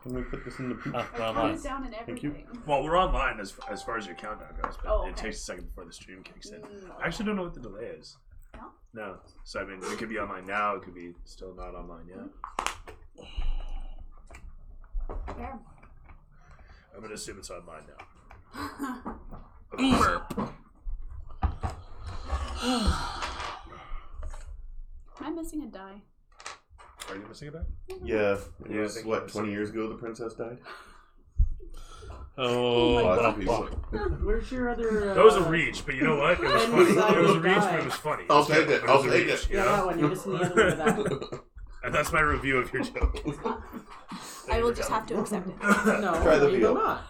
Can we put this in the poop? I count it down and everything. Well, we're online as far as your countdown goes, but it takes a second before the stream kicks in. I actually don't know what the delay is. No? No. So, I mean, it could be online now, it could be still not online yet. Okay. I'm going to assume it's online now. Am I missing a die? Are you missing a die? Yeah. It was, 20 years ago the princess died? Oh, Lots of people. Where's your other... That was a reach, but you know what? It was funny. It was a reach, but it was funny. I'll take it. I'll take it. Yeah, that one. You're missing the other one of that. And that's my review of your joke. I will just have to accept it. No, Try the you veal. will not.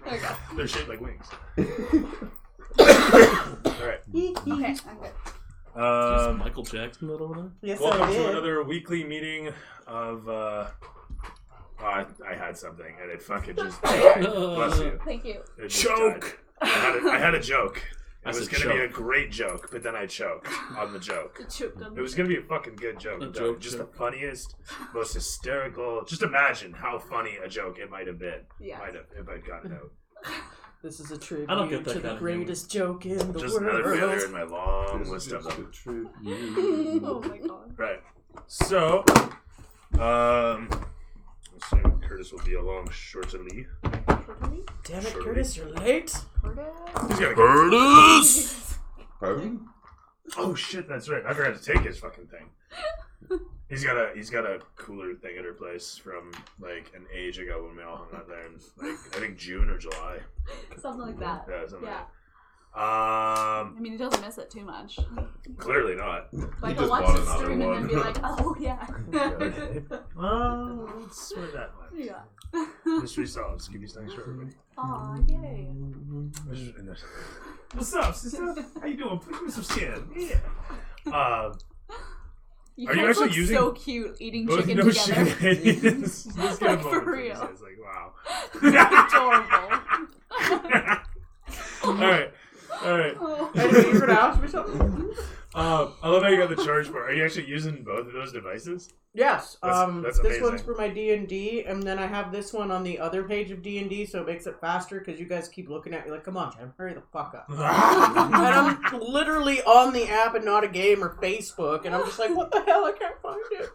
There we go. They're shaped like wings. Alright. Okay, I'm good. Just Michael Jackson that over there? Yes, Welcome I did. to another weekly meeting of I had something and it fucking just bless you. Thank you. It just Choke! died. I had a joke. It That's was a going to be a joke. great joke, but then I choked on the joke. It choked on It was going to be a fucking good joke. A though. joke, Just joke. the funniest, most hysterical. Just imagine how funny a joke it might have been. Yeah. Might have, if I'd gotten out. This is a tribute I don't get that to the kind of greatest joke in the Just world. another failure in my long This list is of just them. a tribute. Oh my god. Right. So, let's see. Curtis will be along shortly. Damn it, Curtis, you're late. He's got to Curtis! Pardon? Oh shit, that's right. I forgot to take his fucking thing. He's got a cooler thing at her place from like an age ago when we all hung out there in like I think June or July. Something like that. Yeah, something Yeah. like that. I mean, he doesn't miss it too much. Clearly not. Like, just he'll watch bought the another stream and one. then be like, oh, yeah. Well, let's swear that much. Yeah. Mystery solved. Give you something for everybody. Aw, yay. What's up, sister? How you doing? Please give me some skin. Yeah. You Are you guys actually look using- so cute eating Both chicken no together. shit. This is Like, kind of for moment real. It's like, wow. Adorable. All right. Hey, did you ask me something? I love how you got the charge bar. Are you actually using both of those devices? Yes. That's this amazing. one's for my D&D, and then I have this one on the other page of D&D, so it makes it faster because you guys keep looking at me like, "Come on, Jen, hurry the fuck up." And I'm literally on the app and not a game or Facebook, and I'm just like, "What the hell? I can't find it."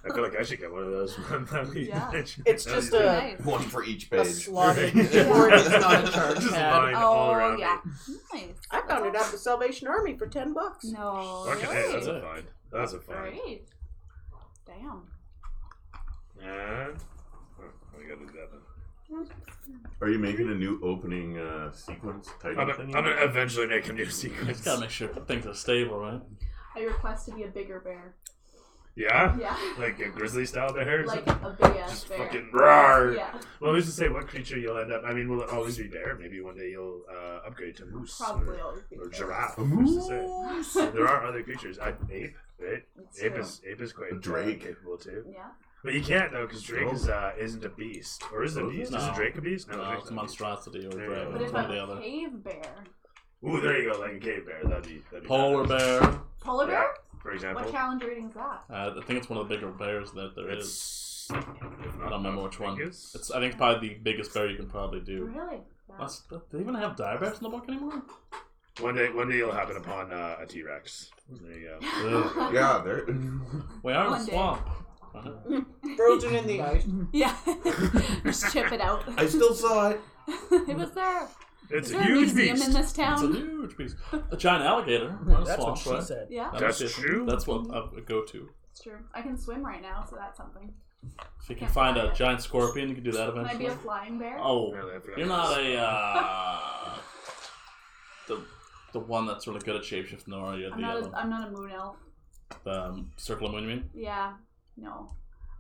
I feel like I should get one of those. Yeah. It's just a Nice. One for each a page. slotted board. It's not a charge Just pad. line all Oh, around yeah. me. Nice. I found it at the Salvation Army for $10. No. Okay, really? that's a find. That's a find. Great. Damn. And we gotta do that then. Are you making a new opening sequence type I'm of thing? gonna eventually make a new Just sequence. gotta make sure things are stable, right? I request to be a bigger bear. Yeah? Yeah. Like a grizzly style bear? or Like something? a big ass Just bear. fucking roar. Yeah. Well, who's to say what creature you'll end up? I mean, will it always be bear? Maybe one day you'll upgrade to moose Probably always be or bear. giraffe. Who's to say? There are other creatures. Ape, right? It's Ape true. is quite A drake. capable too. Yeah. But you can't though, because Drake isn't a beast, or is it a Oh, is it? beast? Is a No. Drake a beast? No, Drake's it's a not a beast. monstrosity or There you whatever. go. But It's if one or the I'm a other. cave bear. Ooh, there you go, like a cave bear. That'd be Polar badass. bear. Polar bear? For example. What challenge rating is that? I think it's one of the bigger bears that there is. It's. I don't remember which one. It's, It's I think it's probably the biggest bear you can probably do. Really? Yeah. Do they even have dire bears in the book anymore? one day you'll happen upon a T-Rex. There you go. Yeah, there. We are in One a day. swamp. Frozen in the ice. Yeah. Just chip it out. I still saw it. It was there. It's Is a there a huge museum beast. in this It's a town? huge piece. A giant alligator. We're in a That's what swamp, she right? said. Yeah. That That's might be- true. That's what I would go to. It's true. I can swim right now, so that's something. If you can Can't find fly a it. giant scorpion, you can do that Can I eventually. be a flying bear? Oh, Really, I forgot you're about not this. the one that's really good at shapeshifting, or are you I'm the not, other? I'm not a moon elf. The Circle of Moon, you mean? Yeah. No.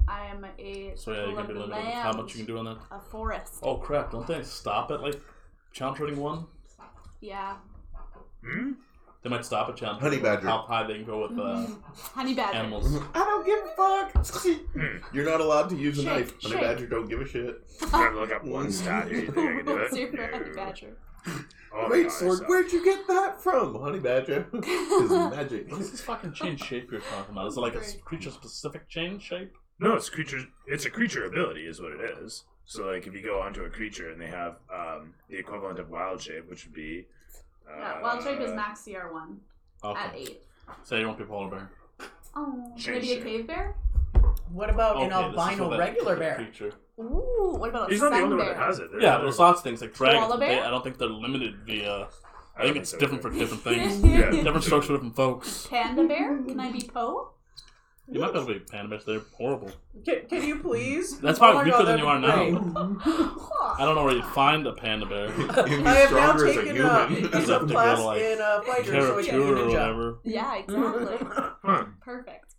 I am a So yeah, you can be circle of limited with how much you can do on that. a forest. Oh crap! Don't they stop at like challenge rating 1? Yeah. Hmm? They might stop at challenge. Honey badger. How high they can go with Honey badger. animals. I don't give a fuck. You're not allowed to use a Shake, knife. Honey shake. badger don't give a shit. I'm gonna look up one stat here. You think I can do What's it? your honey No. badger? Oh, Great God, sword. so- Where'd you get that from, honey badger? It's magic. What is this fucking change shape you're talking about? Is it like a creature-specific change shape? No, it's a creature ability, is what it is. So, like, if you go onto a creature and they have the equivalent of wild shape, which would be Yeah, wild shape is max CR1 at Okay. 8. So you won't be polar bear. Oh, Change maybe a shape. cave bear? What about an Okay, this is albino for that regular particular bear? creature. Ooh, what about a He's not the sun only one bear? that has it. Yeah, there's lots of things like dragons. Koala But bear? I don't think they're limited via. I don't think it's so, different either. for different things. Yeah. Different strokes for different folks. Panda bear? Can I be Poe? You might be able to be panda bears. They're horrible. Can you please? That's probably Oh my weaker God, than you are that'd be now. great. I don't know where you'd find a panda bear. You'd be I have now stronger as a taken human. some to class go to, like, in fighter, so I can Caricature or ninja. whatever. Yeah, exactly. Huh. Perfect.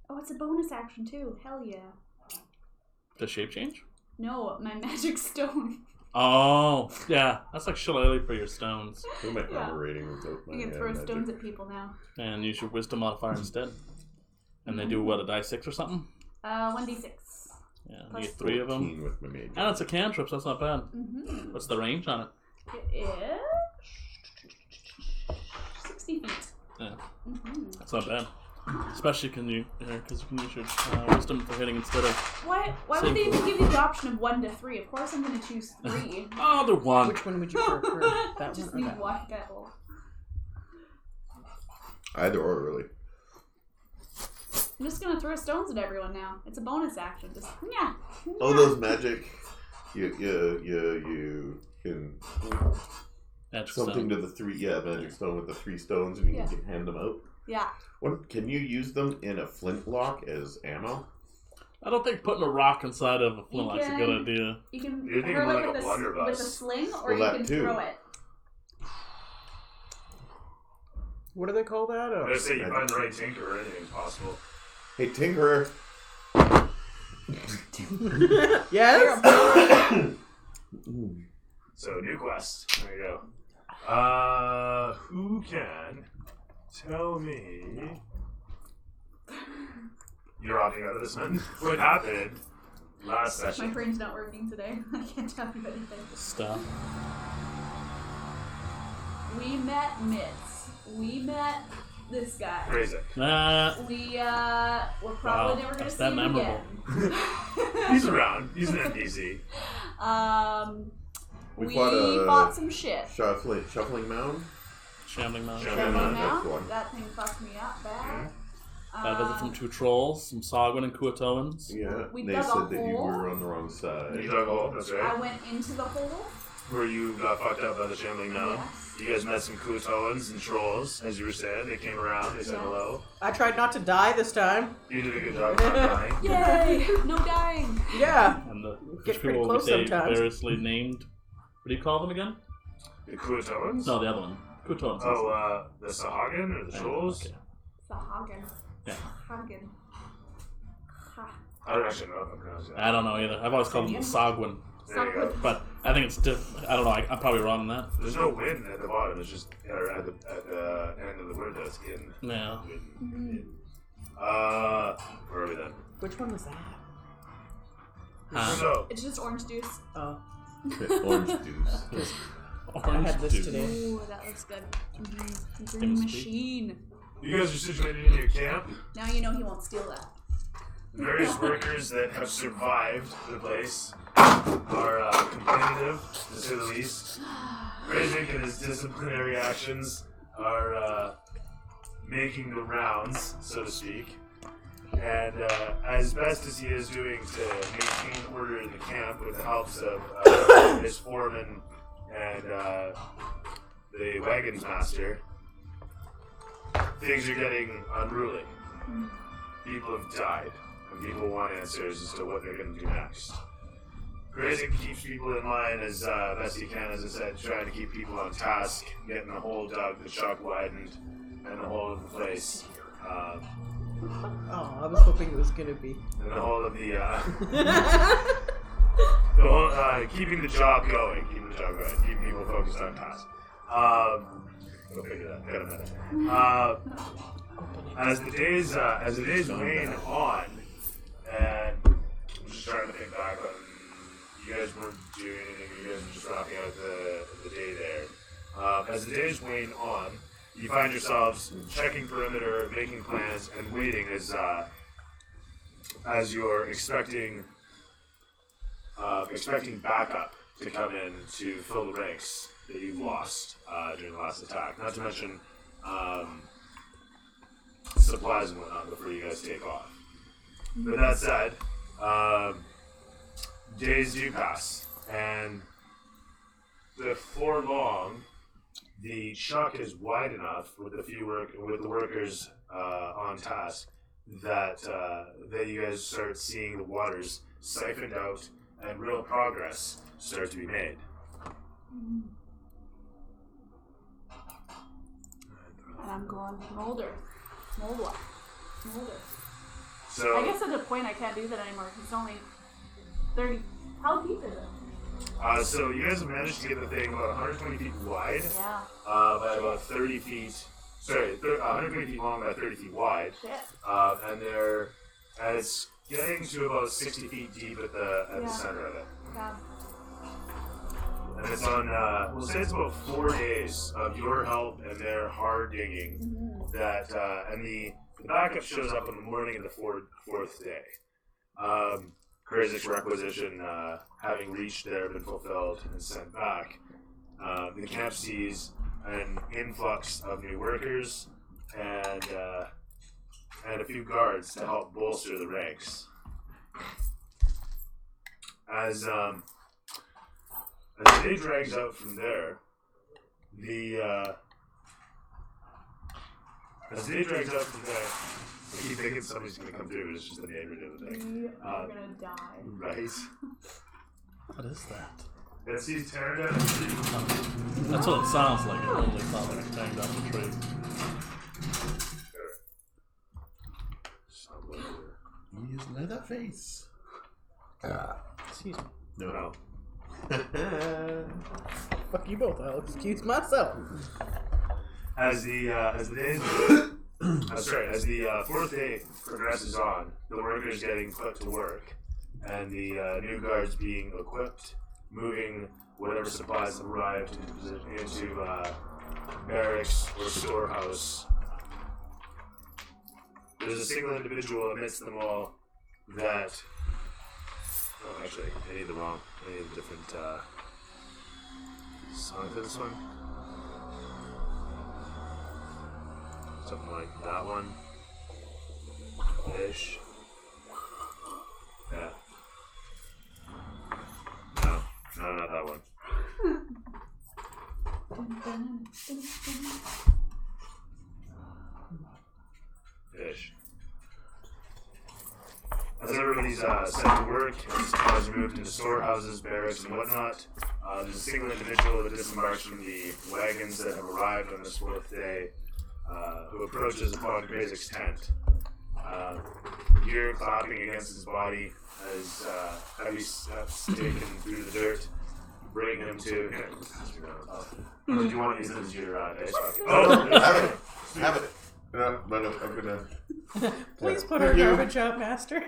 Oh, it's a bonus action too. Hell yeah. The shape change? No, my magic stone. Oh, yeah. That's like shillelagh for your stones. Who am I Yeah. armor rating without my You can throw magic? stones at people now. And use your wisdom modifier instead. And they do what, a die 6 or something? 1d6. Yeah, you Plus get 3 of them. 14 with my mage. And it's a cantrip, so that's not bad. Mm-hmm. What's the range on it? It is 60 feet. Yeah, Mm-hmm. that's not bad. Especially because you can use your wisdom for hitting instead of. Why would Same they even for- give you the option of 1 to 3? Of course I'm going to choose 3. Oh, they're one. Which one would you prefer? That Just one or need that? one petal. Either or, really. I'm just going to throw stones at everyone now. It's a bonus action. Just, yeah. Oh, those magic. You can Magic something stone. to the 3. Yeah, magic stone with the 3 stones, and you Yeah. can hand them out. Yeah. What can you use them in a flintlock as ammo? I don't think putting a rock inside of a You flintlock's a can- good idea. You can You're thinking hurl more it like with a a blunderbuss. sling, or Well, you that can too. throw it. What do they call that? I say you find the right tinker, anything's possible. Hey, Tinkerer. Yes. So, new quest. There you go. Who can tell me? You're opting out of this one. What happened last My session? brain's not working today. I can't tell you anything. Stuff. We met Mitz. We met this guy. Crazy. Nah. We we're probably Wow, never gonna that's see that him memorable. again. He's around. He's an NPC. We We fought fought some shit. Shuffling mound. Shambling Mountain. Shambling Shambling Mountain, that's Mound, one. that thing fucked me up bad. A visit from 2 trolls, some Sogwin and Kuatoans. Yeah, We they dug a said that you hole. were on the wrong You side. dug a hole, that's I right. went into the hole. Where you got fucked up by the Shambling Mound. Yes. You guys met some Kuatoans and trolls, as you were saying. They came around, they said Yes. hello. I tried not to die this time. You did a good job not dying. Yay! No dying. Yeah. And the Get pretty people close we say sometimes. variously named. What do you call them again? The Kuatoans? No, the other one. Kuatoans. Oh, the Sahagin or the trolls? Okay. Sahagin. Yeah. Sahagin. Ha. I don't actually know if I'm pronouncing that. I don't know either. I've always called them the Sogwin. There you go. But I think it's different. I don't know. I'm probably wrong on that. There's no wind at the bottom. It's just or at the end of the word that's in. Yeah. In. Where are we then? Which one was that? So, It's just orange juice. Oh, Orange juice. I had this juice. today. Ooh, that looks good. Green Things machine. you guys are situated in your camp. Now you know he won't steal that. Various workers that have survived the place are competitive, to say the least. Razik and his disciplinary actions are making the rounds, so to speak. And as best as he is doing to maintain order in the camp with the helps of his foreman and the wagons master, things are getting unruly. People have died, and people want answers as to what they're going to do next. Grazik keeps people in line as best he can, as I said, trying to keep people on task, getting the hole dug, the chuck widened, and the whole of the place. Oh, I was hoping it was gonna be. And the whole of the whole, keeping the job going, keeping people focused on task. Go figure that. Got a minute. As the days wane on, and I'm just trying to think back on, you guys weren't doing anything. You guys were just wrapping out the day there. As the days wane on, you find yourselves checking perimeter, making plans, and waiting as you're expecting backup to come in to fill the ranks that you've lost during the last attack. Not to mention supplies and whatnot before you guys take off. With that said, days do pass, and before long, the chuck is wide enough with the workers on task that you guys start seeing the waters siphoned out and real progress start to be made. And I'm going Molder. So I guess at a point I can't do that anymore because it's only 30. How deep is it? So you guys have managed to get the thing about 120 feet wide, Yeah. by about 30 feet. Sorry, 120 feet long by 30 feet wide. Shit. And it's getting to about 60 feet deep at the center of it. God. And it's on, we'll say it's about 4 days of your help and their hard digging. And the backup shows up on the morning of the fourth day. Krazik's requisition, having reached there, been fulfilled and sent back. The camp sees an influx of new workers and a few guards to help bolster the ranks. As the day drags out from there, I keep thinking somebody's going to come through, but it's just the neighborhood of the thing. We are gonna die. Right. What is that? That's these tearing down the tree. That's what it sounds like. It totally sounds like it's tearing down the tree. Use Leatherface. Excuse me. No. Fuck you both. I'll excuse myself. As the fourth day progresses on, the workers getting put to work, and the new guards being equipped, moving whatever supplies have arrived into barracks or storehouse. There's a single individual amidst them all that. Oh, actually, I need a different song for this one. Something like that one. Ish. Yeah. No, not that one. Ish. As everybody's set to work, as we moved into storehouses, barracks, and whatnot, there's a single individual that disembarks from the wagons that have arrived on this fourth day, who approaches upon Krazik's tent. Gear clapping against his body as heavy steps taken through the dirt, bring him to. Do you want to use it as your dice rock? Oh, have it. No, but I'm gonna. Please put our garbage out, Master.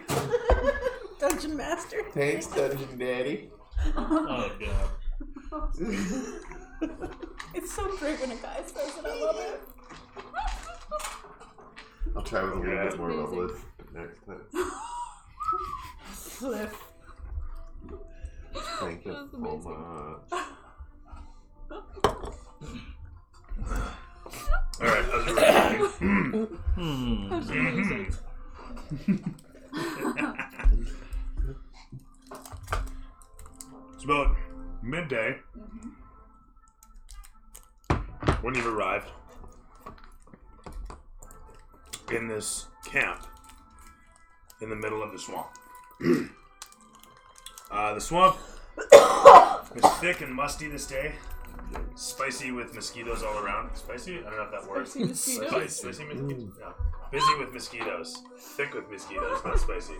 Dungeon Master. Thanks, Dungeon Daddy. Oh god. It's so great when a guy says it. I love it. I'll try with a little bit more of a lift next time. Sliff. Thank you That was so amazing. much. Alright, as we're That's amazing. It's about midday when you've arrived in this camp in the middle of the swamp. The swamp is thick and musty this day. Spicy with mosquitoes all around. Spicy? I don't know if that works. Spicy mosquitoes? Spicy mosquitoes? No. Busy with mosquitoes. Thick with mosquitoes, not spicy.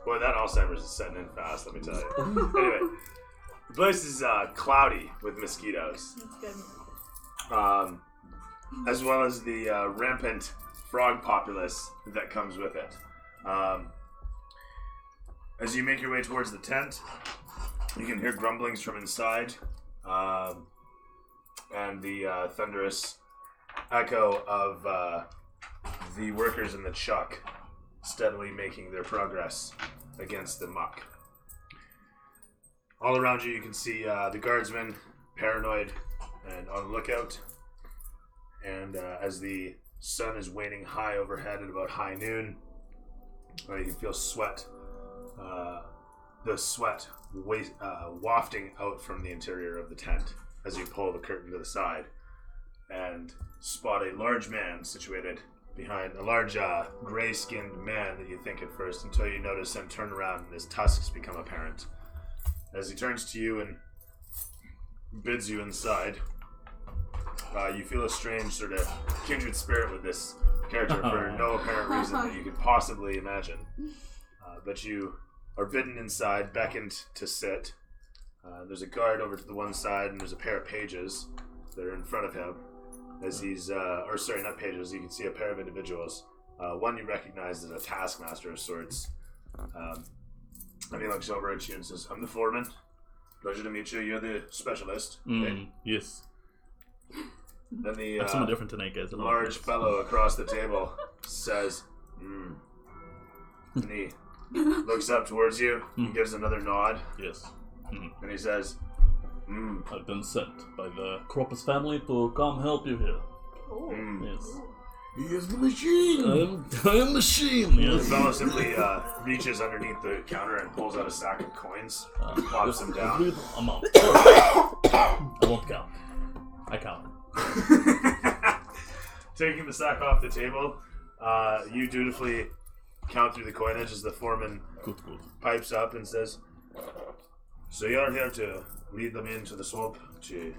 Boy, that Alzheimer's is setting in fast, let me tell you. Anyway, the place is cloudy with mosquitoes. That's good. as well as the rampant frog populace that comes with it. As you make your way towards the tent, you can hear grumblings from inside, and the thunderous echo of the workers in the chuck steadily making their progress against the muck. All around you can see the guardsmen, paranoid and on the lookout. And as the sun is waning high overhead at about high noon, you can feel sweat, the sweat wafting out from the interior of the tent as you pull the curtain to the side and spot a large man situated behind a large gray-skinned man that you think at first until you notice him turn around and his tusks become apparent. As he turns to you and bids you inside, you feel a strange sort of kindred spirit with this character for no apparent reason that you could possibly imagine. But you are bidden inside, beckoned to sit. There's a guard over to the one side, and there's a pair of pages that are in front of him. As he's, or sorry, not pages, you can see a pair of individuals. One you recognize as a taskmaster of sorts. And he looks over at you and says, "I'm the foreman. Pleasure to meet you. You're the specialist." Okay. Yes. Then the That's something different tonight, guys. large fellow across the table says, And he looks up towards you and gives another nod. Yes. And he says, I've been sent by the Cropus family to come help you here. Yes. He is the machine. I am machine. The Yes. fellow simply reaches underneath the counter and pulls out a stack of coins, plops them down. Amount. I won't count. I count. Taking the sack off the table, you dutifully count through the coinage as the foreman Good. pipes up and says, "So you're here to lead them into the swamp to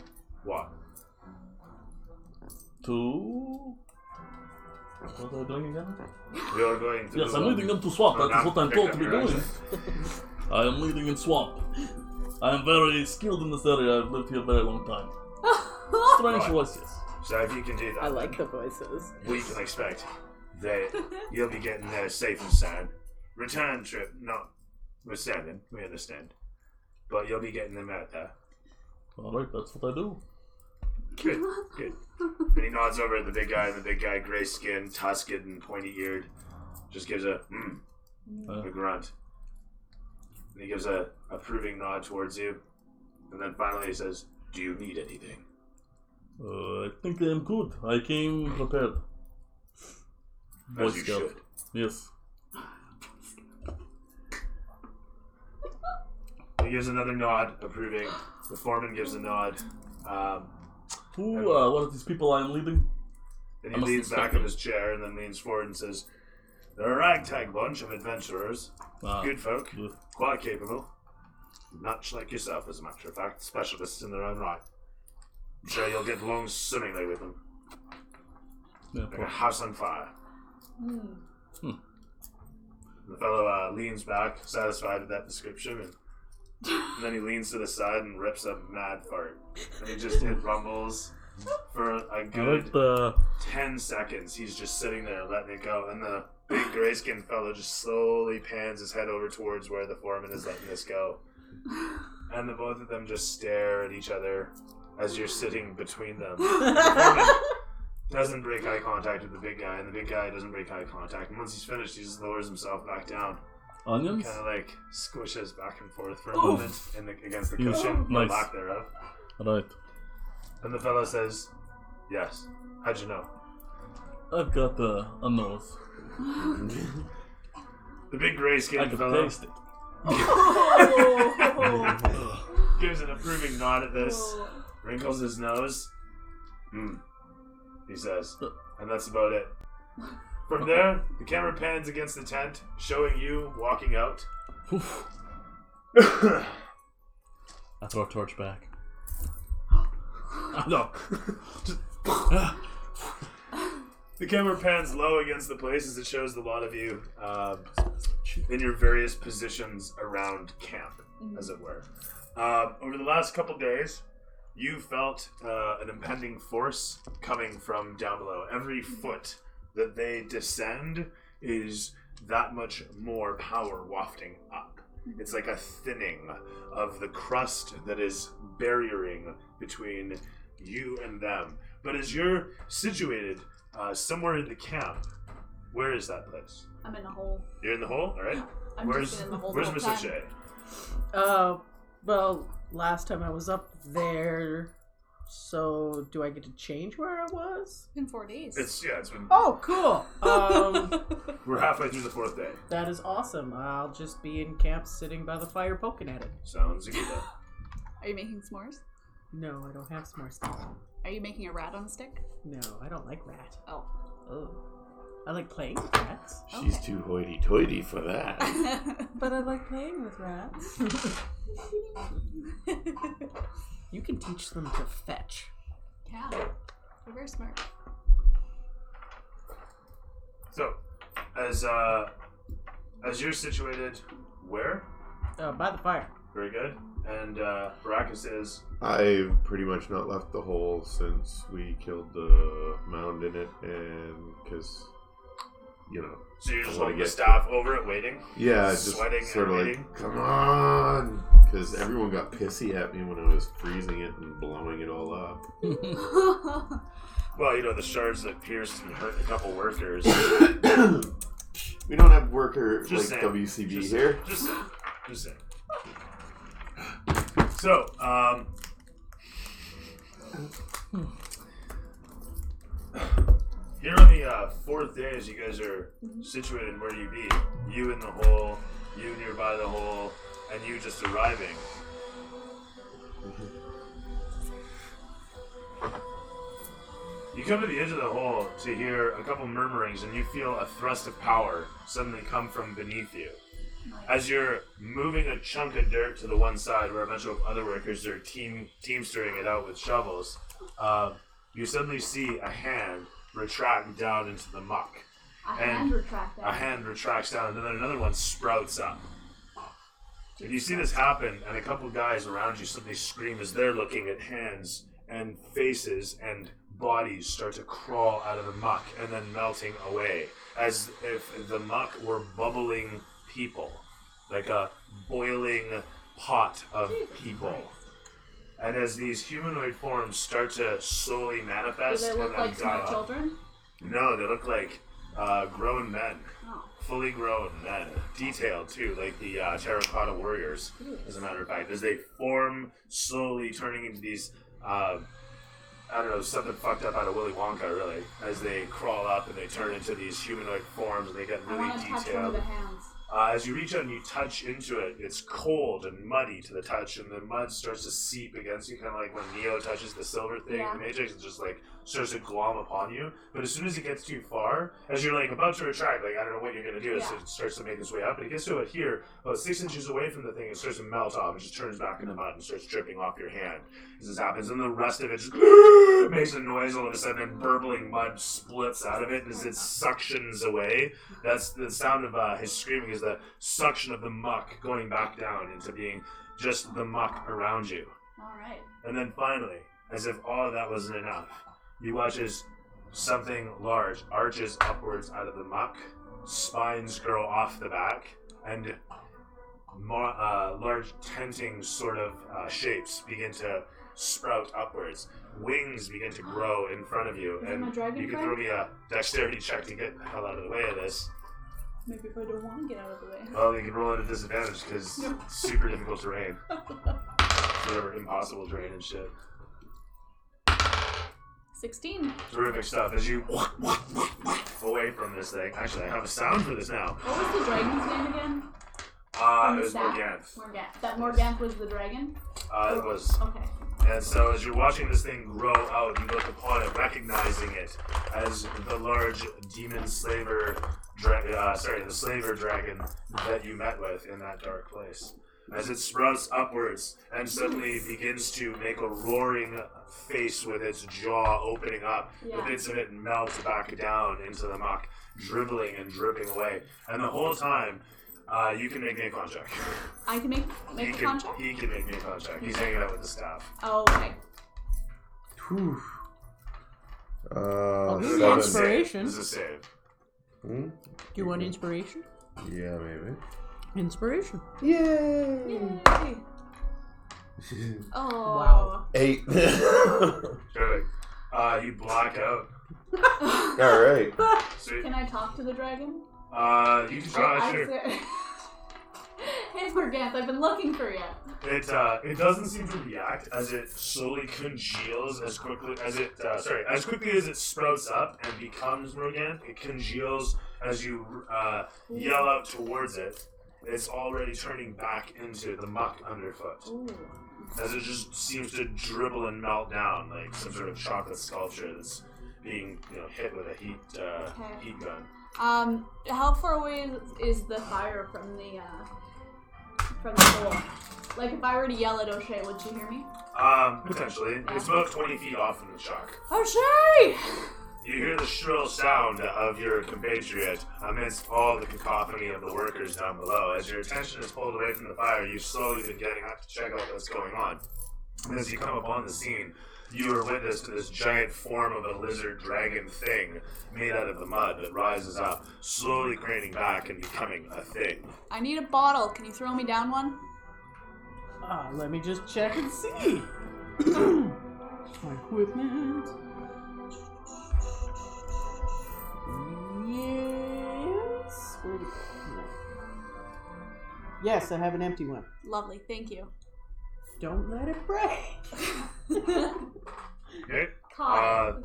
what?" To... What are they doing again? You're going to Yes, do I'm leading them to swamp. Oh, That is now what I'm pick told up to be your doing. accent. I am leading in swamp. I am very skilled in this area. I've lived here a very long time. Strange Right. voices. So if you can do that, I like the voices. we can expect that you'll be getting there safe and sound. Return trip, notwithstanding, we understand. But you'll be getting them out there. Alright, that's what I do. Good. And he nods over at the big guy, and the big guy, gray skin, tusked and pointy eared, just gives a grunt. And he gives a approving nod towards you. And then finally he says, "Do you need anything?" I think I am good. I came prepared. Boy As you Scout. should. Yes. He gives another nod, approving. The foreman gives a nod. Who, what are these people I am leading? And I he must leans back inspect in them. his chair and then leans forward and says, "They're a ragtag bunch of adventurers. Good folk, good. quite capable. Much like yourself, as a matter of fact, specialists in their own right. I'm sure you'll get along swimmingly with them. Yeah, Like a house on fire." The fellow leans back, satisfied with that description, and then he leans to the side and rips a mad fart. And it rumbles for a I good like the... 10 seconds. He's just sitting there letting it go, and the big gray-skinned fellow just slowly pans his head over towards where the foreman is letting this go. And the both of them just stare at each other as you're sitting between them. The foreman doesn't break eye contact with the big guy, and the big guy doesn't break eye contact. And once he's finished, he just lowers himself back down. Onions? Kind of like squishes back and forth for a moment against the cushion, Nice. the lack thereof. Right. And the fellow says, "Yes. How'd you know?" I've got a nose. The big gray I skinned can fellow taste it. gives an approving nod at this, wrinkles his nose. He says, and that's about it. From there, the camera pans against the tent, showing you walking out. I throw a torch back. No. The camera pans low against the place as it shows the lot of you in your various positions around camp, as it were. Over the last couple days, you felt an impending force coming from down below. Every foot that they descend is that much more power wafting up. It's like a thinning of the crust that is barriering between you and them. But as you're situated somewhere in the camp, where is that place? I'm in a hole. You're in the hole? All right. I'm just in the hole. Where's the whole Mr. time. Shay? Well, last time I was up there, so do I get to change where I was? In 4 days. It's been. Oh, cool. We're halfway through the 4th day. That is awesome. I'll just be in camp sitting by the fire poking at it. Sounds good. Are you making s'mores? No, I don't have s'more sticks. Are you making a rat on a stick? No, I don't like rat. Oh. Oh. I like playing with rats. She's too hoity-toity for that. But I like playing with rats. You can teach them to fetch. Yeah. They're very smart. So, as you're situated, where? By the fire. Very good. And Baraka says, I've pretty much not left the hole since we killed the mound in it, and because, so you're just I wanna holding the get- staff over it, waiting? yeah, just Sweating sort and of waiting? like, come on, because everyone got pissy at me when I was freezing it and blowing it all up. Well, the shards that pierced and hurt a couple workers. We don't have worker Just like saying. WCB Just here. Just saying. So, here on the 4th day, as you guys are situated, where do you be? You in the hole, you nearby the hole, and you just arriving. You come to the edge of the hole to hear a couple murmurings, and you feel a thrust of power suddenly come from beneath you. As you're moving a chunk of dirt to the one side where a bunch of other workers are teamstering it out with shovels, you suddenly see a hand retract down into the muck. A hand retract that. A hand retracts down, and then another one sprouts up. And you see this happen, and a couple guys around you suddenly scream as they're looking at hands and faces and bodies start to crawl out of the muck and then melting away, as if the muck were bubbling people, like a boiling pot of people. And as these humanoid forms start to slowly Do manifest they and look then like die small off. children? No, they look like grown men. Oh. Fully grown men. Detailed, too, like the terracotta warriors, as a matter of fact. As they form, slowly turning into these, something fucked up out of Willy Wonka, really. As they crawl up and they turn into these humanoid forms and they get I really want to touch one of detailed. the hands. As you reach out and you touch into it, it's cold and muddy to the touch, and the mud starts to seep against you, kind of like when Neo touches the silver thing Yeah. in the Matrix. It just like starts to glom upon you. But as soon as it gets too far, as you're like about to retract, like I don't know what you're gonna do, so Yeah. it starts to make its way up. But it gets to it here, about 6 inches away from the thing, it starts to melt off. It just turns back into mud and starts dripping off your hand as this happens, and the rest of it just makes a noise all of a sudden, and burbling mud splits out of it as it suctions away. That's the sound of his screaming, is the suction of the muck going back down into being just the muck around you. Alright. And then finally, as if all of that wasn't enough, you watch as something large arches upwards out of the muck, spines grow off the back, and more large tenting sort of shapes begin to sprout upwards. Wings begin to grow in front of you, Is it and my dragon you can friend? throw me a dexterity check to get the hell out of the way of this. Maybe if I don't want to get out of the way. Well, you can roll at a disadvantage because it's super difficult terrain. Whatever, impossible terrain and shit. 16. Terrific stuff. As you away from this thing. Actually, I have a sound for this now. What was the dragon's name again? On It the was staff? Morganth. Morganth. That Morganth was the dragon? It was. Okay. And so as you're watching this thing grow out, you look upon it, recognizing it as the large demon slaver the slaver dragon that you met with in that dark place. As it sprouts upwards and suddenly begins to make a roaring face with its jaw opening up, the Yeah. bits of it melt back down into the muck, dribbling and dripping away. And the whole time, you can make me a con check. I can make a contract? He can make me a con check. He's hanging out with the staff. Oh, okay. Whew. Uh, give you This is a 7. inspiration. This is a save. Hmm? Do you want inspiration? Yeah, maybe. Inspiration. Yay! Yay. Oh. Wow. 8. Perfect. You black out. Alright. Sweet. Can I talk to the dragon? You can try, sure. Hey, Morganth, I've been looking for you. It doesn't seem to react as it slowly congeals as quickly as as quickly as it sprouts up and becomes Morganth. It congeals as you yell out towards it. It's already turning back into the muck underfoot. Ooh. As it just seems to dribble and melt down like some sort of chocolate sculpture that's being hit with a heat gun. How far away is the fire from the hole? Like, if I were to yell at O'Shea, would she hear me? Potentially. It's about 20 feet off from the chuck. O'Shea! You hear the shrill sound of your compatriot amidst all the cacophony of the workers down below. As your attention is pulled away from the fire, you've slowly been getting up to check out what's going on. And as you come upon the scene, you are witness to this giant form of a lizard dragon thing made out of the mud that rises up, slowly craning back and becoming a thing. I need a bottle. Can you throw me down one? Let me just check and see. My equipment. Yes. Where'd it go? No. Yes, I have an empty one. Lovely, thank you. Don't let it break. Okay? Caught.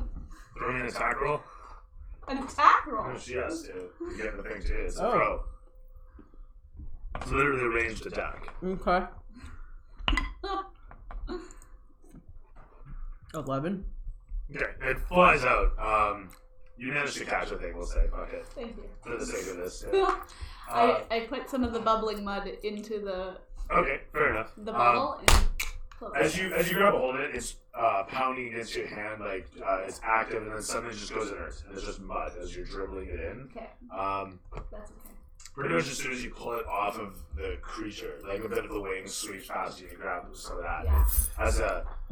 Throw me an attack roll. An attack roll. She has to get the thing too. It's a Oh. pro. It's literally a ranged attack. Okay. 11. Okay, it flies out. You managed to catch the thing, we'll say. Fuck it. Thank you. For the sake of this. Yeah. I put some of the bubbling mud into the Okay, fair enough. bottle and close As it. you grab a hold of it, it's pounding against your hand like it's active, and then suddenly it just goes inert, and it's just mud as you're dribbling it in. Okay, that's okay. Pretty much as soon as you pull it off of the creature, like a bit of the wings sweeps past you, and you grab some of that. Yeah.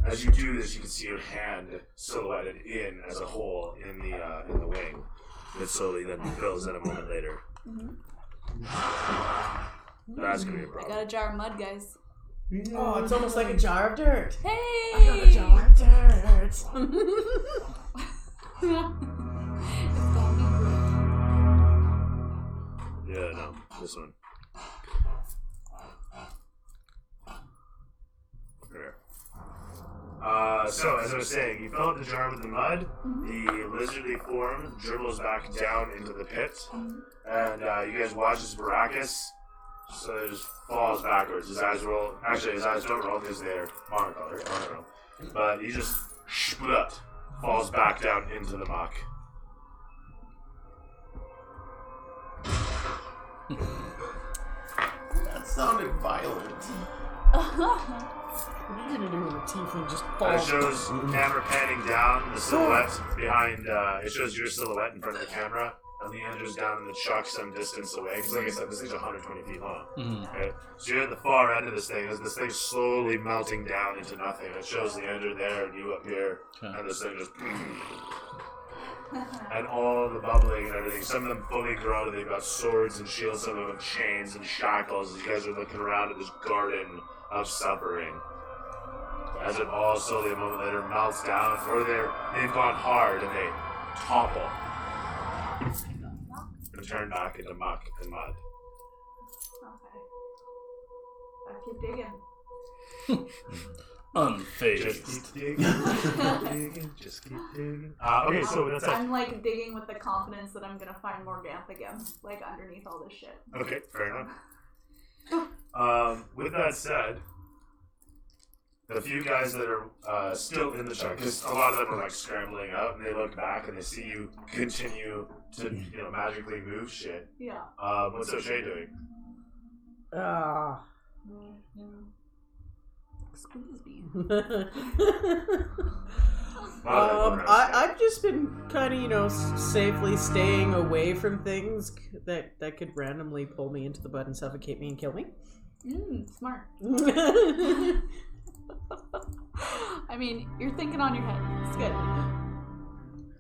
As you do this, you can see your hand silhouetted in as a hole in the wing. It slowly then fills in a moment later. That's gonna be a I problem. got a jar of mud, guys. Oh, it's almost like a jar of dirt. Hey! I got a jar of dirt. It's gonna be great. Yeah, no, this one. There. So, as I was saying, you fill up the jar with the mud, the lizardly form dribbles back down into the pit, and you guys watch as Baracus so just falls backwards. His eyes roll. Actually, his eyes don't roll because they're monocolor. I don't know. But he just splut, falls back down into the muck. That sounded violent. What are you gonna do when the tiefling just And it falls? shows camera panning down the silhouette behind. It shows your silhouette in front of the camera, and Leander's down in the chuck some distance away. Because, like I said, this thing's 120 feet long. Right? So you're at the far end of this thing as this thing's slowly melting down into nothing. It shows Leander there and you up here, and this thing just. And all the bubbling and everything. Some of them fully grown, and they've got swords and shields. Some of them chains and shackles. As you guys are looking around at this garden of suffering. As it all slowly a moment later melts down, or they've gone hard and they topple and turn back into muck and mud. Okay. I keep digging. Unfazed. Just keep digging, just keep digging. Okay, so that's it. I'm like digging with the confidence that I'm gonna find Morganth again, like underneath all this shit. Okay, fair enough. With that said, the few guys that are still in the truck, because a lot of them are like scrambling out, and they look back and they see you continue to, magically move shit. Yeah. What's O'Shea doing? Excuse me. I've just been kind of, safely staying away from things that could randomly pull me into the butt and suffocate me and kill me. Smart. I mean, you're thinking on your head. It's good.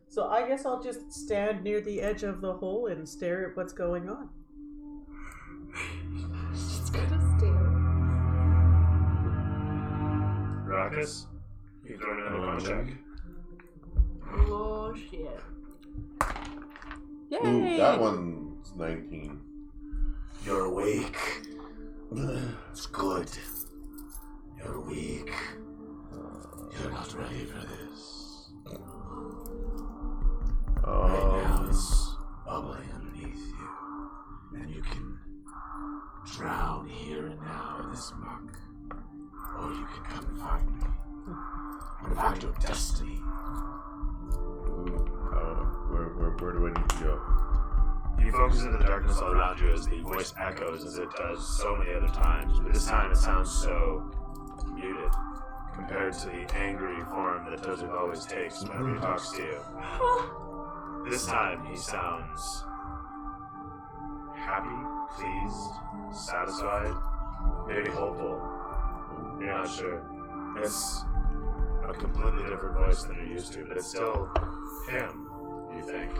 So I guess I'll just stand near the edge of the hole and stare at what's going on. Just gonna stare. Rackus, you throw in another check. Oh shit. Yay! Ooh, that one's 19. You're awake. It's good. You're weak. You're not ready for this. Right now it's bubbling underneath you, and you can drown here and now in this muck, or you can come and find me and find your destiny. Ooh, where do I need to go? You focus into the darkness all around you as the voice echoes, as it does so many other times, but this time it sounds so muted compared to the angry form that Tozuk always takes whenever he talks to you. This time he sounds happy, pleased, satisfied, maybe hopeful. You're not sure. It's a completely different voice than you're used to, but it's still him, you think.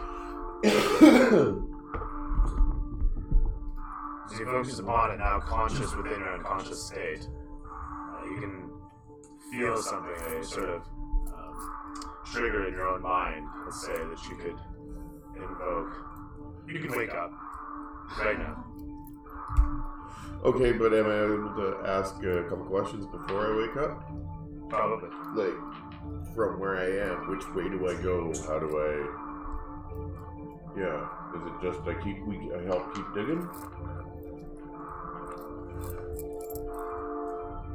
As you focus upon it now, conscious within your unconscious state, you can feel something, a sort of trigger in your own mind, let's say, that you could invoke. You can wake up right now. Okay, but am I able to ask a couple questions before I wake up? Probably. Like, from where I am, which way do I go? How do I... Yeah, is it just I help keep digging?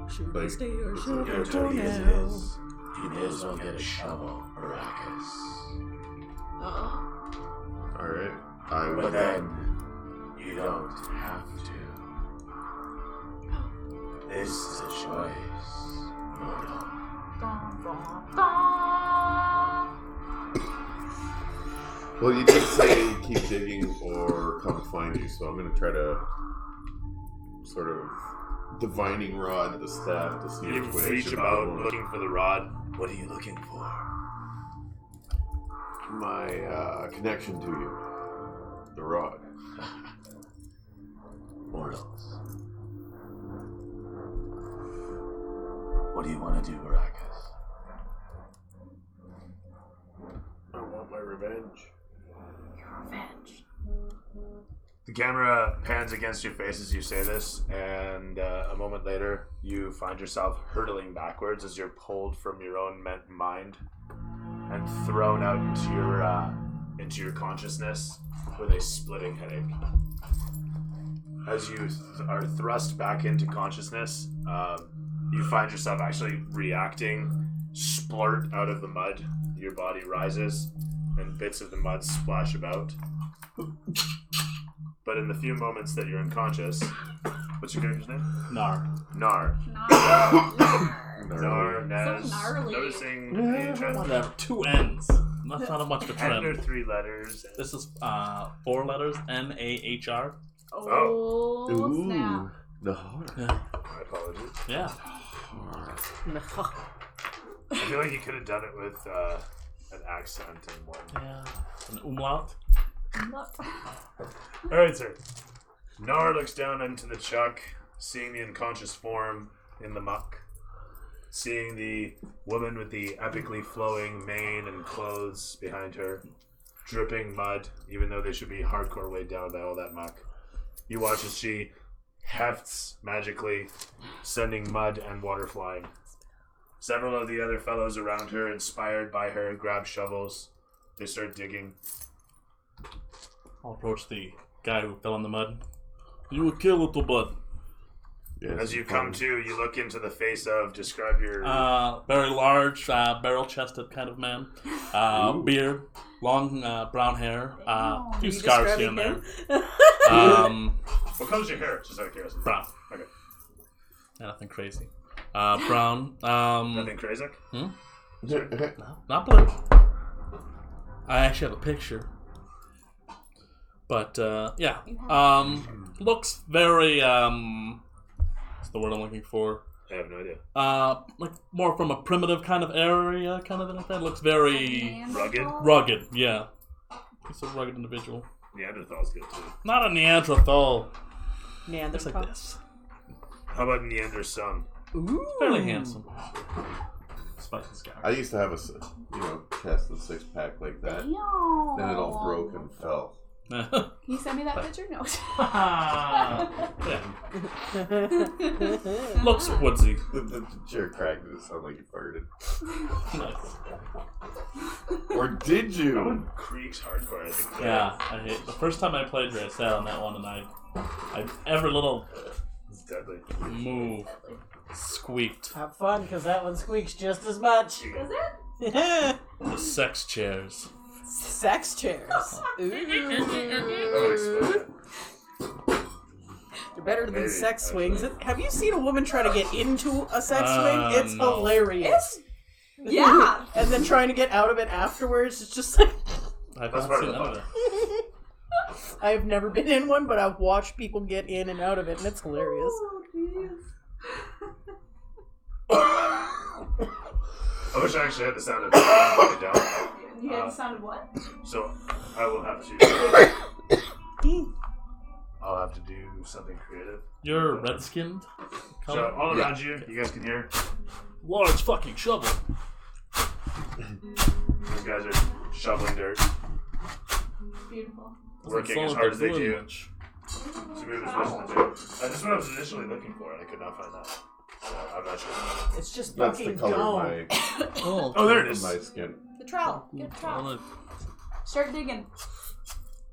Should we stay or It's should we as go dirty as it now? is. You may as well get a shovel, Arrakis. Alright, I will. But then, you don't have to. This is a choice, mortal. Well, you did say keep digging or come find you, so I'm going to try to sort of divining rod the staff to see You which way I reach should about go. looking for the rod. What are you looking for? My connection to you. The rod. Mortals. What do you want to do, Arrakis? I want my revenge. Revenge. The camera pans against your face as you say this, and a moment later, you find yourself hurtling backwards as you're pulled from your own mind and thrown out into your consciousness with a splitting headache. As you are thrust back into consciousness, you find yourself actually reacting, splurt out of the mud. Your body rises, and bits of the mud splash about. But in the few moments that you're unconscious, what's your character's name? Nar. Nar. Nar, Naz. So gnarly. Noticing the trend. Whatever. 2 N's. That's not much of a And there are trend. 3 letters. This is 4 letters. N-A-H-R. Oh, snap. Nahar. Yeah. My apologies. Yeah. I feel like you could have done it with an accent and one. Yeah. An umlaut. Alright, sir. Nar looks down into the chuck, seeing the unconscious form in the muck, seeing the woman with the epically flowing mane and clothes behind her, dripping mud, even though they should be hardcore weighed down by all that muck. You watch as she hefts magically, sending mud and water flying. Several of the other fellows around her, inspired by her, grab shovels. They start digging. I'll approach the guy who fell in the mud. You will kill little bud. Yes, As you come to, you look into the face of, describe your... Very large, barrel-chested kind of man. Beard, long brown hair, a few You scars here and describing there. him? What color's your hair? Just out of curiosity. Brown. Okay. Yeah, nothing crazy. Brown. Nothing crazy? Not blue. I actually have a picture. But, yeah. Looks very, what's the word I'm looking for? I have no idea. Like more from a primitive kind of area, kind of thing like that. Looks very Neanderthal? rugged. Yeah, he's a rugged individual. Neanderthal's good too. Not a Neanderthal. Looks Neanderthal. like this. How about Neandersung? Ooh. Fairly handsome. Spicy scar. I used to have a chest and 6-pack like that. Damn. Then it all broke and fell. Can you send me that picture? No. Yeah. Looks woodsy. The chair cracked and it sounded like you farted. Nice. Or did That you? one creaks hardcore. I think. Yeah, I hate the first time I played Ray, I sat on that one and I every little It's deadly. move squeaked. Have fun, because that one squeaks just as much. Is it? The sex chairs. Sex chairs. I would explain Ooh. it. They're better than Maybe, sex actually. swings. Have you seen a woman try to get into a sex swing? It's No. hilarious. Yeah. And then trying to get out of it afterwards, it's just like... I've That's not part seen of the none of fun. that. I've never been in one, but I've watched people get in and out of it, and it's hilarious. Oh, jeez. I wish I actually had the sound of it down. You had the sound of what? So I will have to. I'll have to do something creative. You're red-skinned? So all around you guys can hear. Large fucking shovel. These guys are shoveling dirt, Beautiful. working Doesn't as sound hard like as they they're doing do. much. To move as much as they do. That's what I was initially looking for, and I could not find that. So I'm not sure. It's just That's the fucking color dumb. of Oh, there it is. my skin. The trowel. Get the trowel. Start digging.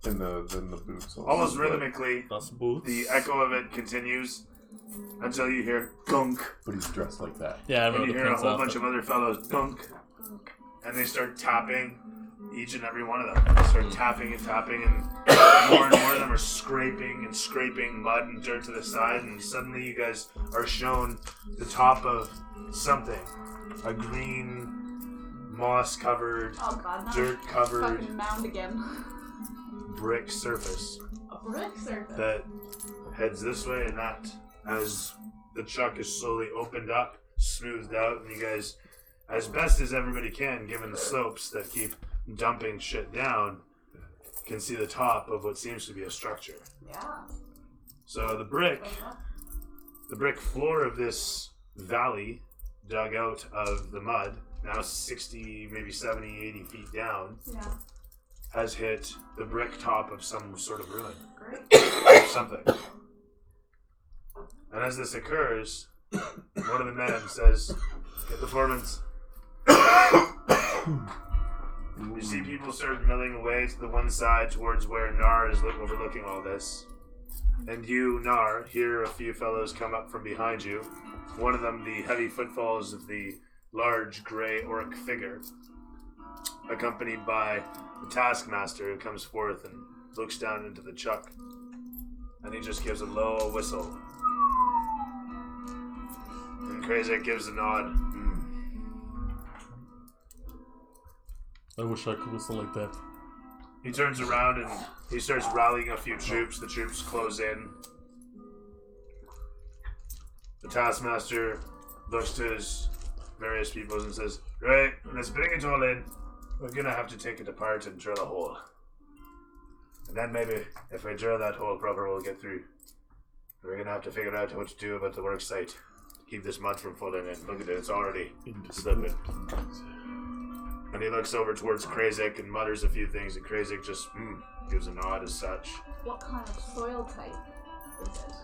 And then the boots. also. Almost rhythmically, That's boots. the echo of it continues until you hear gunk, But he's dressed like that. Yeah, I and remember you the hear a prince whole outfit. bunch of other fellows gunk, and they start tapping each and every one of them. They start tapping, and more of them are scraping mud and dirt to the side, and suddenly you guys are shown the top of something. A green, moss-covered, Oh god, not dirt-covered fucking mound again. brick surface A brick surface. that heads this way and that as the chuck is slowly opened up, smoothed out, and you guys, as best as everybody can, given the slopes that keep dumping shit down, can see the top of what seems to be a structure. Yeah. So the brick floor of this valley dug out of the mud, now 60, maybe 70, 80 feet down, Yeah. has hit the brick top of some sort of ruin. Great. Something. And as this occurs, one of the men says, "Get the foreman's." You see people start milling away to the one side towards where Nar is overlooking all this. And you, Nar, hear a few fellows come up from behind you. One of them, the heavy footfalls of the large gray orc figure, accompanied by the taskmaster, who comes forth and looks down into the chuck. And he just gives a low whistle. And Krazek gives a nod. I wish I could whistle like that. He turns around and he starts rallying a few troops. The troops close in. The taskmaster looks to his various peoples and says, "Right, let's bring it all in. We're gonna have to take it apart and drill a hole. And then maybe, if we drill that hole proper, we'll get through. We're gonna have to figure out what to do about the work site to keep this mud from falling in. Look at it, it's already slipping." And he looks over towards Krazek and mutters a few things, and Krazek just gives a nod as such. What kind of soil type is it?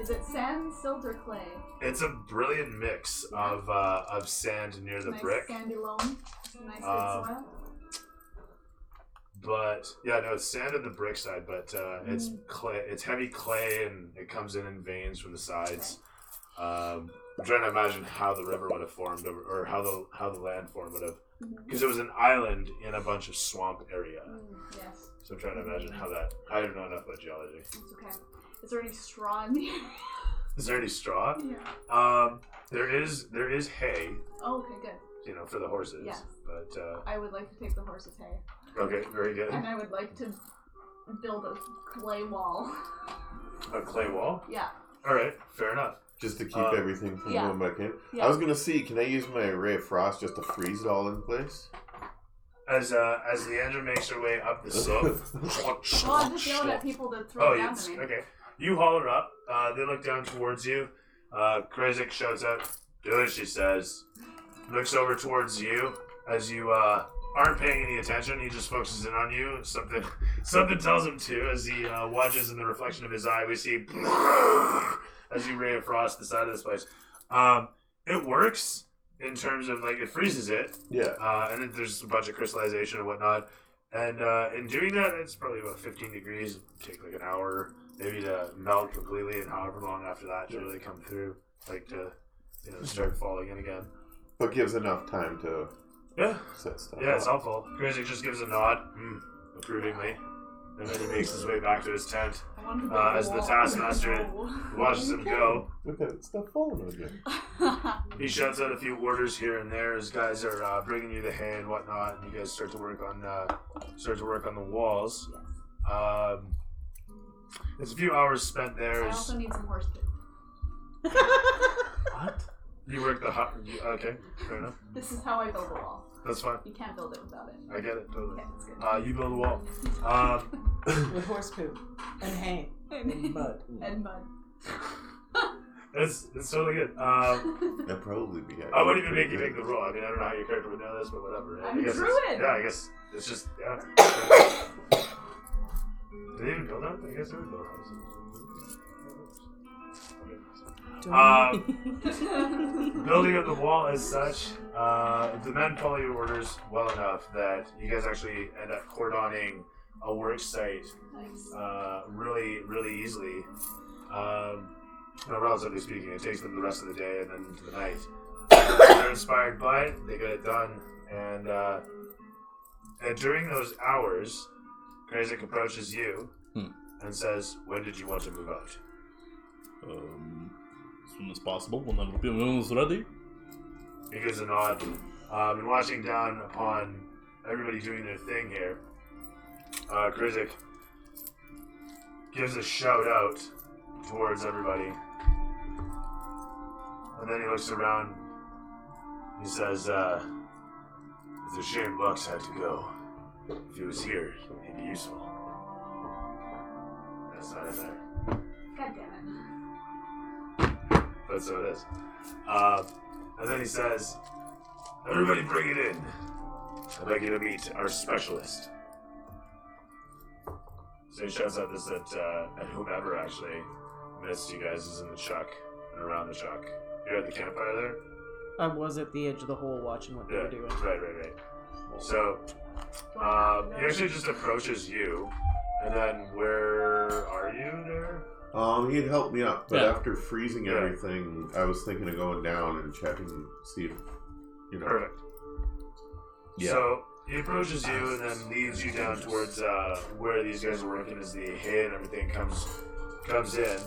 Is it sand, silt, or clay? It's a brilliant mix of sand near the Nice brick. sandy loam. Nice good soil. But yeah, no, it's sand on the brick side, but it's clay. It's heavy clay, and it comes in veins from the sides. I'm trying to imagine how the river would have formed, or how the land form would have, because it was an island in a bunch of swamp area. Yes. So I'm trying to imagine how that. I don't know enough about geology. It's okay. Is there any straw in the area? Is there any straw? Yeah. There is hay, Oh, okay, good. you know, for the horses. Yes. But I would like to take the horse's hay. okay, very good. And I would like to build a clay wall. A clay wall. Yeah. All right, fair enough. Just to keep everything from yeah. going back in. Yeah. I was gonna see, can I use my Ray of Frost just to freeze it all in place? As Leandra makes her way up the slope. Well, I'm just yelling at people to throw Oh, it down yes. to me. Okay. You haul her up. They look down towards you. Krezek shouts out, "Do it," she says. Looks over towards you as you aren't paying any attention. He just focuses in on you. Something tells him to as he watches in the reflection of his eye. We see as you ray of frost the side of this place. It works in terms of like it freezes it. Yeah. And then there's a bunch of crystallization and whatnot. And in doing that, it's probably about 15 degrees. It'll take like an hour maybe to melt completely, and however long after that to really come through, like to start falling in again. But gives enough time to Yeah, set stuff yeah, it's up. helpful. Grazik just gives a nod, approvingly, and then he makes his way back to his tent. I wanted to build As a the wall. taskmaster No. watches him go. Look at it, stuff falling again. He shouts out a few orders here and there as guys are bringing you the hay and whatnot, and you guys start to work on the walls. It's a few hours spent there. I also need some horse poop. What? You work the hut. Okay, fair enough. This is how I build a wall. That's fine. You can't build it without it. I get it totally. Okay, that's good. You build a wall. With horse poop and hay and mud. And mud. It's totally good. That'd probably be. I wouldn't even make you make the roll. I mean, I don't know how your character would know this, but whatever. I'm I a guess druid. Yeah, I guess it's just yeah. Did they even build that? I guess they would build houses. Building up the wall as such, the men follow your orders well enough that you guys actually end up cordoning a work site Nice. really, really easily. Relatively speaking, it takes them the rest of the day and then into the night. They're inspired by it, they get it done, and during those hours, Krezek approaches you and says, "When did you want to move out?" As soon as possible, when the room is ready. He gives a nod. And watching down upon everybody doing their thing here, Krezek gives a shout out towards everybody. And then he looks around. He says, "It's a shame Lux had to go. If he was here, he'd be useful." That's not in there. God damn But so it is. And then he says, "Everybody bring it in. I'd like you to meet our specialist." So he shouts out this at whomever actually missed you guys is in the chuck and around the chuck. You're at the campfire there? I was at the edge of the hole watching what they Yeah, were doing. right. So, he actually just approaches you, and then where are you there? He'd help me up, but Yeah. after freezing Yeah. everything, I was thinking of going down and checking, see if, Perfect. Yeah. So he approaches you and then leads you down towards where these guys are working as the hay and everything comes in.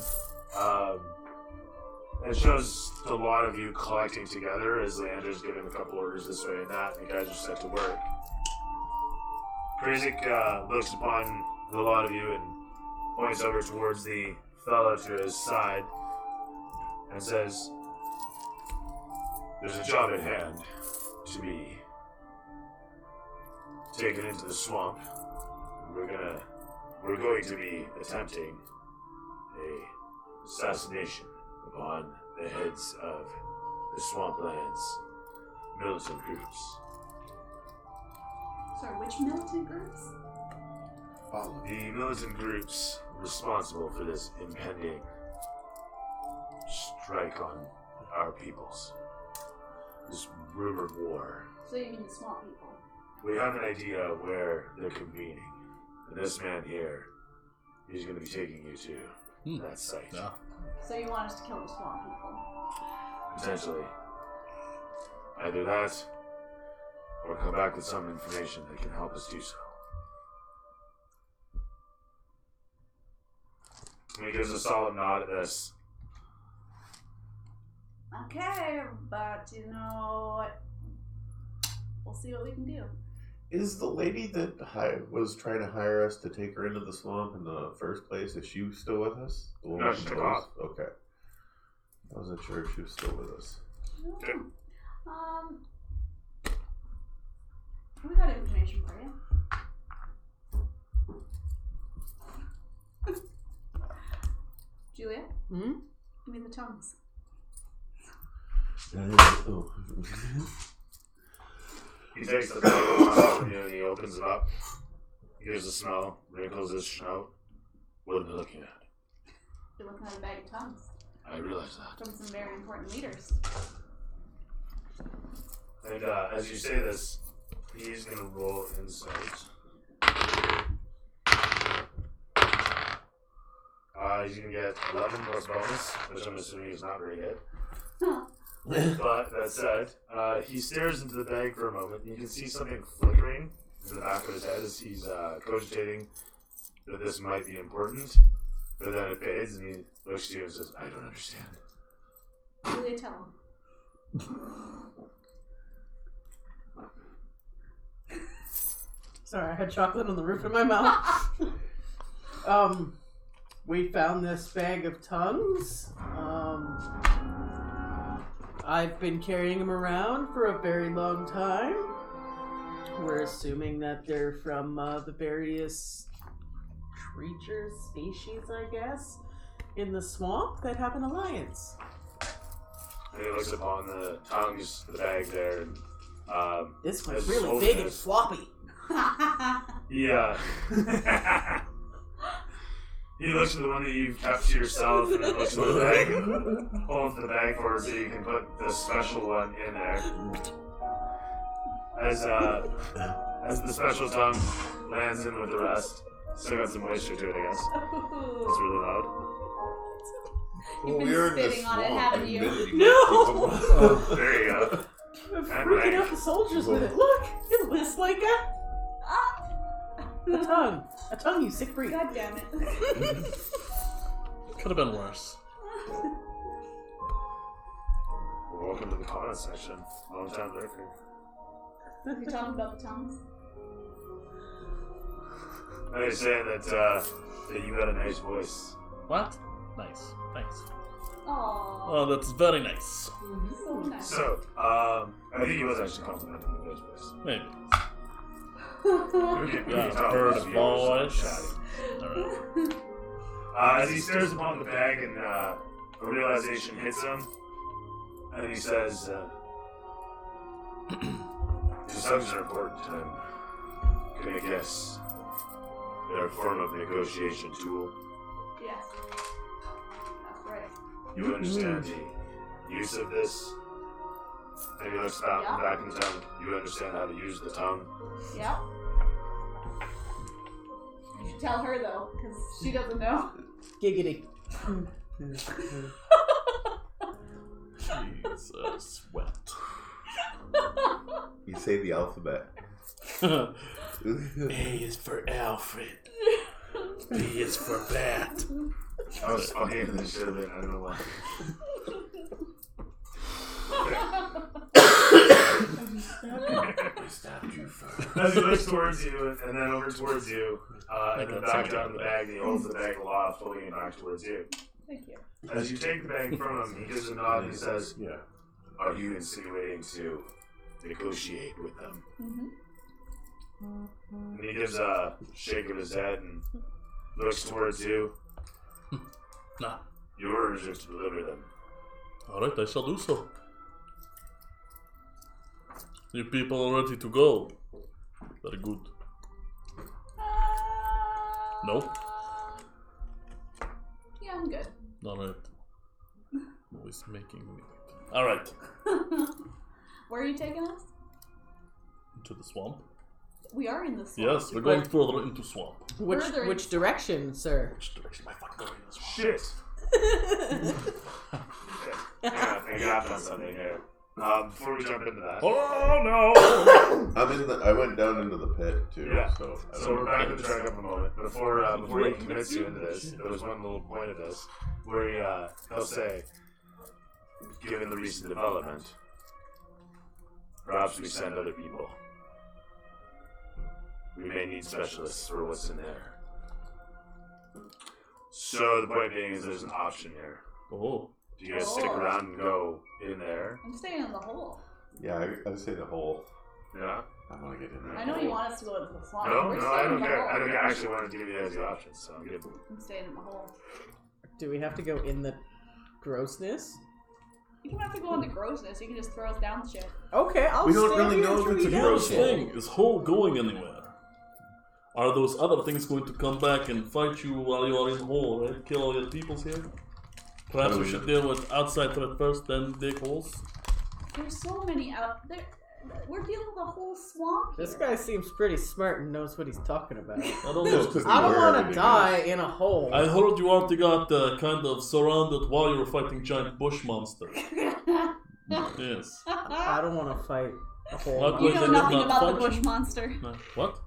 It shows a lot of you collecting together as Leander's giving a couple orders this way and that, and you guys are set to work. Krezek looks upon the lot of you and points over towards the fellow to his side and says, "There's a job at hand to be taken into the swamp. We're going to be attempting a assassination upon the heads of the Swamplands militant groups. Sorry, which militant groups? The militant groups responsible for this impending strike on our peoples. This rumored war. So you mean the swamp people? We have an idea of where they're convening. And this man here, he's going to be taking you to that site. Yeah. So you want us to kill the swamp people? Potentially. Either that, or come back with some information that can help us do so. And he gives a solid nod at this. Okay, but we'll see what we can do. Is the lady that was trying to hire us to take her into the swamp in the first place, is she still with us? The woman No, with she the took nose? off. Okay. I wasn't sure if she was still with us. We got information for you. Julia, Hmm? give me the tongues. Oh. He takes the bag from you and he opens it up. He gives a smell, wrinkles his snout. What am I looking at? You're looking at a bag of tongues I realize that. from some very important leaders. And as you say this, he's gonna roll insight. He's gonna get 11 plus bonus, which I'm assuming is not very good. But that said, he stares into the bag for a moment. You can see something flickering in the back of his head as he's cogitating that this might be important. But then it fades and he looks to you and says, I don't understand. Julia, tell him. Sorry, I had chocolate on the roof of my mouth. We found this bag of tongues. I've been carrying them around for a very long time. We're assuming that they're from the various creatures, species, I guess, in the swamp that have an alliance. And he looks upon the tongues, the bag there, and This one's As really old big and as- floppy. yeah. He looks at the one that you've kept to yourself and then looks at the bag and holds the bag forward so you can put the special one in there. As the special tongue lands in with the rest. Still got some moisture to it, I guess. It's really loud. You've been we were in the spitting on it, swamp. haven't I you? admitted you No! There you go. I'm freaking out the soldiers with it. Look! It looks like a tongue. A tongue, you sick freak. God damn it. Could have been worse. Welcome to the comment section. Long time lurker. You talking about the tongues? They're saying that you got a nice voice. What? Nice. Thanks. Aww. Oh, that's very nice. So nice. So, I think he was actually complimenting the first voice. Maybe. We can Yeah, talk bird about the viewers voice. chatting. Alright. As he stares upon the bag and a realization hits him, and he says, these tongues are important. I'm gonna guess they're a form of negotiation tool. Yes. That's right. You understand the use of this? And he looks back, Yeah. back in tongue. You understand how to use the tongue? Yep. You should tell her though, because she doesn't know. Giggity. Jesus, wet. You say the alphabet. A is for Alfred. B is for Bat. I was funny in this shit, man. I don't know why. I stabbed you first. As he looks towards you, and then over towards you, and then That's back okay. down the bag, and he holds the bag aloft, holding it back towards you. Thank you. As you take the bag from him, he gives a nod and he says, Yeah. are you insinuating to negotiate with them? Mm-hmm. And he gives a shake of his head and looks towards you. Nah. Your orders are to deliver them. Alright, I shall do so. You people are ready to go. Very good. No? Yeah, I'm good. Alright. Always making me. Alright. Where are you taking us? Into the swamp? We are in the swamp. Yes, we're going further into swamp. Further Which in- direction, sir? Which direction am I fucking going in the swamp? Shit! I got on something here. Before we jump into that. Oh no! I went down into the pit too. Yeah. So, I So don't we're know back if in the it's- track up a moment. Before he commits you into this, there was one little point of this where he'll say, given the recent development, perhaps we send other people. We may need specialists for what's in there. So the point being is there's an option here. Oh. Do you guys stick around and go in there? I'm staying in the hole. Yeah, I would say the hole. Yeah. I want to get in there. I know you want us to go into the swamp. No, We're no, I staying don't in the care. hole. I don't care. I actually wanted to give you guys the options, so I'm good. I'm staying in the hole. Do we have to go in the grossness? You don't have to go into grossness. You can just throw us down shit. Okay, I'll We don't stay really here know if until it's we a get gross shit. hole. Thing is Hole going anywhere? Are those other things going to come back and fight you while you are in Hole, right? Kill all your peoples here? Perhaps we should deal with outside threat first, then dig holes. There's so many out there. We're dealing with a whole swamp. This here. guy seems pretty smart and knows what he's talking about. I don't Just know. 'cause I don't where want to everything die is. in a hole. I heard you already got kind of surrounded while you were fighting giant bush monster. Yes. I don't want to fight a hole. What You was know it nothing not about the function? bush monster. No. What?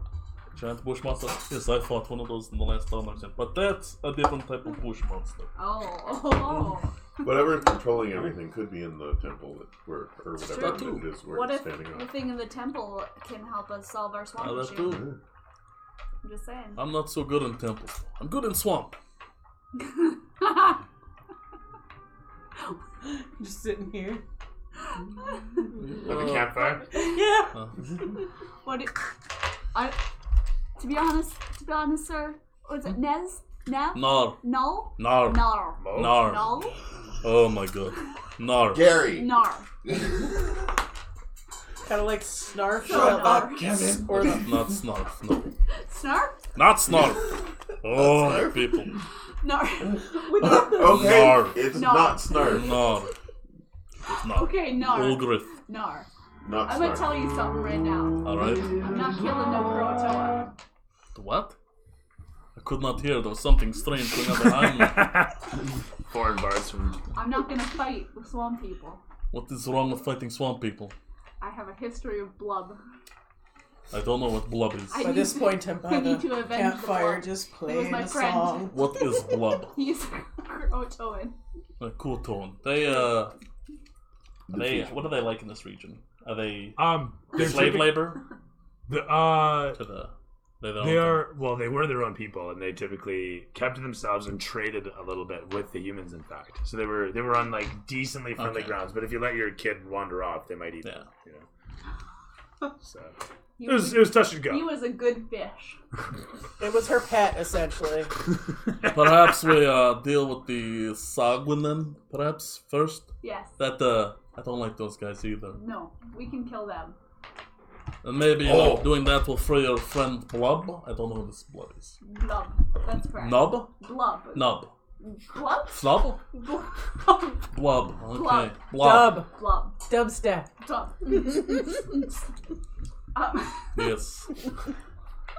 Giant bush monster? Yes, I fought one of those in the last tournament. But that's a different type of bush monster. Oh. Whatever is controlling everything could be in the temple or whatever true. it is we're What if standing the on. thing in the temple can help us solve our swamp That issue? too. I'm just saying. I'm not so good in temples. I'm good in swamp. Just sitting here. Like a campfire? Yeah. What? To be honest, sir. Was it Nez? Nev? Nar. No? Nar. Nar. Mo? Nar. No? Oh my god. Nar. Gary! Nar. Kind of like Snarf. So Nar. Kevin! Or the Not snarf. No. Snarf? Not snarf. Oh, my people. Nar. Okay, Nar. it's Nar. not Snarf. Nar. It's not. Okay, Nar. Ulgrith. Nar. Not I'm gonna Snarf. tell you something right now. Alright. I'm not killing no Croatoa. What? I could not hear. There was something strange going on behind me. Foreign bars from. I'm not gonna fight with swamp people. What is wrong with fighting swamp people? I have a history of blub. I don't know what blub is. By this point, I'm by We need to the avenge the campfire blood. just He was playing my a friend. song. What is blub? He's Croatoan. A cool tone. They what are they like in this region? Are they They're slave typic- labor? The, To the they don't they are well. They were their own people, and they typically kept to themselves and traded a little bit with the humans. In fact, so they were on like decently friendly Okay. grounds. But if you let your kid wander off, they might eat Yeah. them. You know. So He it was touch and he go. was a good fish. It was her pet, essentially. Perhaps we deal with the Sagwinen, perhaps first. Yes. That I don't like those guys either. No, we can kill them. And maybe doing that will free your friend Blub. I don't know who this Blub is. Blub. That's correct. Nub? Blub. Nub. Blub? Snub? Blub. Blub. Okay. Blub. Blub. Dub. Blub. Dubstep. Blub. Yes.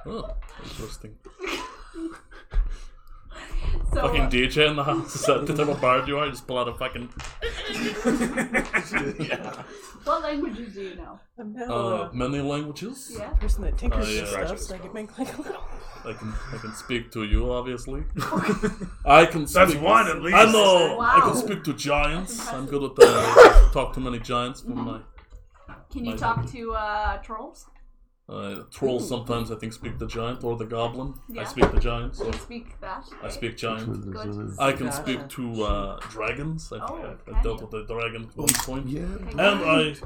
Oh, interesting. So, Fucking DJ in the house. Is that the type of bard you are? Just pull out a fucking Yeah. what languages do you know? I'm now many languages. Yeah. a person that tinkers yeah. with stuff so I can make like a little... I can speak to you, obviously. I can speak. That's one at least. I know. Wow. I can speak to giants. That's I'm impressive. good at talk to many giants from my Can you My talk to trolls? trolls. Sometimes I think speak the giant or the goblin. I Yeah. speak the giant, so Do you speak that? I speak giant. Good. I can Gotcha. speak to dragons. I can dealt you? with a dragon at one point. Yeah. And I Sweet,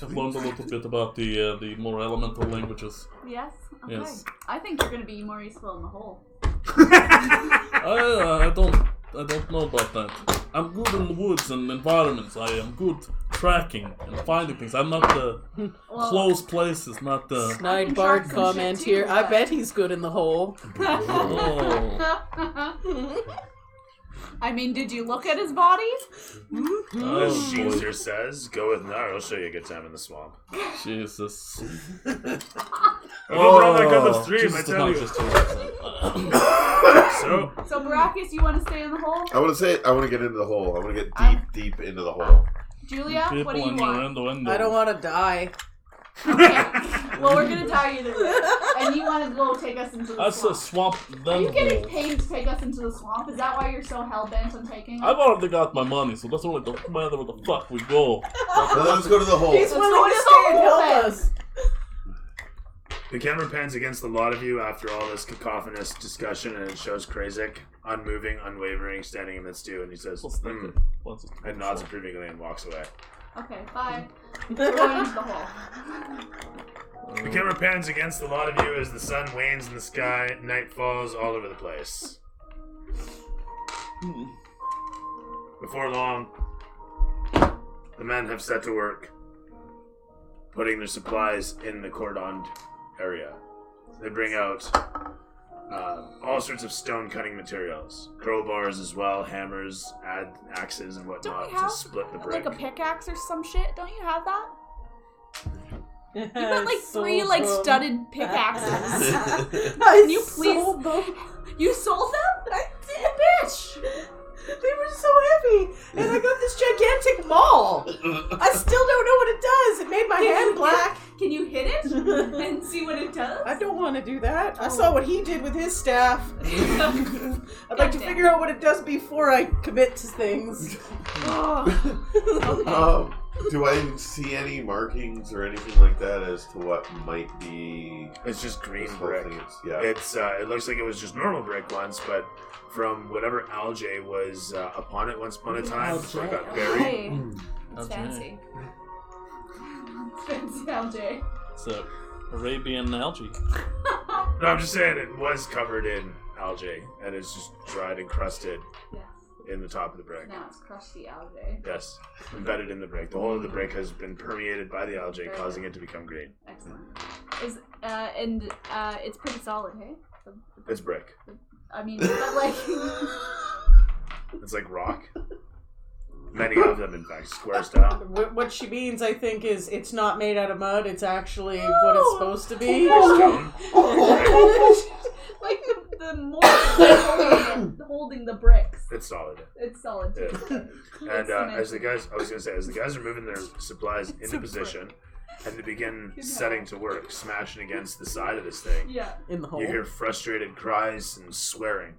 have learned a little bit about the more elemental languages. Yes? Okay. Yes. I think you're going to be more useful in the hole. I don't know about that. I'm good in the woods and environments. I am good tracking and finding things. I'm not the Well, close places, not the. I Snide can Bard track some comment shit here. too, I but- bet he's good in the hole. Oh, I mean, did you look at his body? oh As boy. Sheezer says, go with Nar. I'll show you a good time in the swamp. Jesus. I don't know that kind of stream. I Jesus, tell not you. just So So, Baracus, you want to stay in the hole? I want to get into the hole. I want to get deep into the hole. Julia, People what do you in want? your innuendo. I don't want to die. Okay. Well, we're gonna die either way. And you want to go take us into the That's a swamp. swamp. Are Then you getting hole. paid to take us into the swamp? Is that why you're so hell-bent on taking us? I've already got my money, so that's really don't matter where the fuck we go. Now let's go to the hole. He's Let's willing go to to stay the and hole help then. us. The camera pans against the lot of you after all this cacophonous discussion, and it shows Krazik, unmoving, unwavering, standing amidst you, and he says, and nods approvingly and walks away. Okay, bye. We're going into the hole. The camera pans against the lot of you as the sun wanes in the sky, night falls all over the place. Before long, the men have set to work, putting their supplies in the cordoned area. They bring out all sorts of stone cutting materials, crowbars as well, hammers, axes, and Don't whatnot we have to split the brick. like a pickaxe or some shit? Don't you have that? You got like Sold 3 like them. studded pickaxes. I Can you please? sold them. You sold them? I did, bitch. They were so heavy, and I got this gigantic maul. I still don't know what it does. It made my hand black. Can you hit it and see what it does? I don't want to do that. I saw what he did with his staff. I'd like to Goddamn. figure out what it does before I commit to things. Okay. Do I see any markings or anything like that as to what might be It's just green this whole brick. thing? Yeah. It's it looks like it was just normal brick once, but from whatever algae was upon it once upon a time, Algae. it got buried. Hey, it's Okay. fancy. It's fancy LJ. It's a Arabian algae. No, I'm just saying it was covered in algae, and it's just dried and crusted Yes. in the top of the brick. Now it's crusty LJ. Yes, embedded in the brick. The whole of the brick has been permeated by the algae, causing it to become green. Excellent. It's pretty solid, hey? It's brick. I mean, but like, It's like rock. Many of them, in fact, square style. What she means, I think, is it's not made out of mud. It's actually what it's supposed to be. Stone. like the mold holding the bricks. It's solid. It's solid too. Yeah. And as the guys are moving their supplies into position, and they begin setting to work, smashing against the side of this thing, Yeah. In the hole. you hear frustrated cries and swearing.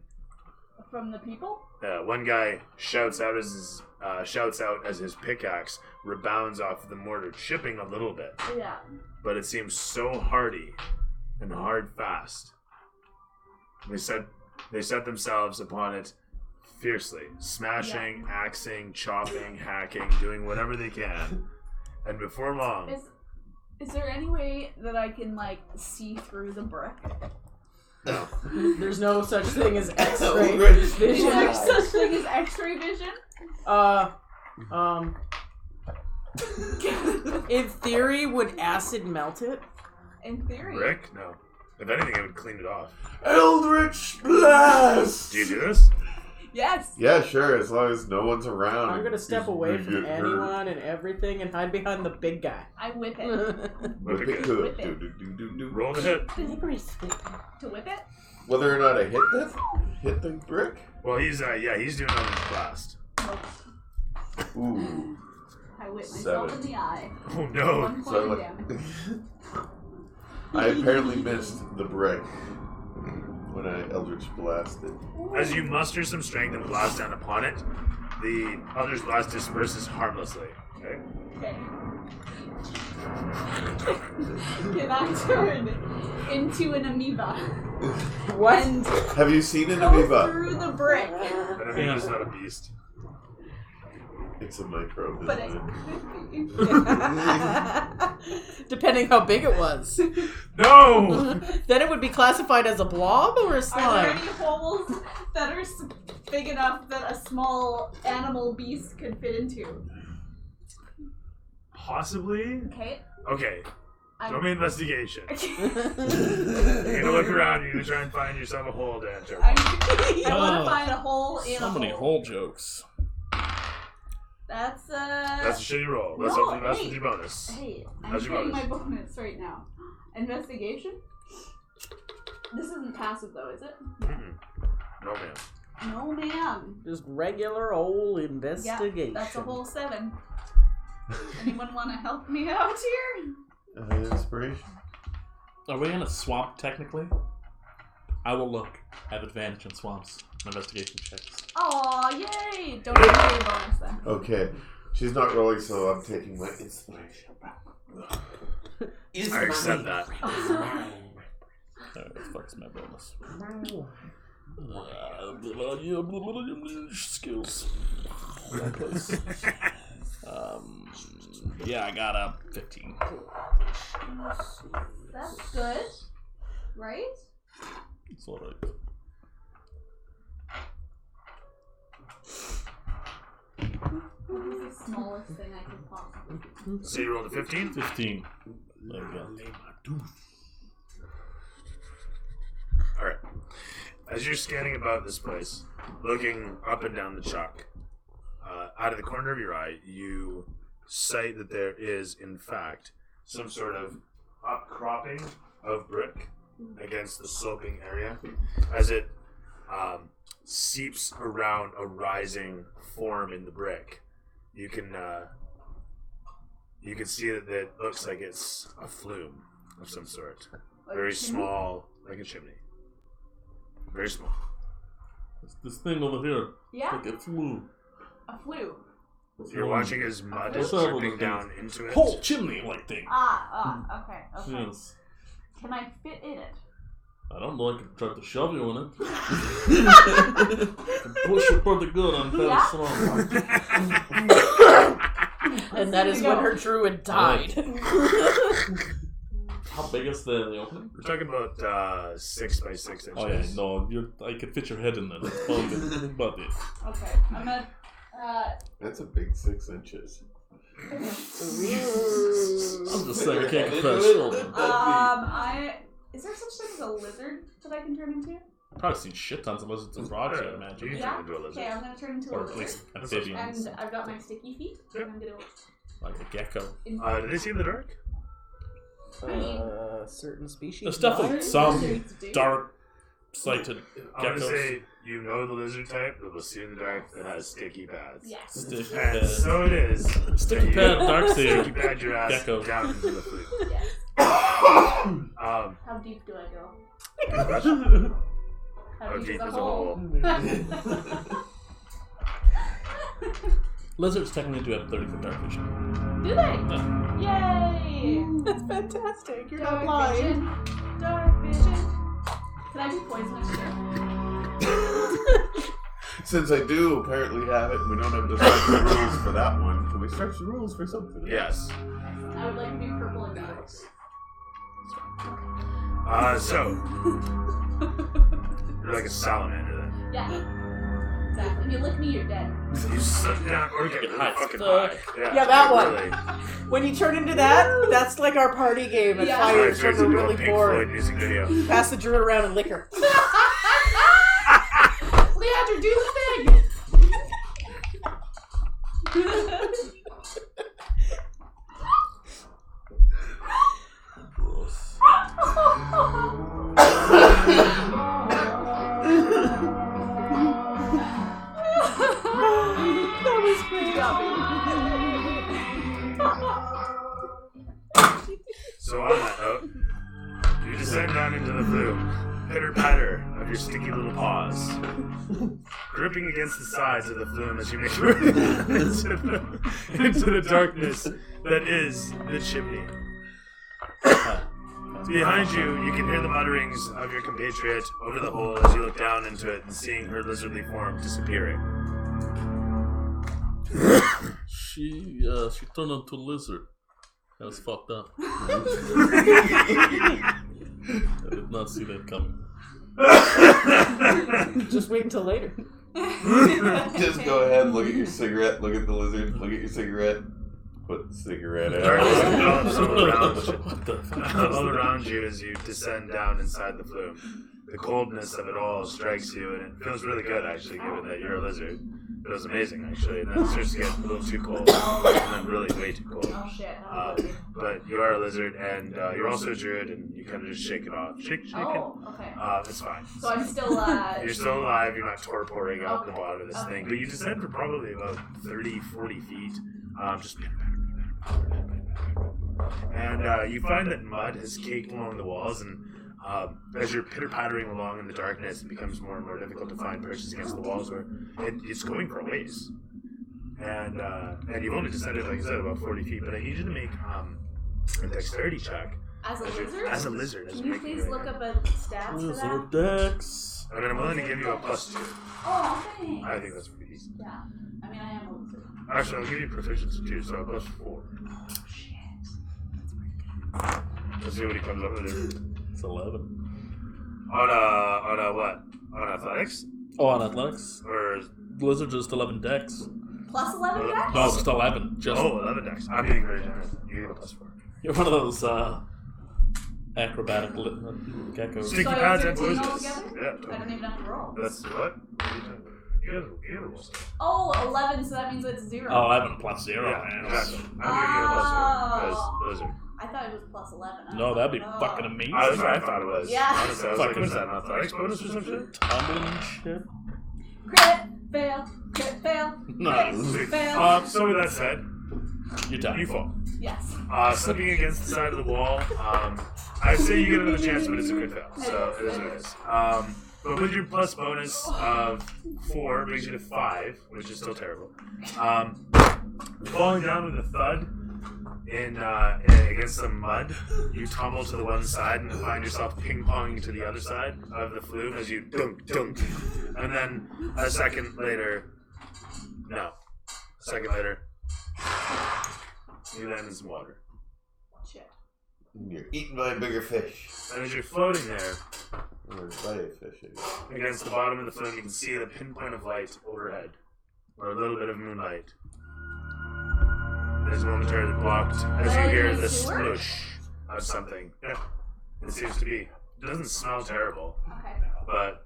From the people? One guy shouts out as his pickaxe rebounds off of the mortar, chipping a little bit, Yeah. but it seems so hardy and hard fast. They set themselves upon it fiercely, smashing, axing, chopping, hacking, doing whatever they can, and before long, Is there any way that I can like see through the brick? no. There's no such thing as X-ray Is vision. there such thing as X-ray vision? In theory, would acid melt it? In theory. Rick? No. If anything, it would clean it off. Eldritch Blast! Do you do this? Yes. Yeah, sure, as long as no one's around. I'm gonna step You- away you from get hurt. anyone and everything and hide behind the big guy. I whip it. Whip it good. Good. Whip it. Do. Roll the hit. To whip it? Whether or not I hit the brick? Well, he's doing Eldritch Blast. Ooh. I whip myself 7. in the eye. Oh no! 1 So point I of like. damage. I apparently missed the brick when I Eldritch blasted. As you muster some strength and blast down upon it, the Eldritch Blast disperses harmlessly. Okay. Okay. Can I turn into an amoeba What? and Have you seen an go amoeba? through the brick? An amoeba's not a beast. It's a microbe, But it isn't it? could be. Depending how big it was. No! Then it would be classified as a blob or a Are there slime? any holes that are big enough that a small animal beast could fit into? Possibly? Okay. Okay. I'm- Throw me investigation. You're gonna look around, you're gonna try and find yourself a hole to enter. I want to find a hole in So a many hole. hole jokes. That's That's a shitty roll. Let's No, hope that's hey. with your bonus. Hey, I'm How's your getting my bonus? bonus right now. Investigation? This isn't passive though, is it? Mm-mm. No, man. No, ma'am. Just regular old Yeah, investigation. that's a whole 7. Anyone want to help me out here? Inspiration. Are we in a swamp technically? I will look. I have advantage in swamps. Investigation checks. Aw, yay! Don't give me your bonus then. Okay. She's not rolling, so I'm taking my inspiration back. I accept that. Alright, fuck's my bonus. Skills. Right place. Yeah, I got a 15. That's good, right? It's alright. What is the smallest thing I could possibly do? So you rolled a 15? 15. There we go. Alright. As you're scanning about this place, looking up and down the chalk, out of the corner of your eye, you sight that there is, in fact, some sort of upcropping of brick against the sloping area as it seeps around a rising form in the brick. You can see that it looks like it's a flume of some sort. Like Very a chimney? small, like a chimney. Very small. It's this thing over here. Yeah, Like a flu. a flu. You're watching as mud is Several dripping things. down into it. Whole chimney like thing. Okay. Yes. Can I fit in it? I don't know, I could try to shove you in it. I can push it pretty good, I'm very Yeah. strong. And that is when her druid died. How big is the opening? We're talking about 6 by 6 inches. Oh yeah, no, I could fit your head in there. That's probably about this. Okay, I'm gonna. That's a big 6 inches. I'm just saying, I can't compare children. Is there such thing as a lizard that I can turn into? I've probably seen shit tons of lizards and frogs, I imagine. You Yeah. turn into a lizard. Okay, I'm gonna turn into a Or at lizard. least amphibians. And I've got my sticky feet. And I'm gonna. Like a gecko. Do they see in the dark? Certain species. There's definitely not. some Lizards do. dark-sighted I'm gonna geckos. say you know the lizard type that will see in the dark that has sticky pads. Yes. Sticky And pad. so it is. Sticky that pad, you dark sticky seer. pad your ass Gecko. down into the flute. Yes. Um, How deep do I go? good question. How How deep deep is is a a hole? hole? Lizards technically do have 30-foot dark vision. Do they? Yay! That's fantastic. You're not Dark blind. vision. Dark vision. Can I be poisonous here? Since I do apparently have it, and we don't have to stretch the rules for that one. Can we stretch the rules for something? Yes. I would like to be purple and dark. So you're like a salamander then. Yeah. Exactly. If you lick me, you're dead. You sit down or get really high. fucking high. Yeah, that one. Really. When you turn into that, that's like our party game at Yeah. Fires Turns when we're into a really Pink Floyd bored. music video. Pass the druid around and lick her. Leandra, do the thing! Gross. That was good job. So on that note, you descend down into the flume, pitter-patter of your sticky little paws, gripping against the sides of the flume as you make your way into the darkness that is the chimney. Behind you, you can hear the mutterings of your compatriot over the hole as you look down into it and seeing her lizardly form disappearing. She turned into a lizard. That was fucked up. I did not see that coming. Just wait until later. Just go ahead, look at your cigarette, look at the lizard, look at your cigarette, put the cigarette Darkness out. envelops all around you. What the fuck? All around you as you descend down inside the flume. The coldness of it all strikes you, and it feels really good, actually, given that you're a lizard. It feels amazing, actually, and then it starts to get a little too cold, and then really way too cold. Oh shit. But you are a lizard, and you're also a druid, and you kind of just shake it off. Shake it. Oh, okay. It's fine. So I'm still, You're still alive, you're not torporing out the Okay. bottom of this Okay. thing, but you descend for probably about 30, 40 feet. Just and you find that mud has caked along the walls, and as you're pitter-pattering along in the darkness, it becomes more and more difficult to find pushes against the walls where it's going for a ways. And you've only descended, like I said, about 40 feet, but I need you to make a dexterity check As a lizard? As a lizard. As Can a you making please right look now. up a stats for Lizard that? Dex. I mean, I'm willing to give you a +2. Oh, thanks. I think that's pretty decent. Yeah. I mean, I am a lizard. Actually, I'll give you proficiency too, so a +4. Let's see what he comes up with. It's 11. On a what? On athletics? Oh, on athletics? Or Lizard just 11 Dex. Plus 11 dex? No, just 11. Just 11 dex. I'm being very generous. You get a +4. You're one of those acrobatic geckos. Sticky So I pads was and 13 blizzards. altogether? Yeah, I don't totally. even have to roll. That's what? You guys Oh, 11, so that means it's 0. Oh, 11 plus 0. Yeah, man. exactly. I'm giving you a +4 as lizard. I thought it was plus 11. I No, was that'd be like, fucking amazing. That's what I thought it was. Yeah. Honestly, I was like, Fucking- what is that, an athletics bonus or some shit? Tumbling and shit. Crit, fail, crit, fail. Nice. Crit, fail. So with that said, You die. you fall. Yes. Slipping against the side of the wall. I say you get another chance, but it's a crit fail. So it is what it is. But with your plus bonus of 4 brings you to 5, which is still terrible. Falling down with a thud in against some mud, you tumble to the one side and find yourself ping-ponging to the other side of the flume as you dunk, dunk. And then a second later, you land in some water. Shit. You're eaten by a bigger fish. And as you're floating there, Or by a fish, I guess. against the bottom of the flume, you can see the pinpoint of light overhead, or a little bit of moonlight. It is momentarily blocked as you hear the sploosh of something. Yeah, it seems to be. It doesn't smell terrible, Okay. but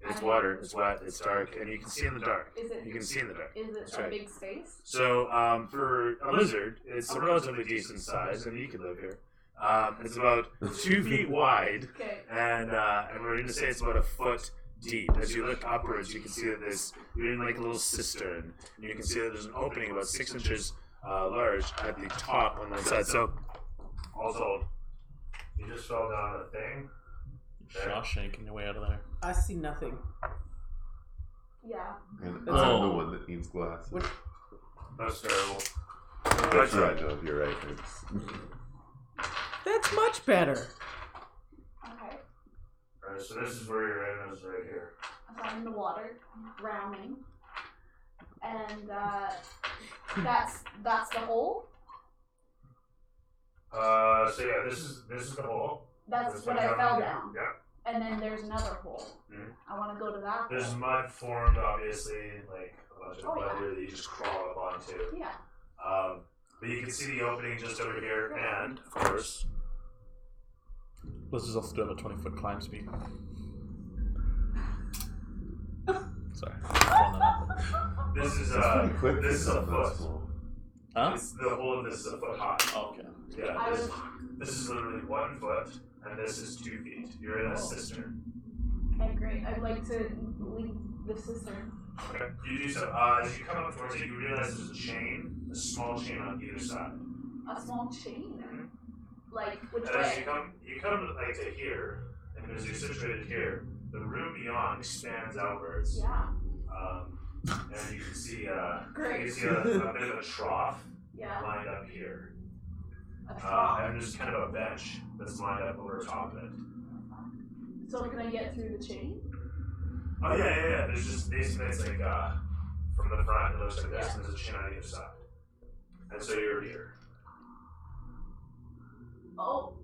it's water, it's wet, it's dark, and you can see in the dark. Is it? You can see in the dark. Is it That's a right. big space? So, for a lizard, it's a relatively decent size, and you can live here. It's about 2 feet wide. Okay. And we're going to say it's about a foot deep. As you look upwards, you can see that you're in like a little cistern. And you can see that there's an opening about 6 inches large at the top on one side. So, all told, you just fell down a thing. Shawshanking your way out of there. I see nothing. Yeah. And it's Oh. the one that needs glasses. What- That's terrible. That's right, no, you're right. It's, That's much better. Okay. Alright, so this is where your end is right here. I'm in the water, drowning. And that's the hole. So yeah, this is the hole. That's what I fell down. Yeah. And then there's another hole. Mhm. I want to go to that. There's hole. mud formed, obviously, like a bunch of Oh, mud yeah. here that you just crawl up onto. Yeah. But you can see the opening just over here, and of course, Let's just also do have a 20-foot climb speed. Sorry. Throwing that out there. this is it's pretty quick. this is a That's foot. small. Huh? It's, the whole of this is a foot high. Okay. Yeah, I was. this is literally 1 foot, and this is 2 feet. You're in a cistern. Okay, great. I'd like to leave the cistern. Okay. You do so. As you come up towards it, you realize there's a chain, a small chain on either side. A small chain. Mhm. Like which And as way? you come like to here, and as you're situated here, the room beyond expands outwards. Yeah. And you can see, Great. you can see a bit of a trough Yeah. lined up here. A trough. And there's kind of a bench that's lined up over top of it. So can I get through the chain? Oh yeah. There's just basically it's like from the front it looks like this, and there's a chain on either side. And so you're here. Oh.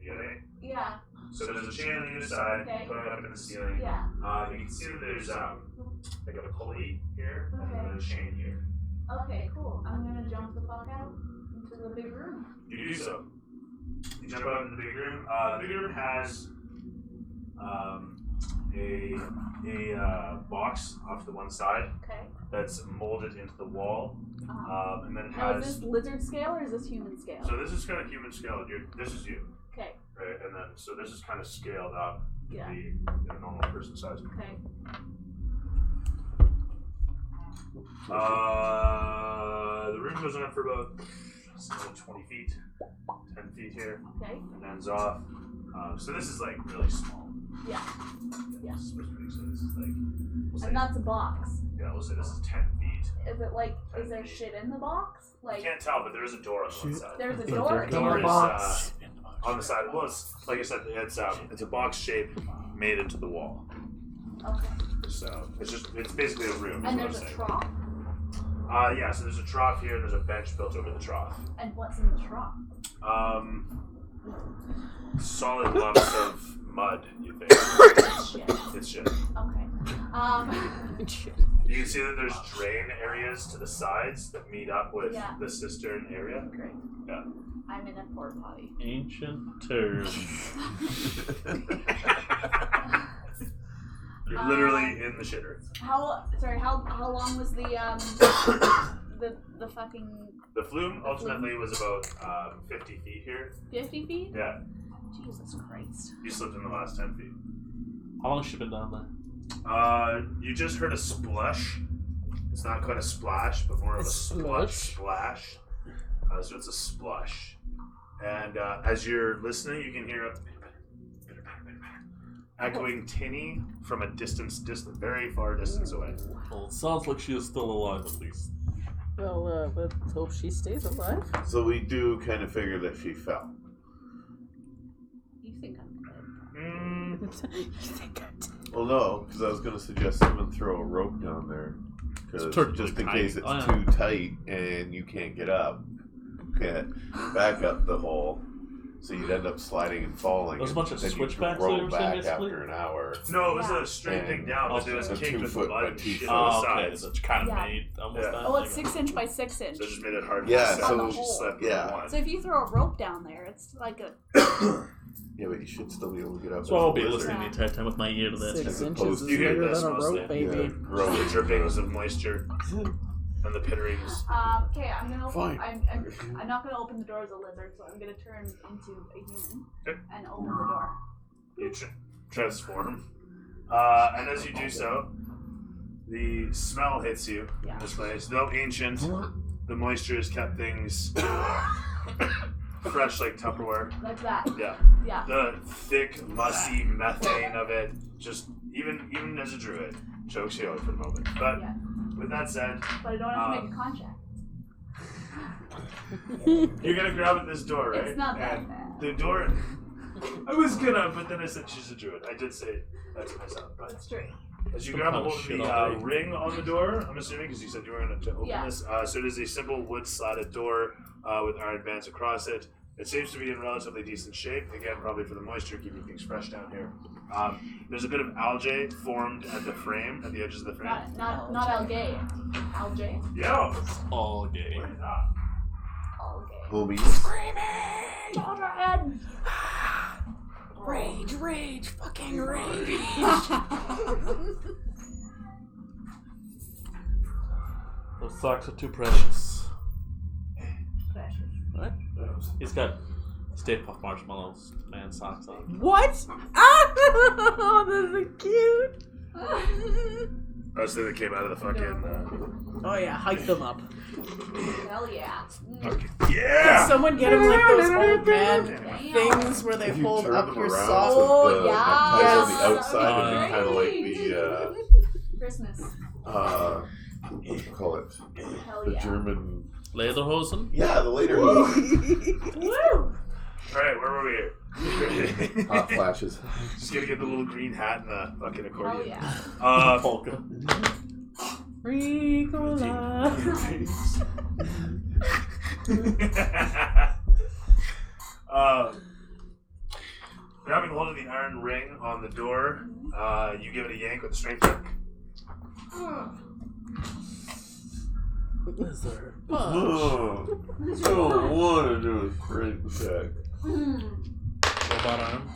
You get it? Yeah. So there's a chain on either side Okay. going up in the ceiling. Yeah. You can see that there's like a pulley here and Okay. then a chain here. Okay. Cool. I'm gonna jump the fuck out into the big room. You do so. You jump out in the big room. The big room has a box off to the one side Okay. that's molded into the wall, and then it Now is has. this lizard scale or is this human scale? So this is kind of human scale. This is you, Okay. right? And then so this is kind of scaled up to Yeah. be a normal person size. Okay. The room goes on for about 20 feet, 10 feet here, Okay. and ends off. So this is like really small. Yeah. Yeah. This is supposed to be, so this is like, we'll say, And that's a box. yeah, we'll say this is 10 feet. Is it like, is there shit in the box? You Like, can't tell, but there is a door on one side. there's a Is door. there in The door the is box. on the side. Well, it's like I said, it's a box shape made into the wall. Okay. So it's basically a room. And is there's what a I'm trough. saying. Yeah. So there's a trough here, and there's a bench built over the trough. And what's in the trough? Solid lumps of mud. You think? Shit. It's shit. Okay. You can see that there's drain areas to the sides that meet up with Yeah. the cistern area. Great. Yeah. I'm in a porta potty. Ancient turd. You're literally in the shitter. How long was the the fucking The flume ultimately was about 50 feet here. 50 feet? Yeah. Jesus Christ. You slipped in the last 10 feet. How long has she been down there? You just heard a splush. It's not quite a splash, but more of a splash. So it's a splush. And as you're listening, you can hear a echoing tinny from a very far distance away. Well, it sounds like she is still alive at least. Well, let's hope she stays alive. So we do kind of figure that she fell. You think I'm dead? You think I'm dead? Well, no, because I was going to suggest someone throw a rope down there. Because It's just in tight. case it's Oh, yeah. too tight and you can't get up, can't back up the hole. So you'd end up sliding and falling. There's a bunch of and then you'd switchbacks roll that you were saying, back basically? after an hour. No, it was Yeah. a straight And thing down, but it was also caked with 2 foot blood by and 2 shit foot. on the Oh, okay. sides. That's kind of Yeah. made almost Yeah. that. Oh, it's 6 inch by 6 inch. So it just made it hard Yeah, to so- so On the she hole. slept Yeah. in one. So if you throw a rope down there, it's like a Yeah, but you should still be able to get up. So I'll be as a listening the lizard. entire time with my ear to that. 6 As inches opposed is to- You hear bigger this than a mostly. rope, baby. Yeah, The growing. drippings of moisture and the pitterings. okay, I'm gonna Fine. I'm not gonna open the door as a lizard, so I'm gonna turn into a human Okay. and open the door. You transform. And as you do so, the smell hits you Yeah. in this place. Though ancient, the moisture has kept things fresh like Tupperware. Like that. Yeah. Yeah. The thick, musty methane of it, just even as a druid, chokes you out for the moment. But Yeah. with that said, But I don't have to make a contract. you're gonna grab at this door, right? It's not that And bad. the door. I was gonna, but then I said she's a druid. I did say that to myself. But It's true. as you grab a hold of Shit the all day. ring on the door, I'm assuming because you said you were going to open Yeah. this. So it is a simple wood slatted door with iron bands across it. It seems to be in relatively decent shape. Again, probably for the moisture, keeping things fresh down here. There's a bit of algae formed at the frame, at the edges of the frame. Not algae. Algae. Yeah. All gay. What is that? Algae. Homies. Children! Rage, fucking rage. Those socks are too precious. Precious. Right? He's got Stay Puft Marshmallows man socks on. What? Ah, this is cute. That's the thing that came out of the fucking. Oh yeah, hype them up. Hell yeah. Yeah! Someone get him like those old man Damn. things where they If you hold turn up them your around, socks. so Oh, the yeah. ties on the Yes. outside would be That kind of would like be the Christmas. what do you call it? Hell The yeah. German. Lederhosen? Yeah, the later Woo! Alright, where were we here? hot flashes. Just gonna get the little green hat and the fucking Hell accordion. yeah. Polka. Ricola. Grabbing hold of the iron ring on the door, you give it a yank with a strength check. Lizard. Oh, I don't want to do a strength check. Robot arm.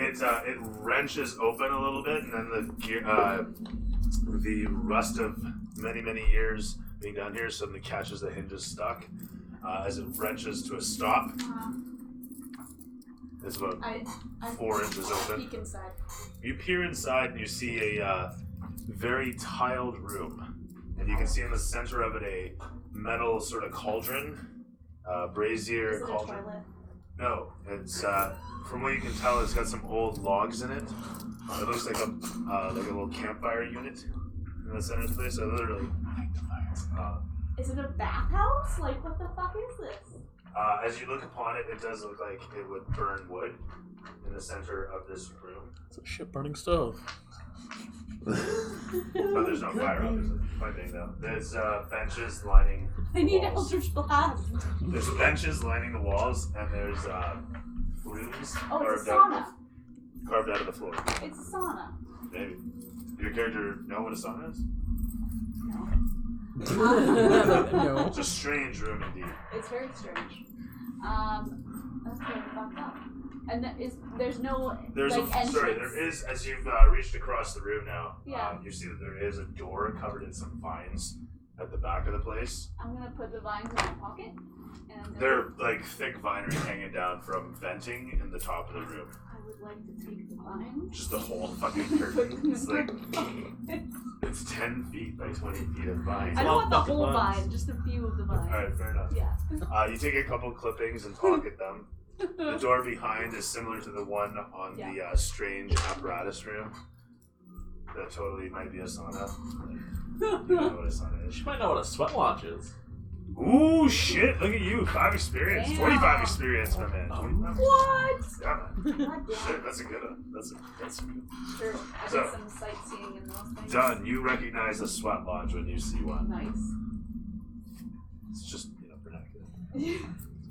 It wrenches open a little bit, and then the rust of many years being down here suddenly catches the hinges stuck. As it wrenches to a stop, it's about I 4 inches open. peek inside. You peer inside and you see a very tiled room. And you can see in the center of it a metal sort of cauldron, brazier Is it a cauldron. toilet? No, it's from what you can tell, it's got some old logs in it. It looks like a little campfire unit in the center of the place. So literally, Is it a bathhouse? Like, what the fuck is this? as you look upon it, it does look like it would burn wood in the center of this room. It's a shit burning stove. But there's no fire, obviously. Point being, though, there's benches lining. I need walls. Eldritch Blast. There's benches lining the walls, and there's flumes Oh, it's a carved sauna. carved out of the floor. It's a sauna. Maybe. Your character know what a sauna is? No. It's a strange room indeed. It's very strange. That's kind of fucked up. And there's no There's like a entrance. sorry. There is, as you've reached across the room now. Yeah. You see that there is a door covered in some vines at the back of the place. I'm gonna put the vines in my pocket. And I'm gonna, They're like thick vinery hanging down from venting in the top of the room. I would like to take the vines. Just the whole fucking curtain. It's like it's 10 feet by 20 feet of vines. I don't want the fucking whole vines. vine, just a few of the vines. Alright, fair enough. Yeah. You take a couple clippings and pocket them. The door behind is similar to the one on the strange apparatus room. That totally might be a sauna. You know what a sauna is. You might know what a sweat lodge is. Ooh, shit! Look at you, 5 experience, Damn. 25 experience, my man. 25. What? Yeah, man. God damn. Shit, that's a good one. That's good. Sure. I So- did some sightseeing in those things. Done. You recognize a sweat lodge when you see one. Nice. It's just vernacular.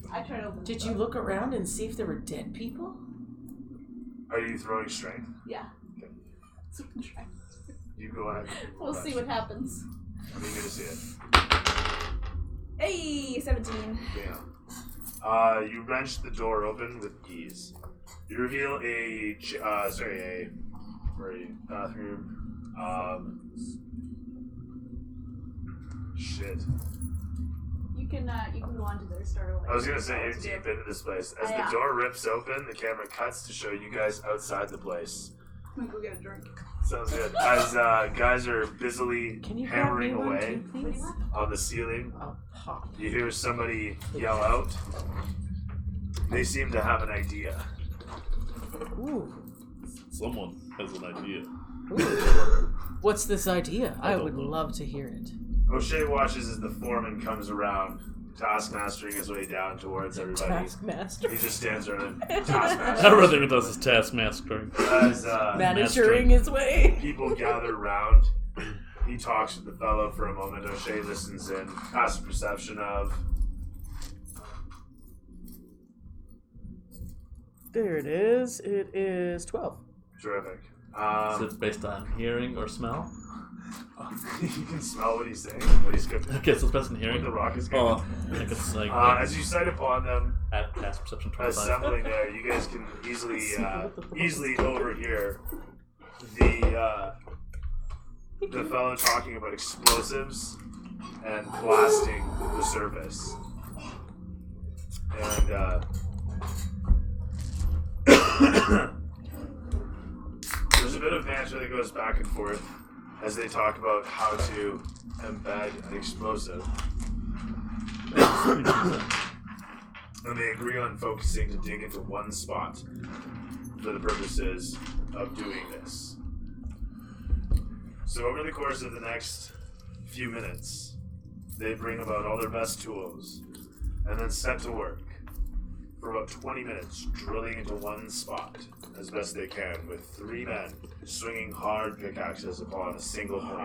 I tried to open Did it you up. look around and see if there were dead people? Are you throwing strength? Yeah. Okay. So we can try. You go ahead. We'll see what happens. I'm eager to see it. Hey, 17. Damn. You wrench the door open with ease. You reveal a bathroom. Shit. You can go on to their Star Wars. I was gonna say you're deep into this place. As Yeah. the door rips open, the camera cuts to show you guys outside the place. I'm gonna go get a drink. Sounds good. As guys are busily Can you grab me hammering one away too, please? on the ceiling, I'll pop. you hear somebody yell out. They seem to have an idea. Ooh. Someone has an idea. Ooh. What's this idea? I I don't would know. love to hear it. O'Shea watches as the foreman comes around, taskmastering his way down towards everybody. Taskmaster. He just stands around and taskmaster. Everything he does is taskmastering. As Managing his way. people gather round, he talks with the fellow for a moment. O'Shea listens in, has a perception of. There it is. It is 12. Terrific. Is it based on hearing or smell? You can smell what he's saying, what he's cooking. Okay, so it's based on What hearing. the rock is cooking. Oh, I think it's like As you sight upon them, at past perception 25. assembling there, you guys can easily overhear the fellow talking about explosives and blasting the surface. And there's a bit of banter that goes back and forth as they talk about how to embed an explosive. And they agree on focusing to dig into one spot for the purposes of doing this. So over the course of the next few minutes, they bring about all their best tools and then set to work for about 20 minutes, drilling into one spot as best they can, with 3 men swinging hard pickaxes upon a single point.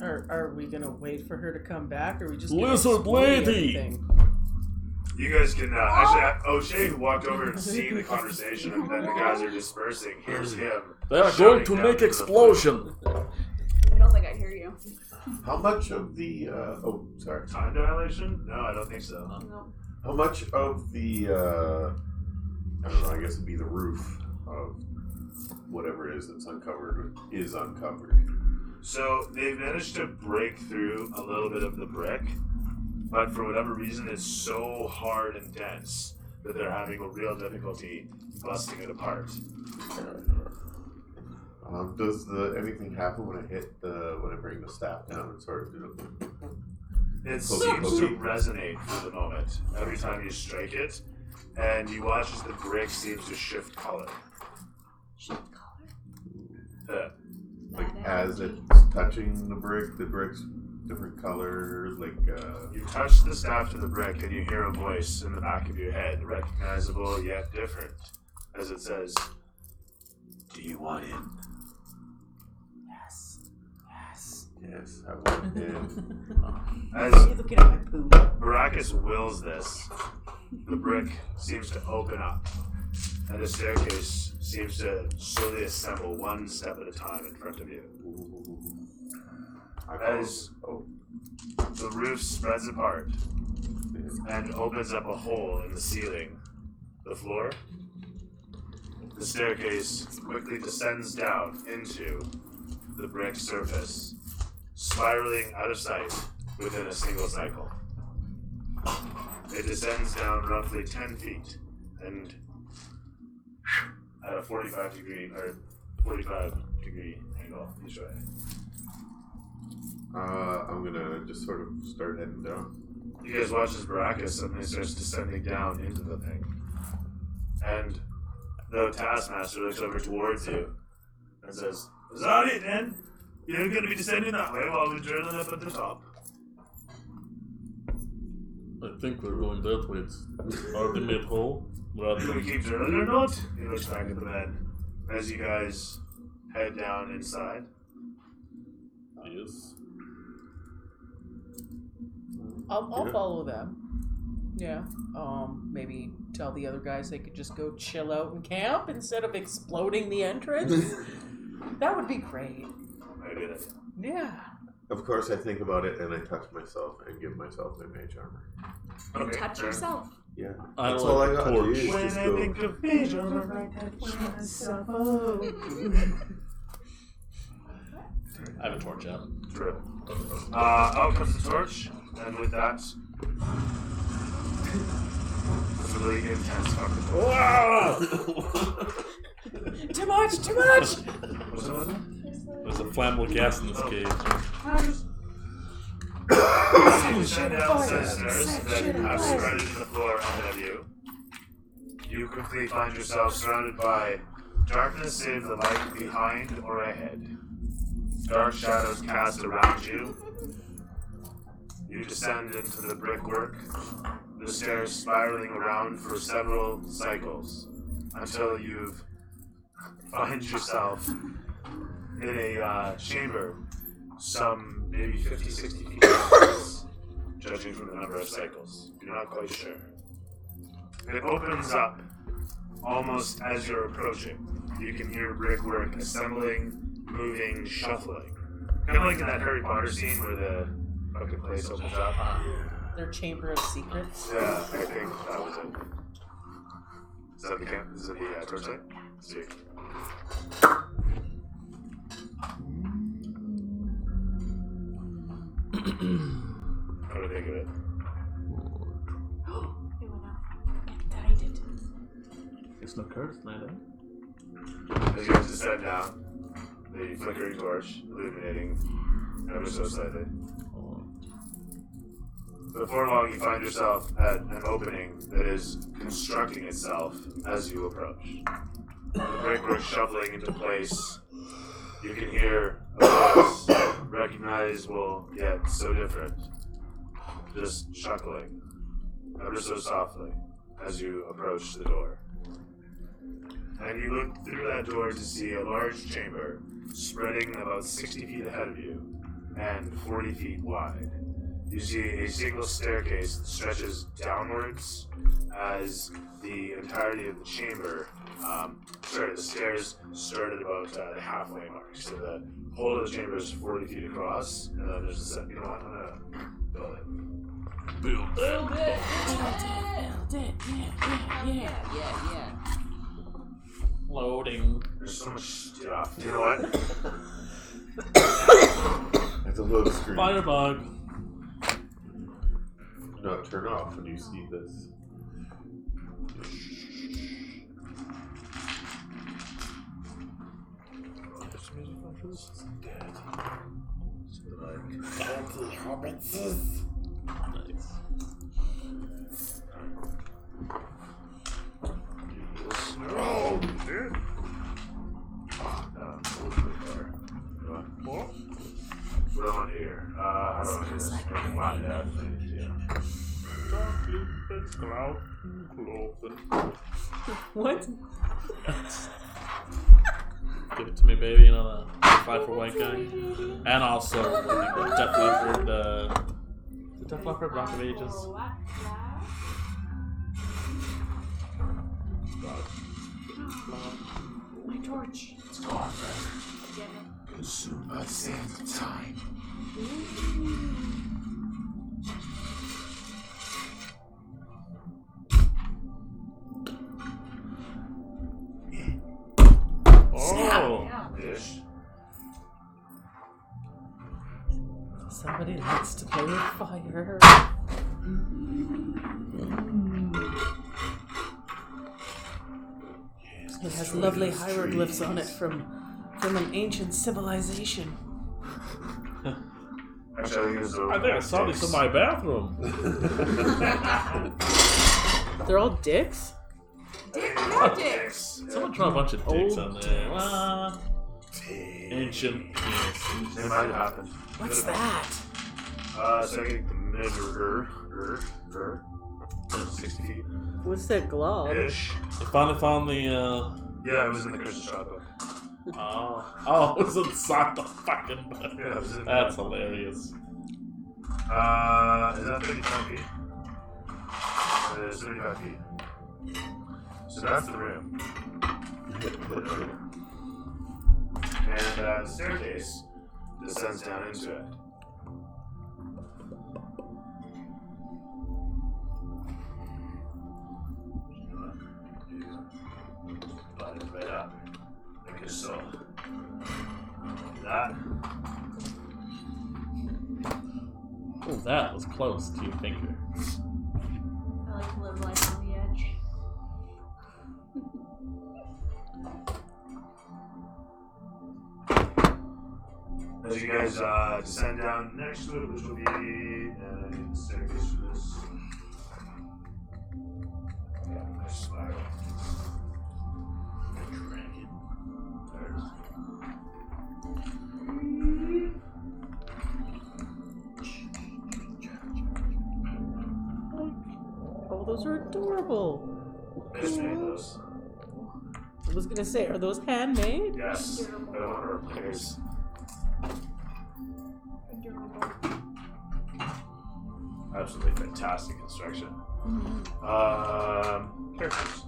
Are we gonna wait for her to come back, or are we just Lizard explode lady! everything? You guys can actually O'Shea, who walked over and seen the conversation, and then the guys are dispersing. Here's him. They are shouting going to down make the explosion. I don't think I hear you. How much of the oh sorry. Time dilation? No, I don't think so. No. How much of the I don't know, I guess it'd be the roof of whatever it is that's uncovered is uncovered. So they've managed to break through a little bit of the brick, but for whatever reason, it's so hard and dense that they're having a real difficulty busting it apart. Does anything happen when I bring the staff down and sort of It Pokey, seems pokey. to resonate for the moment. Every time you strike it, and you watch as the brick seems to shift color. Shift color. Like Bad as energy. it's touching the brick's different colors. Like You touch the staff to the brick, and you hear a voice in the back of your head, recognizable yet different, as it says, "Do you want in?" Yes. Yes. yes, I want in. As You're looking at my poop. Baracus wills this, the brick seems to open up, and the staircase seems to slowly assemble one step at a time in front of you. As the roof spreads apart and opens up a hole in the ceiling, the floor, the staircase quickly descends down into the brick surface, spiraling out of sight within a single cycle. It descends down roughly 10 feet and at a 45 degree angle each way. I'm gonna just sort of start heading down. You guys watch as Baracus suddenly starts descending down into the thing. And the Taskmaster looks over towards you and says, "Is that it then? You're gonna be descending that way while we're drilling up at the top." I think we're going that way. It's already made hole. Rather Do we than keep drilling or not? He looks back at the men as you guys head down inside. yes. I'll follow them. Yeah. Maybe tell the other guys they could just go chill out and camp instead of exploding the entrance. That would be great. Maybe that's Yeah. Of course, I think about it and I touch myself and give myself my mage armor. You touch yourself. Yeah, I that's like all I got. torch. Dude. Just go. of vision, I touch myself. I have a torch out. True. Out comes the torch, and with that, it's a really intense fucking torch. Too much! Too much! What's that? There's a flammable gas in this cave. You descend down the stairs that have spread to the floor ahead of you. You quickly find yourself surrounded by darkness save the light behind or ahead. Dark shadows cast around you. You descend into the brickwork, the stairs spiraling around for several cycles until you find yourself in a chamber some maybe 50, 60 feet across, judging from the number of cycles. You're not quite sure. It opens up almost as you're approaching. You can hear brickwork assembling, moving, shuffling. Kind of like in that Harry Potter scene where the fucking place opens up. Their chamber of secrets. Yeah, I think that was it. Is that the camp? Is it the torchlight? Sweet. What do you think of it? It went out. It died. It's no curse, neither. As you guys descend down, the flickering torch illuminating ever so slightly. Before long, you find yourself at an opening that is constructing itself as you approach. The brickwork shuffling into place. You can hear a voice, recognizable yet so different, just chuckling, ever so softly, as you approach the door. And you look through that door to see a large chamber spreading about 60 feet ahead of you and 40 feet wide. You see a single staircase that stretches downwards as the entirety of the chamber, the stairs start at about the halfway mark. So the whole of the chamber is 40 feet across, and then there's a set, you know what, I'm gonna build it. Build that. Build it. Yeah. Loading. There's so much stuff. You know what? It's a load screen. Firebug. Do not turn off when you see this. Nice. find it out. What? Give it to me, baby. You know, the Fly for White guy. And also, Def Leppard, the Def Leppard, Rock of Ages. My torch. It's gone, man. Get it. Consumed by sands of time. Oh! Ish. Somebody likes to play with fire. It has lovely hieroglyphs on it from an ancient civilization. Actually, I think I saw this in my bathroom. They're all dicks? Dicks. Someone draw a bunch of dicks Old on there. Well, ancient penis. It might happen. What's that? So I get the measure 60 feet What's that glob? ish. I finally found the, Yeah, it was in the Christian shop book. oh, it was inside the fucking book. Yeah, it was in That's hilarious. Is that 35 feet? It is 35 feet. So that's the room. And the staircase descends down into it. Slide it right up. Like a so. That. Oh, that was close to your finger. I like to live life on the edge. As you guys descend down next to it, which will be the staircase for this. Yeah, nice spiral. Dragon. There it is. Oh, those are adorable. I just made those. I was gonna say, are those handmade? Yes. I don't want our players. Absolutely fantastic construction. Characters.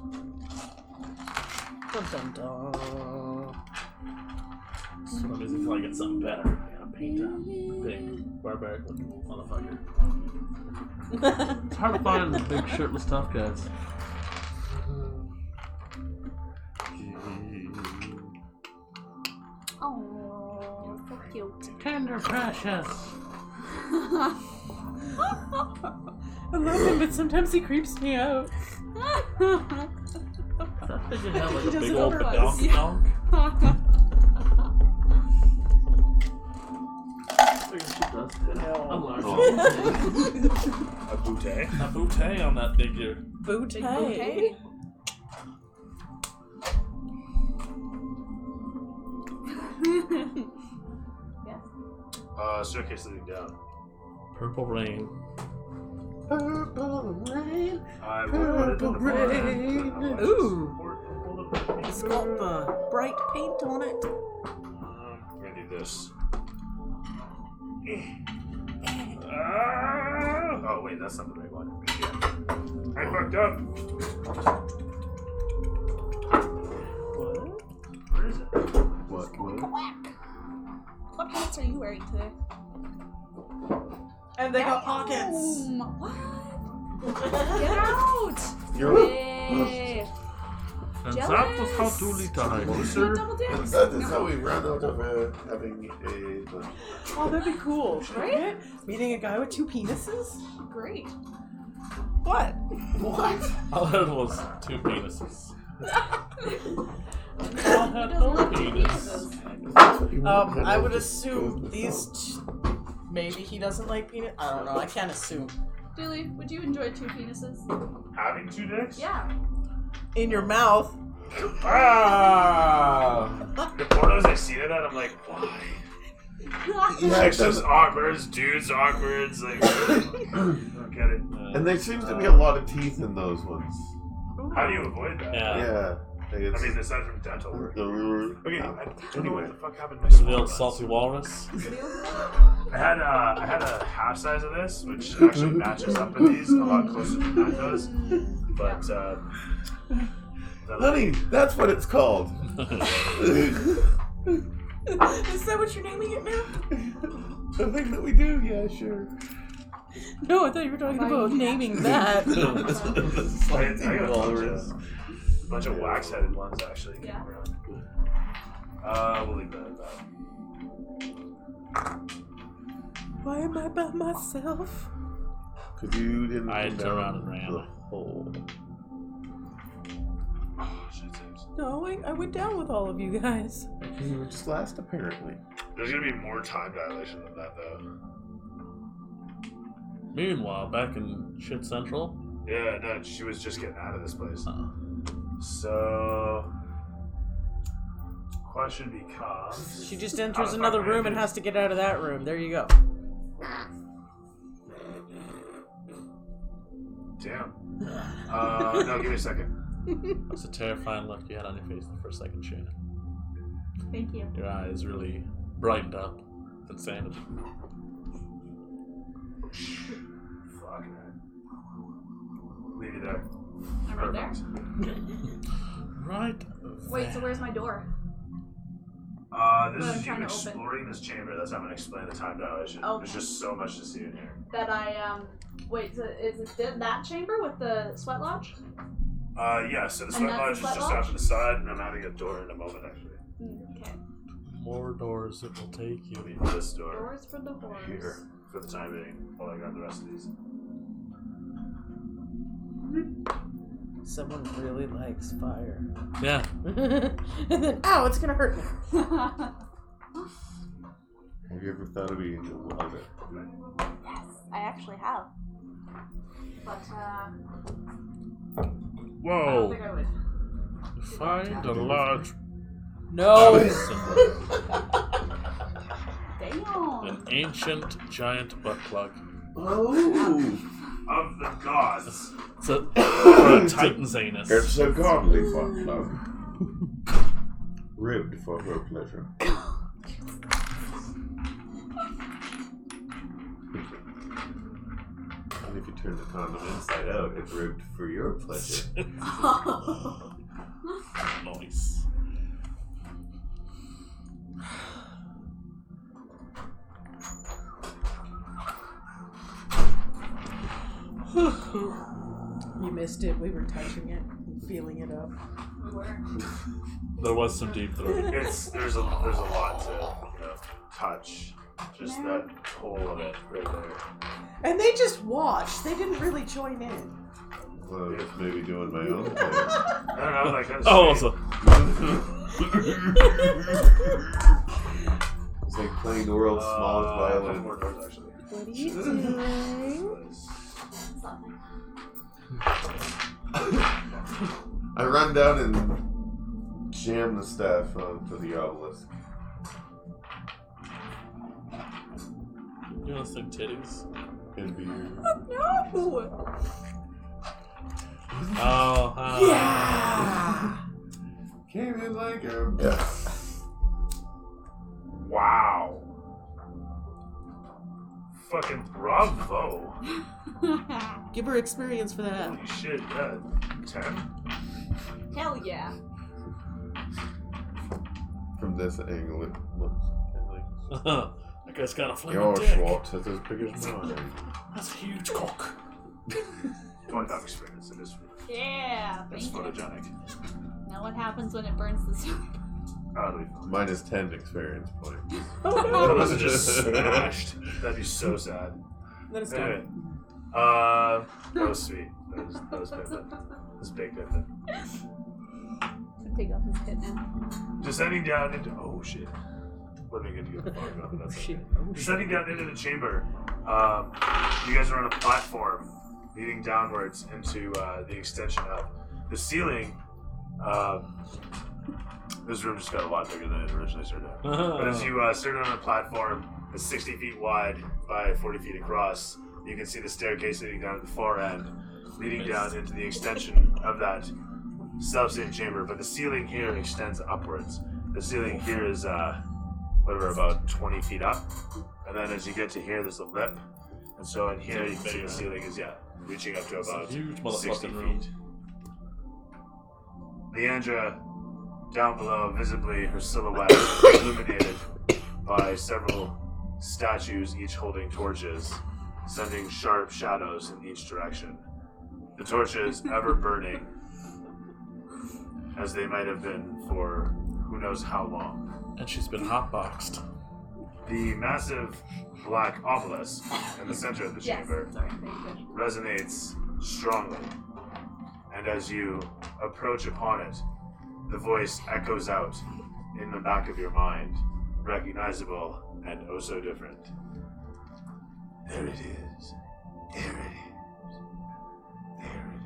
Dun dun dun. So that means until I get something better, I gotta paint a big barbaric looking motherfucker. It's hard to find the big shirtless tough guys. Oh, so cute. Tender precious. I love him, but sometimes he creeps me out. That thing you have like He a big doesn't old otherwise. badonk donk. No. A boutte. A boutte on that figure. Boutte. Okay. Yes. Staircase leading down. Purple rain. Purple rain. I will put it in the front. rain. Ooh. It's got the bright paint on it. We're gonna do this. Oh wait, that's not the right one. Yeah. I fucked up. What? Where is it? What? Quack. What pants are you wearing today? And they got pockets. What? Get out! You're Yay! And Jealous. that was how to lead time. Closer. Double dicks. That's how we ran out of having a. Oh, that'd be cool. Right? Meeting a guy with two penises? Great. What? What? All I heard was two penises. He I had doesn't no like penis. penises. I would assume maybe he doesn't like penis. I don't know. I can't assume. Dooley, would you enjoy two penises? Having two dicks? Yeah. In your mouth. Ah! The pornos I see that, I'm like, why? Yeah, It's just awkward. It's dudes awkward. It's like, I don't get it. and there seems to be a lot of teeth in those ones. How do you avoid that? Yeah. Yeah. I mean, aside from dental work. Okay, I don't know Anyway. what the fuck happened to my The small old ones. salty walrus. I had a half size of this, which actually matches up with these a lot closer than that does. But Honey, that's what it's called. Is that what you're naming it now? The thing that we do, yeah, sure. No, I thought you were talking about naming that. I got a bunch of wax-headed ones actually. Yeah. We'll leave that at that. Why am I by myself? Because you didn't. I go turned down around and ran. the hole. No, I went down with all of you guys. You were just last, apparently. There's gonna be more time dilation than that, though. Meanwhile, back in Shit Central. Yeah, no, she was just getting out of this place. Uh, So, question becomes: She just How enters the another fuck am I room and gonna has to get out of that room. There you go. Damn. No, give me a second. That's a terrifying look you had on your face for a second, Shannon. Thank you. Your eyes really brightened up with insanity. Fuck that. Leave you there. I'm right there. Right. Wait, so where's my door? This Well, I'm is you trying to exploring this chamber. That's how I'm gonna explain the time dilation. Okay. There's just so much to see in here. That wait, so is it that chamber with the sweat lodge? Yeah, so the And sweat that's lodge the is sweat just lodge? off to the side, and I'm adding a door in a moment, actually. Okay. More doors it will take you. Leave this door Doors for the horse. here for the time being while I grab the rest of these. Someone really likes fire. Yeah. And then, ow, it's gonna hurt me. Have you ever thought of being a welder? I actually have. But I don't Whoa. think I would. Find a large No. Damn. an ancient giant butt plug. Oh! Of the gods. It's a, for a Titan's anus. It's a godly butt plug. Ribbed for her pleasure. And if you turn the condom inside out, it's ribbed for your pleasure. Nice. You missed it. We were touching it, and feeling it up. There was some deep throat. There's a lot to touch. Just that hole of it right there. And they just watched. They didn't really join in. Well, I was maybe doing my own thing. I don't know, like that's Oh, so It's like playing the world's smallest violin. More doors actually. What are you doing? I run down and jam the staff onto the obelisk. you want to think titties? And be No. Oh, Yeah. came in like a Wow. Fucking bravo. Give her experience for that. Holy shit, 10? Hell yeah. From this angle, it looks kind of like that guy's got a flaming your dick. Schwartz is as big as mine. That's a huge cock. 25 experience in this room. Yeah. It's Thank you. photogenic. Now what happens when it burns the soup? Oddly. Minus 10 experience points. That was just smashed. That'd be so sad. Then it's Anyway. done. That was sweet. That was Pippin. That was big Pippin. Take off his kit now. Descending down into oh shit. Wasn't good to get the fuck up, but that's okay. Shit. Descending down into the chamber, you guys are on a platform leading downwards into the extension of the ceiling. This room just got a lot bigger than it originally started out. But as you started on a platform that's 60 feet wide by 40 feet across, you can see the staircase leading down at the far end, leading down into the extension of that self-same chamber. But the ceiling here extends upwards. The ceiling here is, whatever, about 20 feet up. And then as you get to here, there's a lip. And so in here, you can see the ceiling is, reaching up to about huge 60 motherfucking room. feet. Leandra, down below, visibly her silhouette illuminated by several statues, each holding torches, sending sharp shadows in each direction. The torches ever burning, as they might have been for who knows how long. And she's been hotboxed. The massive black obelisk in the center of the chamber resonates strongly, and as you approach upon it, the voice echoes out in the back of your mind, recognizable and oh so different. There it is. There it is. There it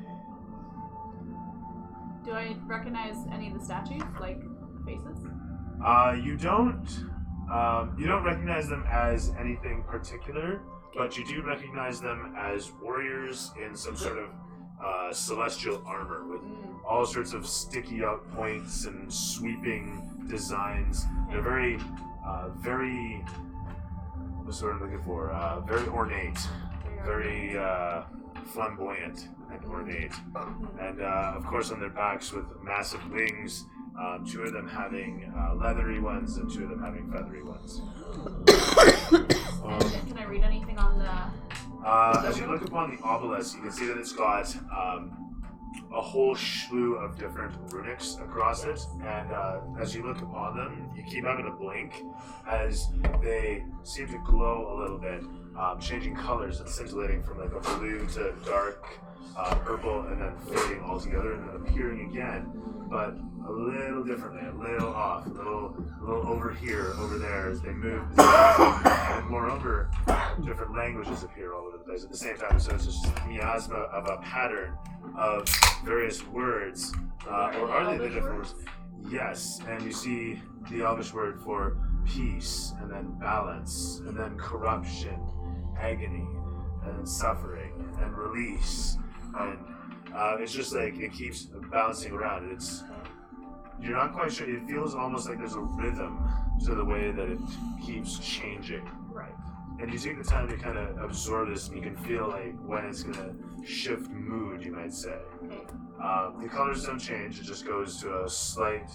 is. Do I recognize any of the statues, like faces? You don't recognize them as anything particular, but you do recognize them as warriors in some sort of celestial armor with all sorts of sticky out points and sweeping designs. They're very, what's the word I'm looking for? Very ornate, very flamboyant and ornate. And of course on their backs with massive wings, 2 of them having leathery ones and 2 of them having feathery ones. Can I read anything on the... As you look upon the obelisk, you can see that it's got a whole slew of different runics across it, and as you look upon them, you keep having to blink as they seem to glow a little bit, changing colors and scintillating from like a blue to dark purple, and then fading altogether, and then appearing again, but a little differently, a little off, a little over here, over there as they move. And moreover, different languages appear all over the place at the same time. So it's just a miasma of a pattern of various words. Or are they the different words? Yes, and you see the Elvish word for peace, and then balance, and then corruption, agony, and suffering, and release. And it's just like it keeps bouncing around. You're not quite sure. It feels almost like there's a rhythm to the way that it keeps changing. Right. And you take the time to kind of absorb this, and you can feel like when it's going to shift mood, you might say. Okay. The colors don't change. It just goes to a slight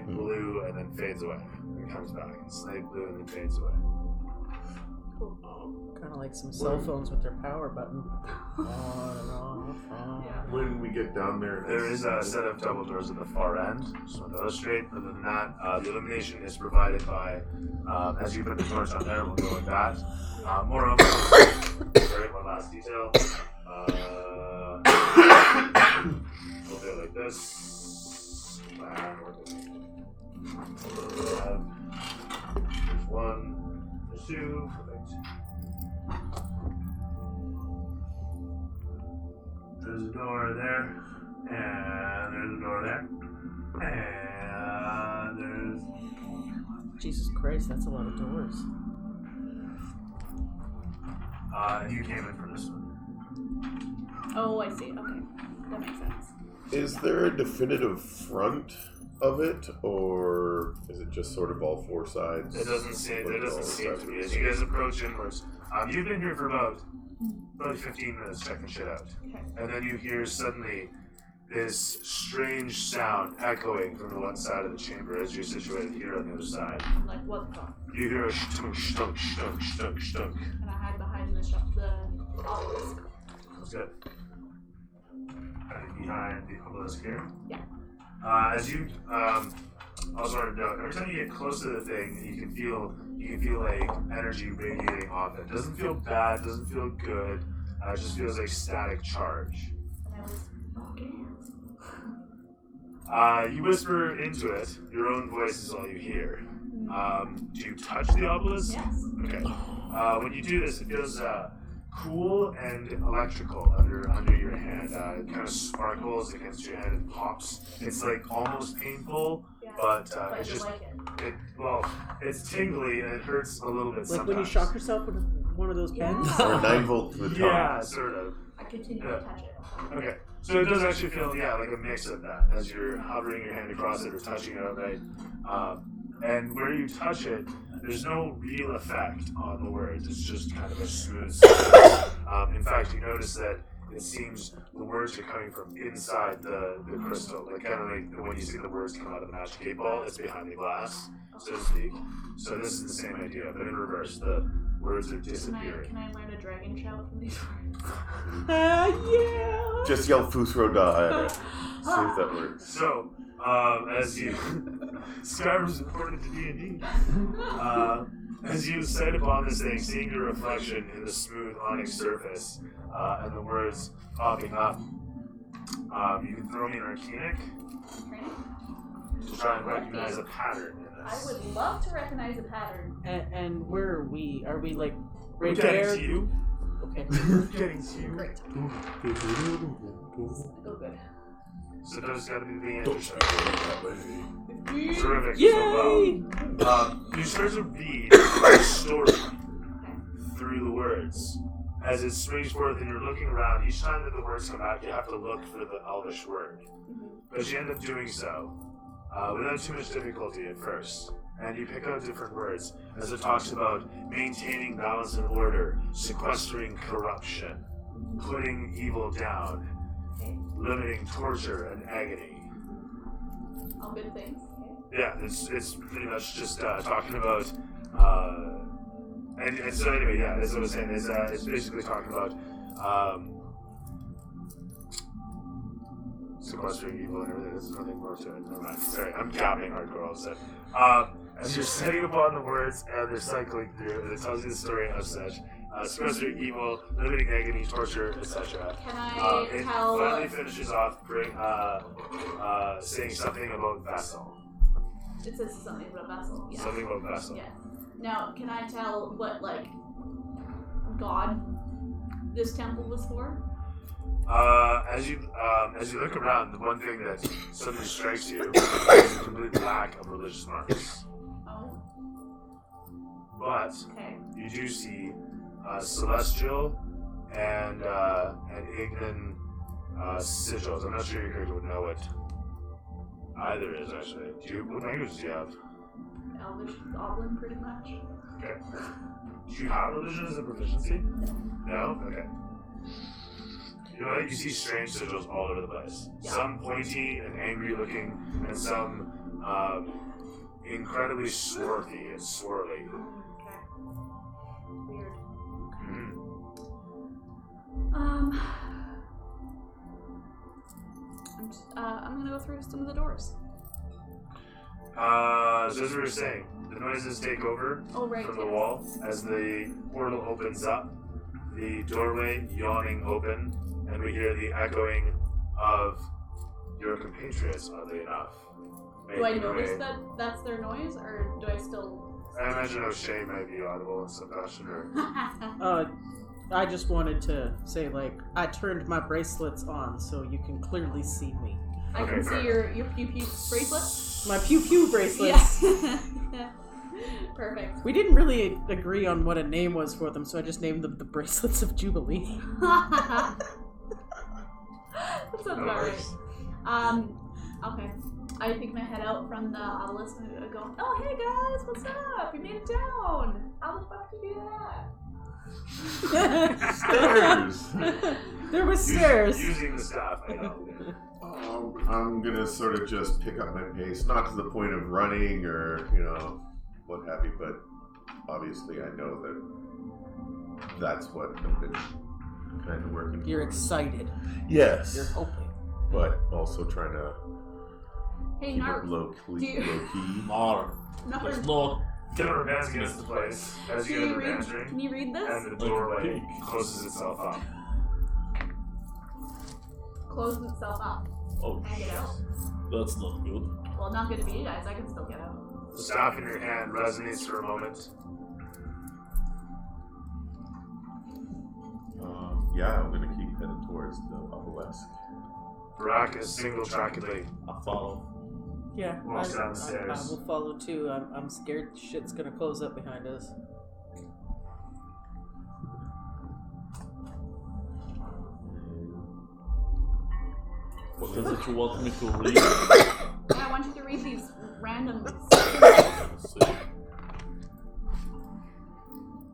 blue and then fades away. And comes back. Slight blue and then fades away. Kind of like some cell phones with their power button. On and on. Yeah. When we get down there, There is a set of double doors at the far end, just want to illustrate. Other than that, the illumination is provided by, as you put the torch on there, we'll go with that. Moreover, sorry, one last detail. We'll do it like this. There's 1, there's 2, perfect. There's a door there, and there's a door there, and there's... Jesus Christ, that's a lot of doors. You came in for this one. Oh, I see. Okay. That makes sense. is there a definitive front of it, or is it just sort of all 4 sides? There doesn't seem to be. As you guys approach inwards, you've been here for about 15 minutes checking shit out. Okay. And then you hear suddenly this strange sound echoing from the one side of the chamber as you're situated here on the other side. I'm like, what the fuck? You hear a stunk, stunk, stunk, stunk, stunk. And I hide behind the obelisk. That's good. Hiding behind the obelisk here. Yeah. As you also want to note, every time you get close to the thing, you can feel like energy radiating off it. Doesn't feel bad, doesn't feel good. It just feels like static charge. And I was, okay. You whisper into it. Your own voice is all you hear. Do you touch the obelisk? Yes. Okay. When you do this, it feels cool and electrical under your hand. It kind of sparkles against your hand and pops. It's like almost painful, but But it's you just like it. it's tingly and it hurts a little bit Like sometimes. when you shock yourself with one of those pens? Yeah. Or 9 volt to the top. Yeah, sort of. I continue Yeah. to touch it. Okay, so it does actually feel, like a mix of that as you're hovering your hand across it or touching it outright. And where you touch it, there's no real effect on the words. It's just kind of a smooth surface. In fact, you notice that it seems the words are coming from inside the crystal, like kind of like when you see the words come out of the magic 8 ball, it's behind the glass, so to speak. So this is the same idea, but in reverse. The words are disappearing. Can I learn a dragon shout from these words? Yeah. Just yell Fusro Da. See if that works. So, as you Skyrim's important to D&D. As you sight upon this thing, seeing your reflection in the smooth onyx surface, and the words popping up, you can throw me an Arcanic to try and recognize a pattern in I this. would love to recognize a pattern. And where are we? Are we like We're right getting there? to you. Okay. We're getting to you. Great. Go good. So there's got to be the Don't intersection. Terrific. Yay! So, you start to read a story through the words. As it springs forth and you're looking around, each time that the words come out, you have to look for the Elvish word. But you end up doing so without too much difficulty at first. And you pick out different words as it talks about maintaining balance and order, sequestering corruption, putting evil down, limiting torture and agony. All good things. Yeah, it's pretty much just talking about, and so anyway, yeah, as I was saying, it's basically talking about sequestering evil and everything. There's nothing more to it. Never mind. Sorry, I'm capping hardcore all of a sudden. As you're setting upon the words and they're cycling through, and it tells you the story of such. Sequestering evil, limiting agony, torture, etc. Can I It tell? finally finishes off saying something about vessel. It says something about vessel. Yeah. Something about vessel. Yes. Now, can I tell what god this temple was for? As you look around, the one thing that suddenly strikes you is the complete lack of religious marks. Oh. But Okay. you do see celestial and Ignan sigils. I'm not sure your character would know what either is actually. What languages do you have? Elvish goblin, pretty much. Okay. Do you have religion as a proficiency? No? Okay. You know what? You see strange sigils all over the place. Yeah. Some pointy and angry looking, and some incredibly swarthy and swirly. Okay. Weird. Mhm. I'm gonna go through some of the doors. So as we were saying, the noises take over Oh, right. from the yes. wall as the portal opens up, the doorway yawning open, and we hear the echoing of your compatriots, oddly enough. Do I making notice way. that that's their noise, or do I still? I imagine O'Shea might be audible in some fashion, or I just wanted to say, I turned my bracelets on so you can clearly see me. I Okay, can fair see your pew pew bracelet. My pew pew bracelets. Yeah. Perfect. We didn't really agree on what a name was for them, so I just named them the Bracelets of Jubilee. That sounds No about right. worries. Okay. I peek my head out from the obelisk and I go, oh, hey guys, what's up? You made it down. How the fuck did you do that? Stairs! There was stairs. Using the staff, I know. I'm gonna sort of just pick up my pace, not to the point of running or, what have you, but obviously I know that that's what I've been kind of working You're towards. excited. Yes. You're hoping. But also trying to Hey, keep it Narp. low Do you- key. Mar. There's no. Dinner bands against the place as you get the bands ring, Can you read this? and the doorway closes itself up. Closes itself up. Oh, Can I get out? that's not good. Well, not good for you guys. I can still get out. The staff in your hand resonates for a moment. Yeah, I'm gonna keep heading towards the obelisk. Barak is single-trackedly. I follow. Yeah, Walks down the stairs. I will follow too. I'm scared shit's gonna close up behind us. What is it you want me to read? I want you to read these random. Let's see.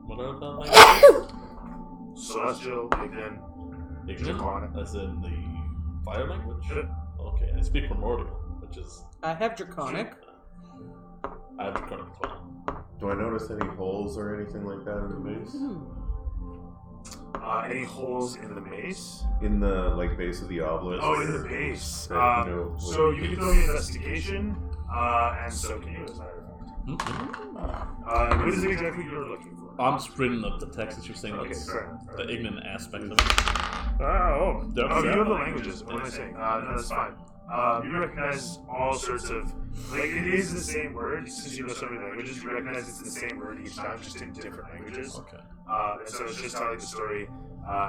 What are the languages? Celestial, Ignan, Draconic. As in the fire language? Sure. Okay, I speak Primordial, which is... I have Draconic. I have Draconic as well. Do I notice any holes or anything like that in the base? Any holes in the maze? In the base of the obelisk? Oh, in the base. No, So you can throw me investigation, and so can you, as a matter of fact. What is it exactly you're looking for? I'm just reading up the text that you're saying. Okay, That's fair enough. the ignorant aspect of it. You have the languages. What am I saying? No, that's fine. You recognize all sorts of, it is the same word, since you know so many languages, you recognize it's the same word each time, just in different languages. Okay. And so it's just telling the story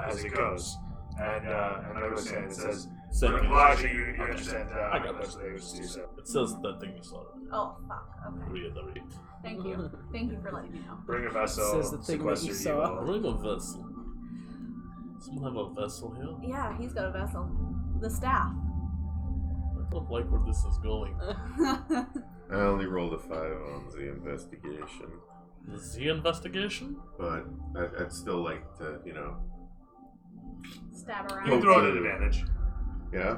as it goes. And like I was saying, it says, Second. well, actually, you understand I got those languages too, so. It says that thing you saw. Oh fuck. Okay. Reiterate. Thank you. Thank you for letting me know. Bring a vessel, Says the thing that you sequester saw. evil. Where's a vessel? Someone have a vessel here? Yeah, he's got a vessel. The staff. I don't like where this is going. I only rolled a 5 on the investigation. The investigation? But I'd still like to, Stab You around. can throw it at advantage. yeah?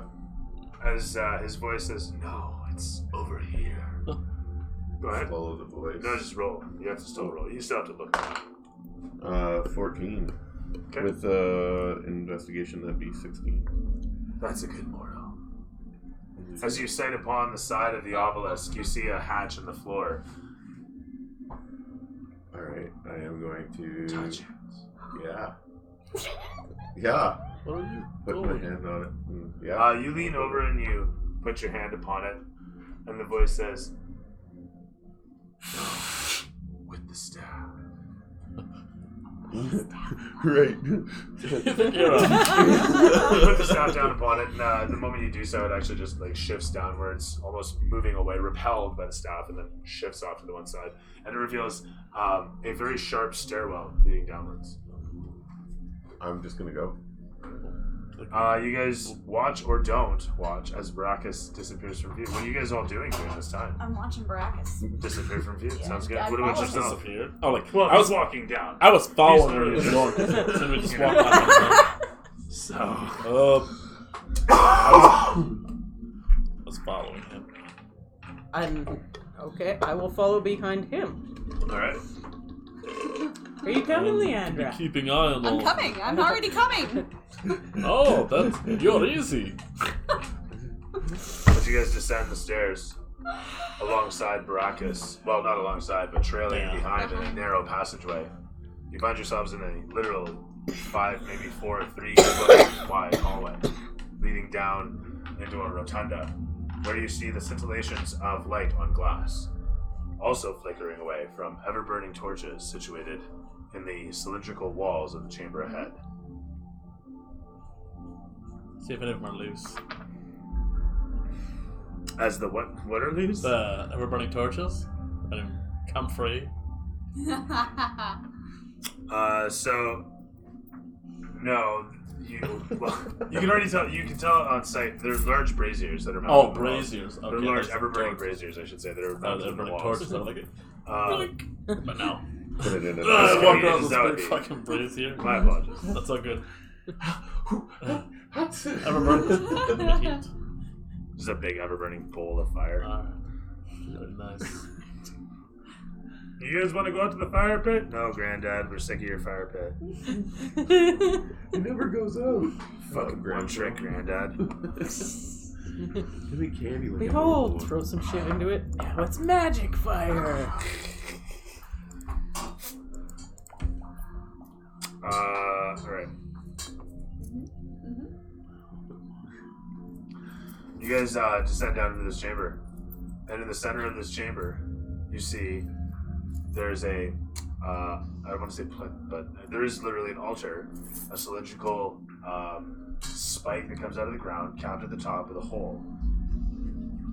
As his voice says, no, it's over here. Go ahead. Follow the voice. No, just roll. You have to still roll. You still have to look. 14. Okay. With investigation, that'd be 16. That's a good mortal. As you sight upon the side of the obelisk, you see a hatch in the floor. Alright, I am going to... Touch it. Yeah. Yeah. What are you Put my doing? hand on it. Yeah. You lean over and you put your hand upon it, and the voice says, with the staff. Right. You put the staff down upon it, and the moment you do so, it actually just shifts downwards, almost moving away, repelled by the staff, and then shifts off to the one side, and it reveals a very sharp stairwell leading downwards. I'm just gonna go. You guys watch or don't watch as Baracus disappears from view. What are you guys all doing during this time? I'm watching Baracus. Disappear from view. Yeah. Sounds good. Yeah, What about I yourself? Disappeared. Oh, like Well, I was walking down. I was following her He's in the door. So we just You know. walked out. So, I was following him. Okay, I will follow behind him. all right. Are you coming, Be Leandra? keeping eye on all. I'm coming. I'm already coming. Oh, you're easy. As you guys descend the stairs alongside Baracus, well, not alongside, but trailing Yeah. behind in a narrow passageway, you find yourselves in a literal 5, maybe 4, 3-foot wide hallway leading down into a rotunda where you see the scintillations of light on glass, also flickering away from ever-burning torches situated in the cylindrical walls of the chamber ahead. See if any of them are loose. As the what are these? The ever-burning torches. And come free. So no, you can already tell. You can tell on sight. There's large braziers that are mounted. Oh, on the walls. braziers. They're Okay, large, that's ever-burning torches. braziers, I should say, that are Oh, mounted the on the ever-burning walls. torches. I'm like it. But now. Put it in I a walked yeah, around that this would big be- fucking brazier. My apologies. That's all good. Ever-burning in the heat. Just a big ever-burning bowl of fire. Very nice. You guys want to go out to the fire pit? No, Granddad, we're sick of your fire pit. It never goes out. Fucking one trick, Granddad. Give me candy like Behold, throw some shit into it. Now it's magic fire. Alright. You guys descend down into this chamber. And in the center of this chamber, you see there's a, I don't want to say plinth, but there is literally an altar, a cylindrical spike that comes out of the ground, capped at the top with a hole.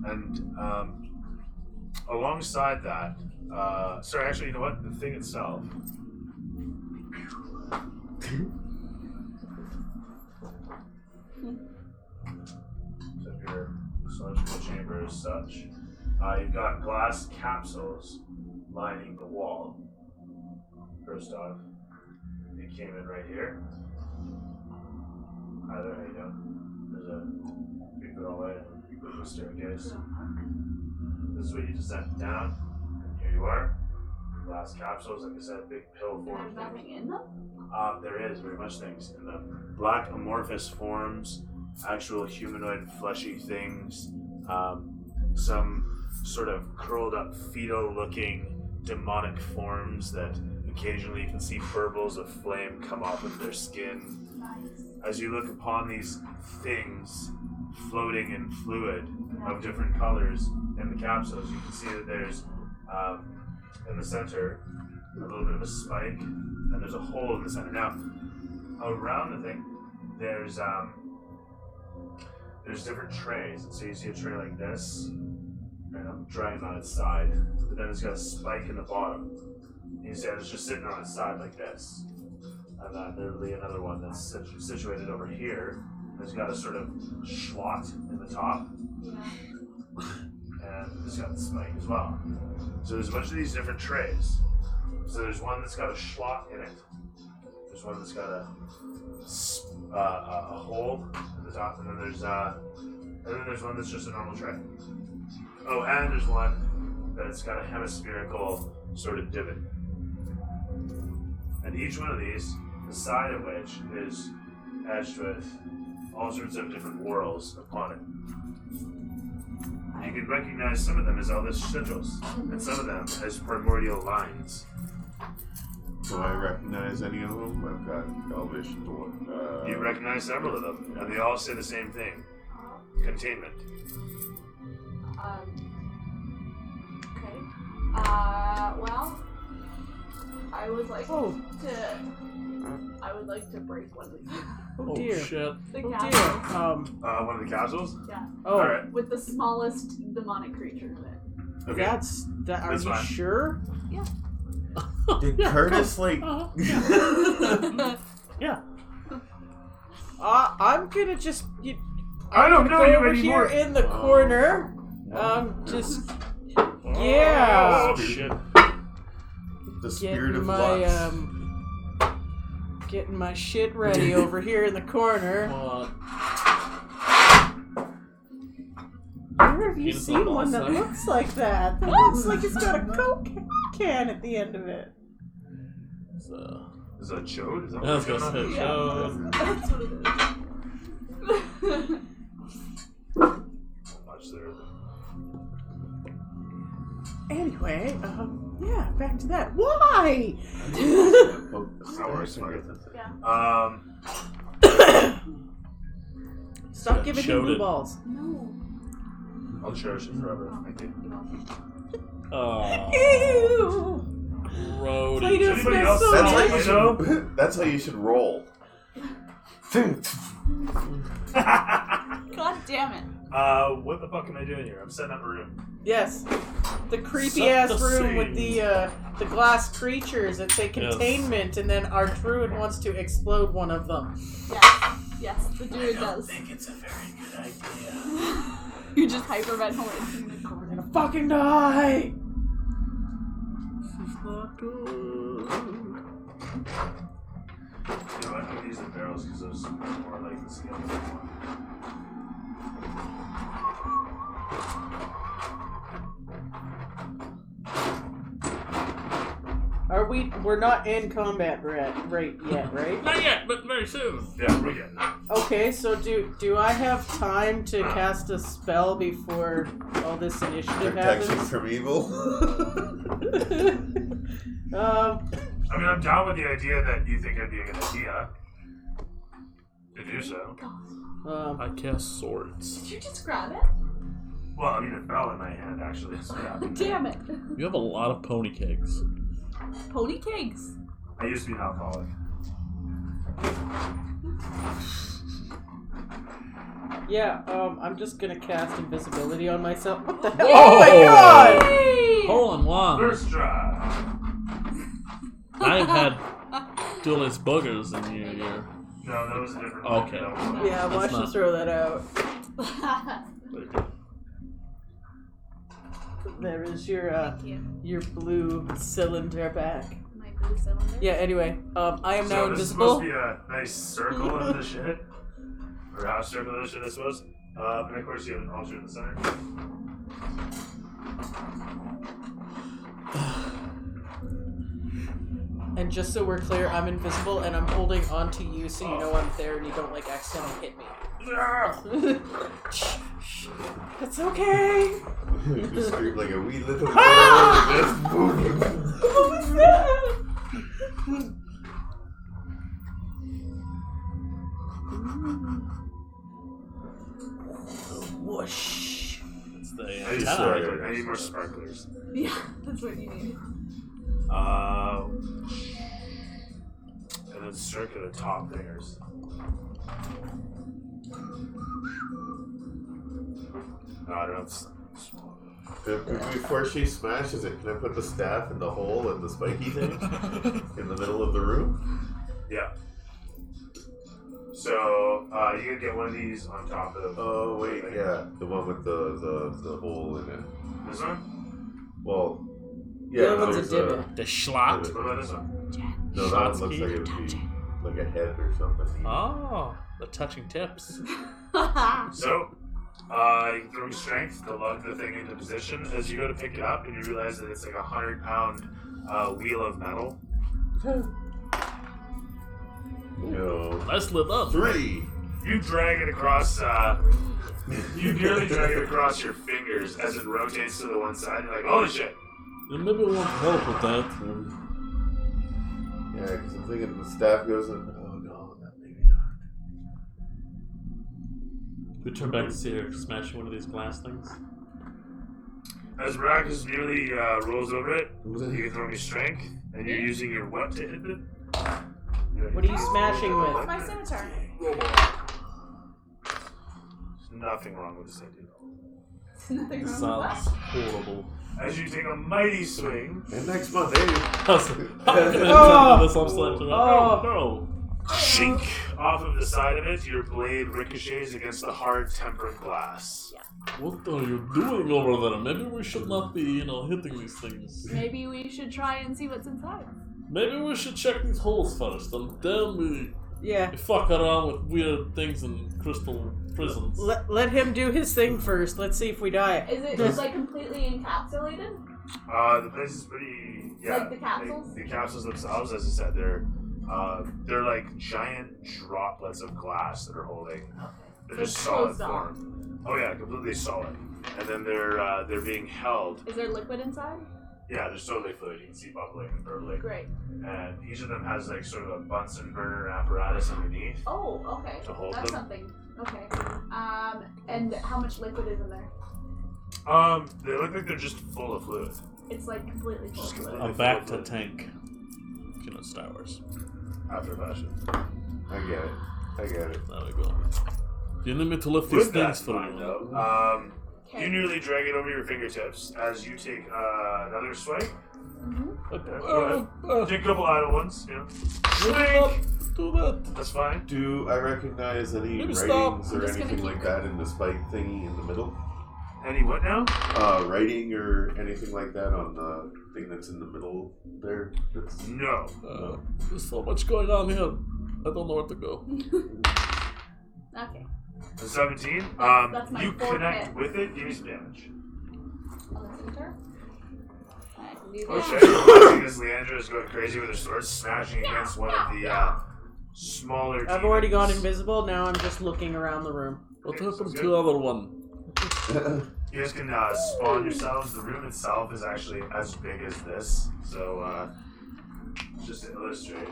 And alongside that, sorry, actually, you know what? The thing itself. So if your cylindrical chamber is such, you've got glass capsules lining the wall. First off, it came in right here. Hi there, how you doing? There's a big doorway, you go to a staircase. This is what you descend down, and here you are. Glass capsules, like I said, big pill form There's nothing thing. in them? There is very much things in them. Black amorphous forms, actual humanoid fleshy things, some sort of curled up fetal looking demonic forms that occasionally you can see burbles of flame come off of their skin. Nice. As you look upon these things floating in fluid of different colors in the capsules, you can see that there's in the center a little bit of a spike, and there's a hole in the center. Now, around the thing, there's different trays. So you see a tray like this, and I'm drying on its side, but then it's got a spike in the bottom. You see it's just sitting on its side like this. And then there'll be another one that's situated over here. It's got a sort of schlot in the top. Yeah. And it's got the spike as well. So there's a bunch of these different trays. So there's one that's got a schlot in it. There's one that's got a hole at the top, and then there's one that's just a normal tray. Oh, and there's one that's got a hemispherical sort of divot. And each one of these, the side of which is etched with all sorts of different whorls upon it. You can recognize some of them as Elvish sigils, and some of them as primordial lines. Do I recognize any of them? I've got Elvish. You recognize several of them, and they all say the same thing. Containment. Okay. Well, I would like to break one of these. Oh Oh dear. shit. The Oh capsule. dear. One of the capsules? Yeah. Oh, Alright. With the smallest demonic creature in it. Okay. that's that. Are That's you fine. sure? Did Curtis like? Yeah. I'm gonna just. I don't know go you over anymore. here in the corner. Just. Yeah. Oh, shit. The spirit of my Lux. getting my shit ready over here in the corner. What? Where have you Penis seen on one that outside. looks like that? That looks like it's got a Coke can at the end of it. So, Is that chode? Is that I was what's gonna going say, on? show. That's what it is. Much there. Anyway, yeah, back to that. Why? Oh, That works fine. Yeah. Stop giving him Showed blue it. balls. No. I'll cherish it forever. Thank you. Oh, Ew! Grody. Play-Doh Anybody smells else so That's how smell nice. you Play-Doh? should. That's how you should roll. God damn it. What the fuck am I doing here? I'm setting up a room. Yes. The creepy Set ass the room with scene. the glass creatures that say containment, and then our druid wants to explode one of them. Yes. Yes, the druid does. it's a very good idea. You just hyperventilate in the corner. I'm gonna fucking die! This is not good. You know what? I'm gonna use the barrels because those are more like the scale of one. We're not in combat right yet, right? Not yet, but very soon. Yeah, we're getting there. Okay, so do I have time to cast a spell before all this initiative Protection happens? from evil. I mean, I'm down with the idea that you think it'd be a good idea to do so. I cast swords. Did you just grab it? Well, I mean, it fell in my hand, actually. That's what happened. Damn it. You have a lot of pony kegs. Pony kegs. I used to be an alcoholic. Yeah, I'm just gonna cast invisibility on myself. What the hell? Oh my god! Hey! Hole in one. First try. I've had duelist buggers in your. No, that was a different Okay. one. Yeah, watch you not- throw that out. There is your Thank you. your blue cylinder back. My blue cylinder. Yeah. Anyway, I am now So this is supposed invisible. to be a nice circle of the shit. Or half circle of the shit, I suppose. And of course you have an altar in the center. And just so we're clear, I'm invisible and I'm holding onto you so you know I'm there and you don't like accidentally hit me. It's okay. Just scream like a wee little girl. And just boom. What was that? Whoosh. It's the I need, antenna. I need more sparklers. Yeah, that's what you need. And then circular top thingers. No, I don't know. Before she smashes it, can I put the staff in the hole and the spiky thing in the middle of the room? Yeah. So, you can get one of these on top of. Oh wait, yeah, the one with the hole in it. This one? Well, The yeah, other one's a there's divot. The schlot. What about this one? No, that one looks like it would be like a head or something. Oh, the touching tips. So, you can throw your strength to lug the thing into position as you go to pick it up, and you realize that it's like a 100-pound wheel of metal. No. Let's live up. 3. You drag it across. You nearly drag it across your fingers as it rotates to the one side. You're like, holy shit! Yeah, maybe we want help with that. Yeah, because I'm thinking the staff goes in. Oh no, that maybe not. We turn back to see her smashing one of these glass things. As Maracus nearly rolls over it, you can throw me strength, and you're using your what to hit it? What are you smashing What's with? my scimitar? There's nothing wrong with this idea. Nothing wrong with Sounds that. horrible. As you take a mighty swing, And next month, eh? How can I Oh. do this? I'm slapping Oh. no. shink off of the side of it, your blade ricochets against the hard tempered glass. What are you doing over there? Maybe we should not be, hitting these things. Maybe we should try and see what's inside. Maybe we should check these holes first, and then we Yeah. fuck around with weird things in crystal prisons. Let him do his thing first. Let's see if we die. Is it just like completely encapsulated? The place is pretty. Like the capsules? The capsules themselves, as I said, they're like giant droplets of glass that are holding. They're So just it's solid closed off. form. Oh yeah, completely solid. And then they're being held. Is there liquid inside? Yeah, there's totally fluid. You can see bubbling and burbling. Great. And each of them has like sort of a Bunsen burner apparatus underneath. Oh, okay. To hold That's them. something. Okay. And how much liquid is in there? They look like they're just full of fluid. It's like completely full of Just fluid. completely- I'm back to tank. Star Wars. After fashion. I get it. I get it. There we go. You need me to lift these With that things for in mind, you. though, Okay. you nearly drag it over your fingertips as you take another swing. Take a couple idle ones, Do Swing! that. That's fine. Do I recognize any Maybe writings stop. I'm or just gonna anything keep like that in the spike thingy in the middle? Any what now? Writing or anything like that on the thing that's in the middle there? That's... No. There's so much going on here. I don't know where to go. Okay. The 17. That's my You fourth connect hit. with it. Give me some damage. On the scimitar? I can do Oh that. shit! Watching as Leandra is going crazy with her sword, smashing against one of the smaller. I've already gone demons. invisible. Now I'm just looking around the room. What Okay, happened sounds to good. the other one? You guys can spawn yourselves. The room itself is actually as big as this. So, just to illustrate.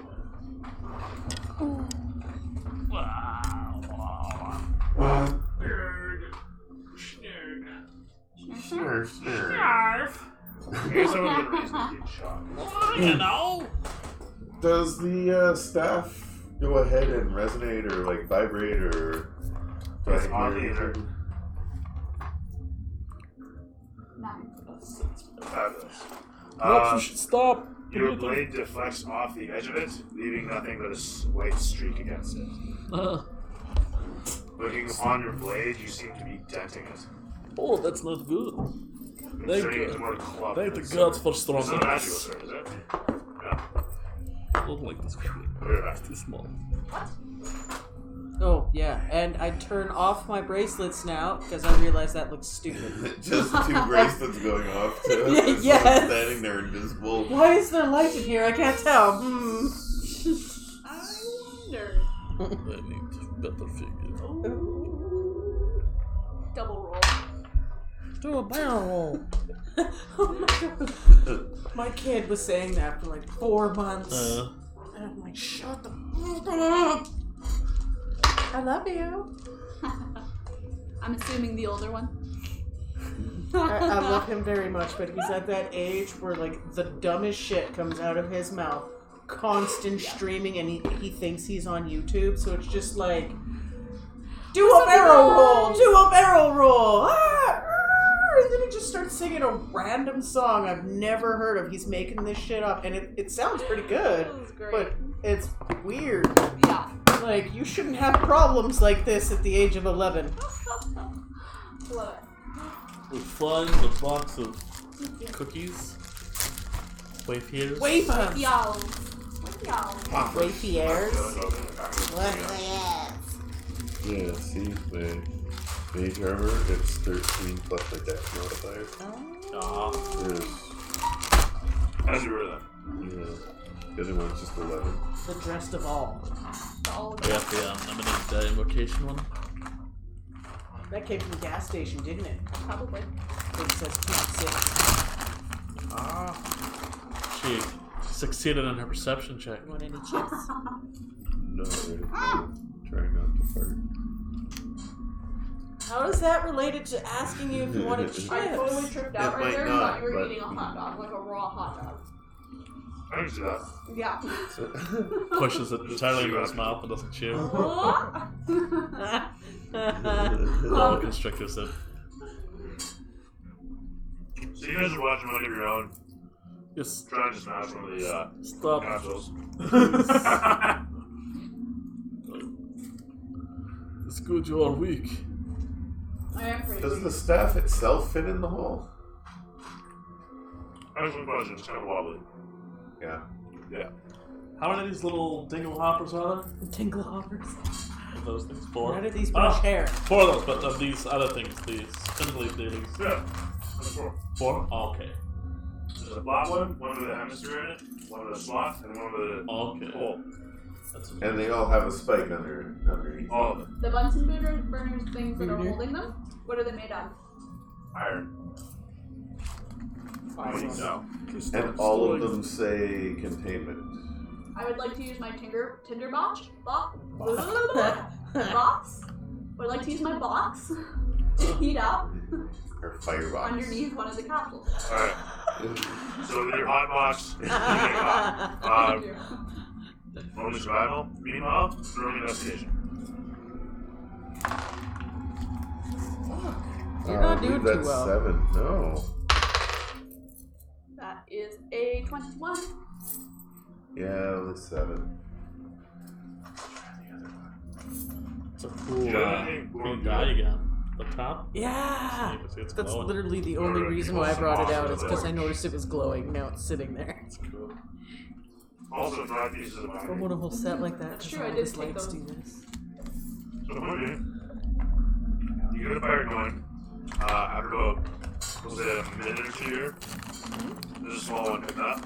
Snurf, snurf. Here's some of the reason to get shot. You know? Does the staff go ahead and resonate or like vibrate or Do I It's hear oddly anything? 9. Fabulous. Perhaps you should stop. Your blade deflects off the edge of it, leaving nothing but a white streak against it. Looking upon your blade, you seem to be denting it. Oh, that's not good. It's turning into more club. Thank the than gods sword. for strong It's not a magical hands. sword, is it? Yeah. I don't like this shit. It's too small. Oh, yeah. And I turn off my bracelets now because I realize that looks stupid. Just 2 bracelets going off too. Yeah, Just yes. standing there invisible. Why is there light in here? I can't tell. I wonder. I need better figure. Ooh. Double roll. Do a barrel roll. Oh my God. My kid was saying that for like 4 months. And I'm like, shut the fuck up. I love you. I'm assuming the older one. I love him very much, but he's at that age where like the dumbest shit comes out of his mouth. Constant streaming, and he thinks he's on YouTube, so it's just like, do a barrel roll, do a barrel roll. And then he just starts singing a random song I've never heard of. He's making this shit up, and it sounds pretty good, That was great. but it's weird. Yeah. Like, you shouldn't have problems like this at the age of 11. Love it. We find a box of cookies. Wafers. Wafers! Y'all. Y'all. Wafers. Yeah, see, my mage armor, it's 13 plus my dex modifier. There's, As you were then. yeah, the other one's just 11. The dressed of all. All of We it. have the eminent invocation one. That came from the gas station, didn't it? Probably. It says 2 6. She succeeded in her perception check. You want any chips? No, really. Trying not to fart. How is that related to asking you if you wanted chips? I totally tripped out It right might there and not, thought you were but- eating a hot dog, like a raw hot dog. I can see that. Yeah. Pushes it entirely into his mouth and doesn't chew. All constrictor said. So you guys are watching one of your own, Yes. trying to smash one of the Stop. capsules. It's good you are weak. I am pretty Does the staff itself fit in the hole? Excellent question. It's kind of wobbly. Yeah. Yeah. How many of these little dingle hoppers are there? Tingle hoppers. Those things? 4? How do these brush hair? 4 of those, but of these other things, these spindly dailies. Yeah. That's 4. 4? Oh, okay. There's a flat one with a hemisphere in it, one with a slot, and one with a Okay. hole. That's And they all have a spike underneath. All of them. The Bunsen burners things that are holding them, what are they made of? Iron. No. And all of them say containment. I would like to use my tinderbox. Box. Would like to use my box to heat up Or firebox. underneath one of the capsules. Alright. So with your hot box, you make hot. Thank you. Only survival. Meanwhile, throw investigation. You're not I believe doing too that's well. 7. No. That is a 21. Yeah, it was 7. It's a cool Johnny, green dye again. The top? Yeah! You can see it's That's glowing. literally the only reason why I brought it out, is because I noticed it was glowing. Now it's sitting there. It's cool. Also 5 pieces of I iron. want a whole set like that. That's 'cause true, I all did his take lights those. do this. So movie, you get a fire going. After about, we'll say a minute or 2 here. There's a small one picking up.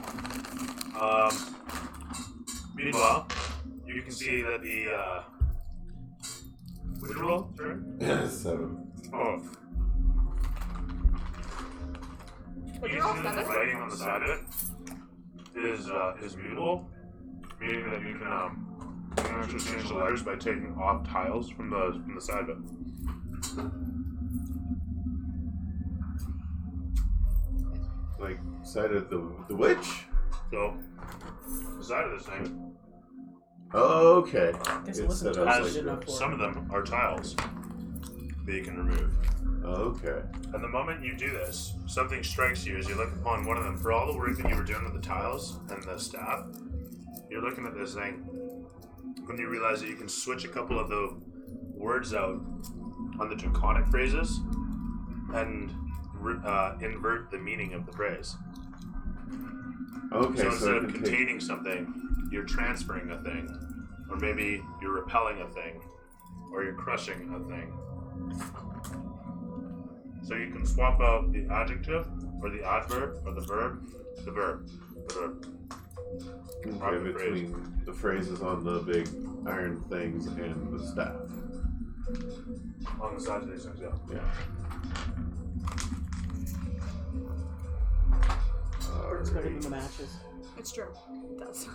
Meanwhile, you can see that the would you roll? Sure. 7. Oh. But You you're all see that the 7. writing on the side of it is mutable, meaning that you can actually change the letters by taking off tiles from the side of it. Like, side of the witch? So, the side of this thing Okay. Guess it It wasn't said I was toasted like, enough for some it. of them are tiles. that you can remove. Okay. And the moment you do this, something strikes you as you look upon one of them. For all the work that you were doing with the tiles and the staff, you're looking at this thing when you realize that you can switch a couple of the words out on the draconic phrases and invert the meaning of the phrase. Okay, So instead I of can take- containing something, you're transferring a thing. Or maybe you're repelling a thing. Or you're crushing a thing. So you can swap out the adjective, or the adverb, or the verb, the verb. Okay, Not the between the phrases on the big iron things and the staff. On the sides of these things, yeah. Yeah. It's better than the matches. It's true. It does.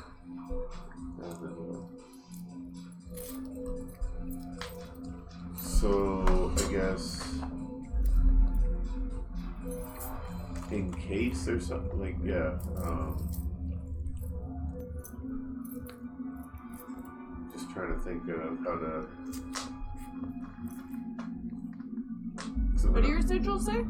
So, I guess in case there's something like, yeah, just trying to think of how to. What do your sigils say?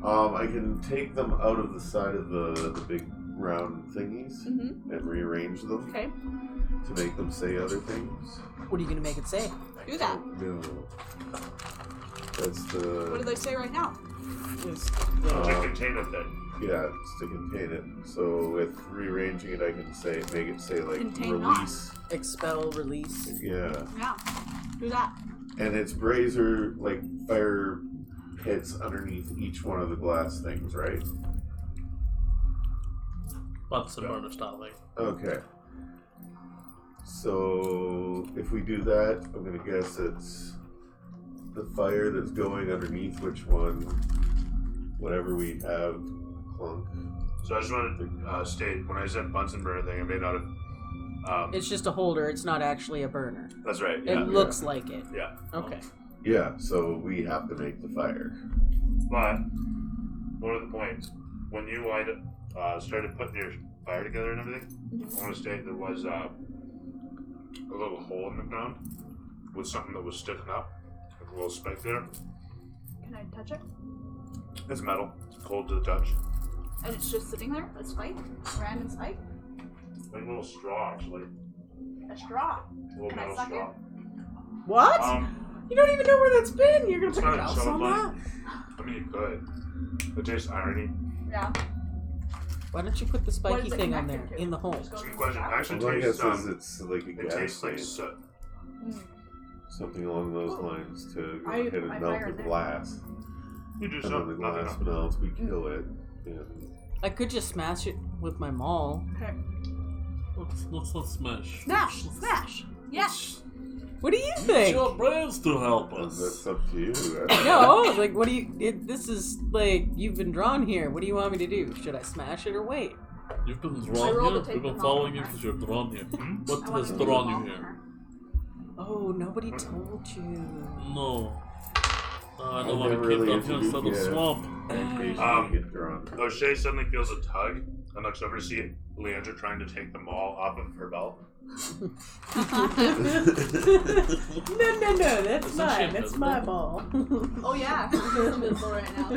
I can take them out of the side of the big round thingies Mm-hmm. and rearrange them Okay. to make them say other things. What are you gonna make it say? Do that. No. That's What do the they say right now? Is To Uh, contain a thing. yeah, it's to contain it. So with rearranging it, I can say make it say like Contain not. release. expel, release. Yeah, Yeah. Do that. and it's brazier like fire hits underneath each one of the glass things, right? Bunsen burner style thing. Okay. So if we do that, I'm gonna guess it's the fire that's going underneath which one, whatever we have, clunk. So I just wanted to state, when I said Bunsen burner thing, I made out of... It's just a holder. It's not actually a burner. that's right, It yeah. looks like it. Yeah. Okay. Yeah, so we have to make the fire. But, one of the points, when you started putting your fire together and everything, I want to state there was a little hole in the ground with something that was sticking up, like a little spike there. Can I touch it? It's metal. It's cold to the touch. And it's just sitting there? A spike? A random spike? Like a little straw, actually. A straw. A little Can I metal suck straw. What? You don't even know where that's been. You're gonna It's put not your a house on cellophane. that? I mean, you could. It tastes irony. Yeah. Why don't you put the What spiky is it thing on connected there to? in the hole? Just goes Good in the question. trap? Actually, My tastes, guess is it's like a it gas tastes like thing, soot. Mm. something along those lines to I hit put and my melt fire the in there. glass. You do And then something. the glass Nothing. melts, we kill it. And I could just smash it with my maul. Okay. Let's smash. Smash! Smash! Yes! What do you Use think? your brains to help and us. that's up to you. No, like, what do you? This is like you've been drawn here. What do you want me to do? Should I smash it or wait? You've been I drawn rolled here. to take We've been them following all you from because you're drawn here. Hmm? What I want has to take drawn them all you from here? her. Oh, nobody told you. No. I I don't want to never keep really down here instead of introduced- swamp. Occasionally get drawn. O'Shea suddenly feels a tug and looks over to see Leandra trying to take the maul off of her belt. No, that's Isn't she That's invisible? my ball. Oh yeah, she's invisible right now. So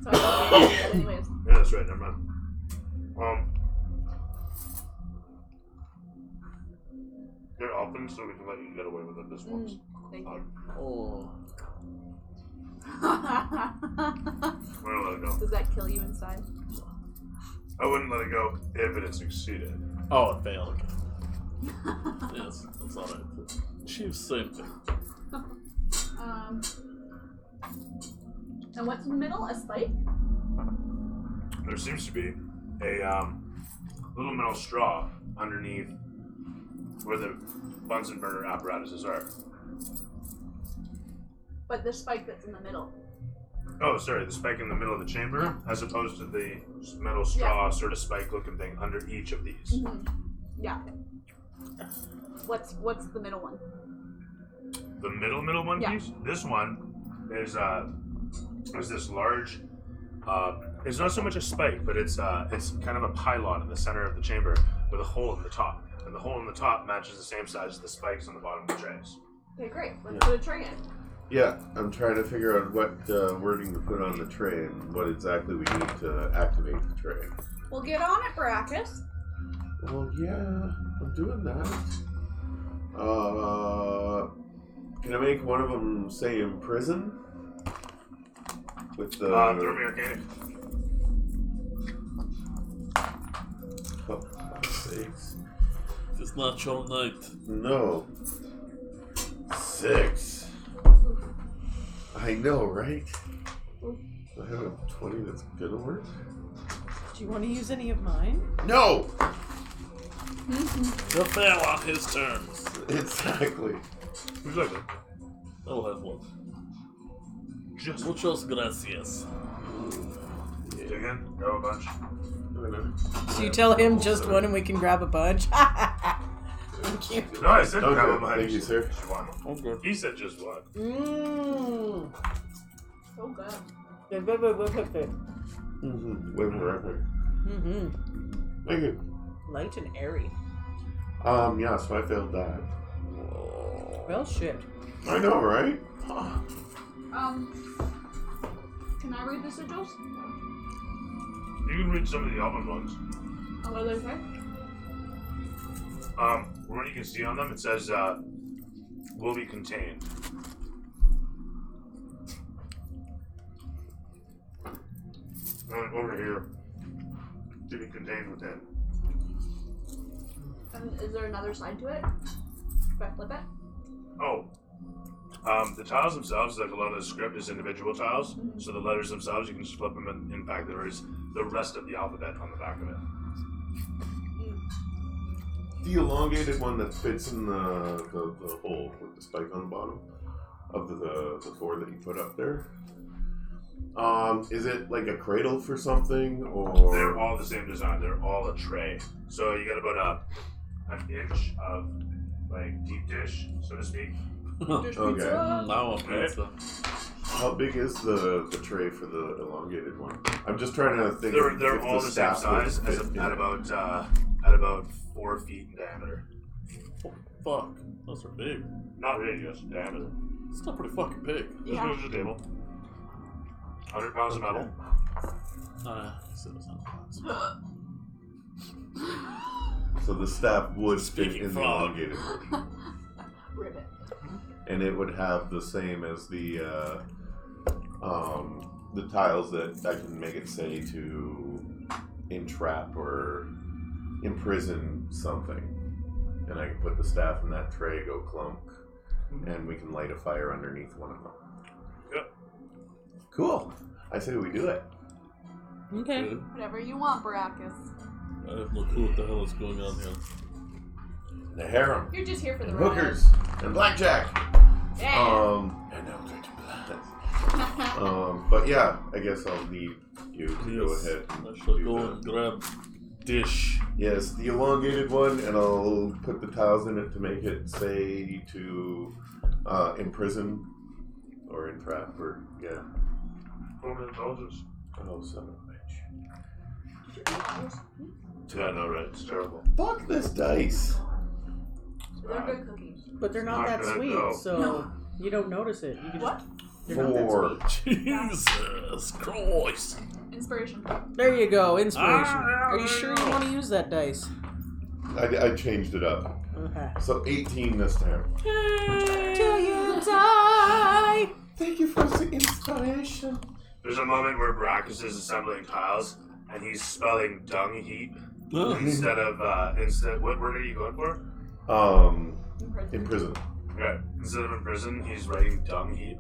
I don't know, but anyways. Yeah, that's right. Never mind. You're open, so we can let you get away with it this once. Thank you. Oh. We're gonna let it go. Does that kill you inside? I wouldn't let it go if it had succeeded. Oh, it failed. Yes, that's alright. Chief's same thing. And what's in the middle? A spike? There seems to be a little metal straw underneath where the Bunsen burner apparatuses are. But the spike that's in the middle. Oh, sorry, the spike in the middle of the chamber, as opposed to the metal straw sort of spike-looking thing under each of these. Mm-hmm. Yeah. What's the middle one? The middle one Yeah. piece. This one is this large. It's not so much a spike, but it's kind of a pylon in the center of the chamber with a hole in the top, and the hole in the top matches the same size as the spikes on the bottom of the trays. Okay, great. Let's put a tray in. Yeah, I'm trying to figure out what wording to put on the tray and what exactly we need to activate the tray. Well, get on it, Brachus. Well, yeah, I'm doing that. Can I make one of them say in prison? With the... Throw me arcane. Oh, for fuck's sakes. It's not your night. No. 6. I know, right? I have a 20 that's gonna work. Do you want to use any of mine? No! The fair on his terms. Exactly. Who's like it? I will have one. Just Muchos gracias. dig in, grab a bunch. So you tell him just one and we can grab a bunch? Thank you. No, I said grab a Okay, bunch. thank you, sir. Just one. I'm good. He said just one. Mmm. So good. Mm-hmm. Way more epic. Mm-hmm. Thank you. Light and airy. Yeah, so I failed that. Well, shit. I know, right? Can I read the sigils? You can read some of the album ones. Oh, what do they say? What you can see on them, it says, will be contained. Over here, to be contained within. And is there another side to it? If I flip it? Oh. The tiles themselves, like a lot of the script, is individual tiles. Mhm. So the letters themselves, you can just flip them, and in fact, there is the rest of the alphabet on the back of it. The elongated one that fits in the hole with the spike on the bottom of the 4 that you put up there. Is it like a cradle for something, or They're all the same design. They're all a tray. So you got about an inch of like deep dish, so to speak. There's Okay. pizza. Now I'm pizza. how big is the tray for the elongated one? I'm just trying to think. They're if all the same staff would size fit in at it. about 4 feet in diameter. Fuck. Those are big. Not radius, diameter. It's still pretty fucking big. This Yeah. goes to the table. 100 pounds of metal. So it's not pounds. So the staff would fit Speaking in the frog. elongated version. Ribbit. And it would have the same as the tiles that I can make it say to entrap or imprison something. And I can put the staff in that tray, go clunk, and we can light a fire underneath one of them. Yep. Cool. I say we do it. Okay. Good. Whatever you want, Baracus. I have no clue what the hell is going on here. The harem, You're just here for the and ride. hookers, and blackjack. Yeah. And Eldritch Blast. But yeah, I guess I'll need you to go Yes. ahead I and shall do go the- and grab dish. Yes, the elongated one, and I'll put the tiles in it to make it say to imprison or entrap or yeah. Over intelligence. Oh, son of a bitch! Yeah, no, right. It's terrible. Fuck this dice. They're good cookies. But they're not Not that good, sweet, no. so you don't notice it. You can What? just, they're not that 4. sweet. Jesus Christ. Inspiration. There you go, inspiration. Are you sure you want to use that dice? I changed it up. Okay. So 18 this time. Till you die. Thank you for the inspiration. There's a moment where Brachus is assembling tiles, and he's spelling dung heap instead of what word are you going for? Imprison. Okay. Instead of in prison, he's writing dung heap.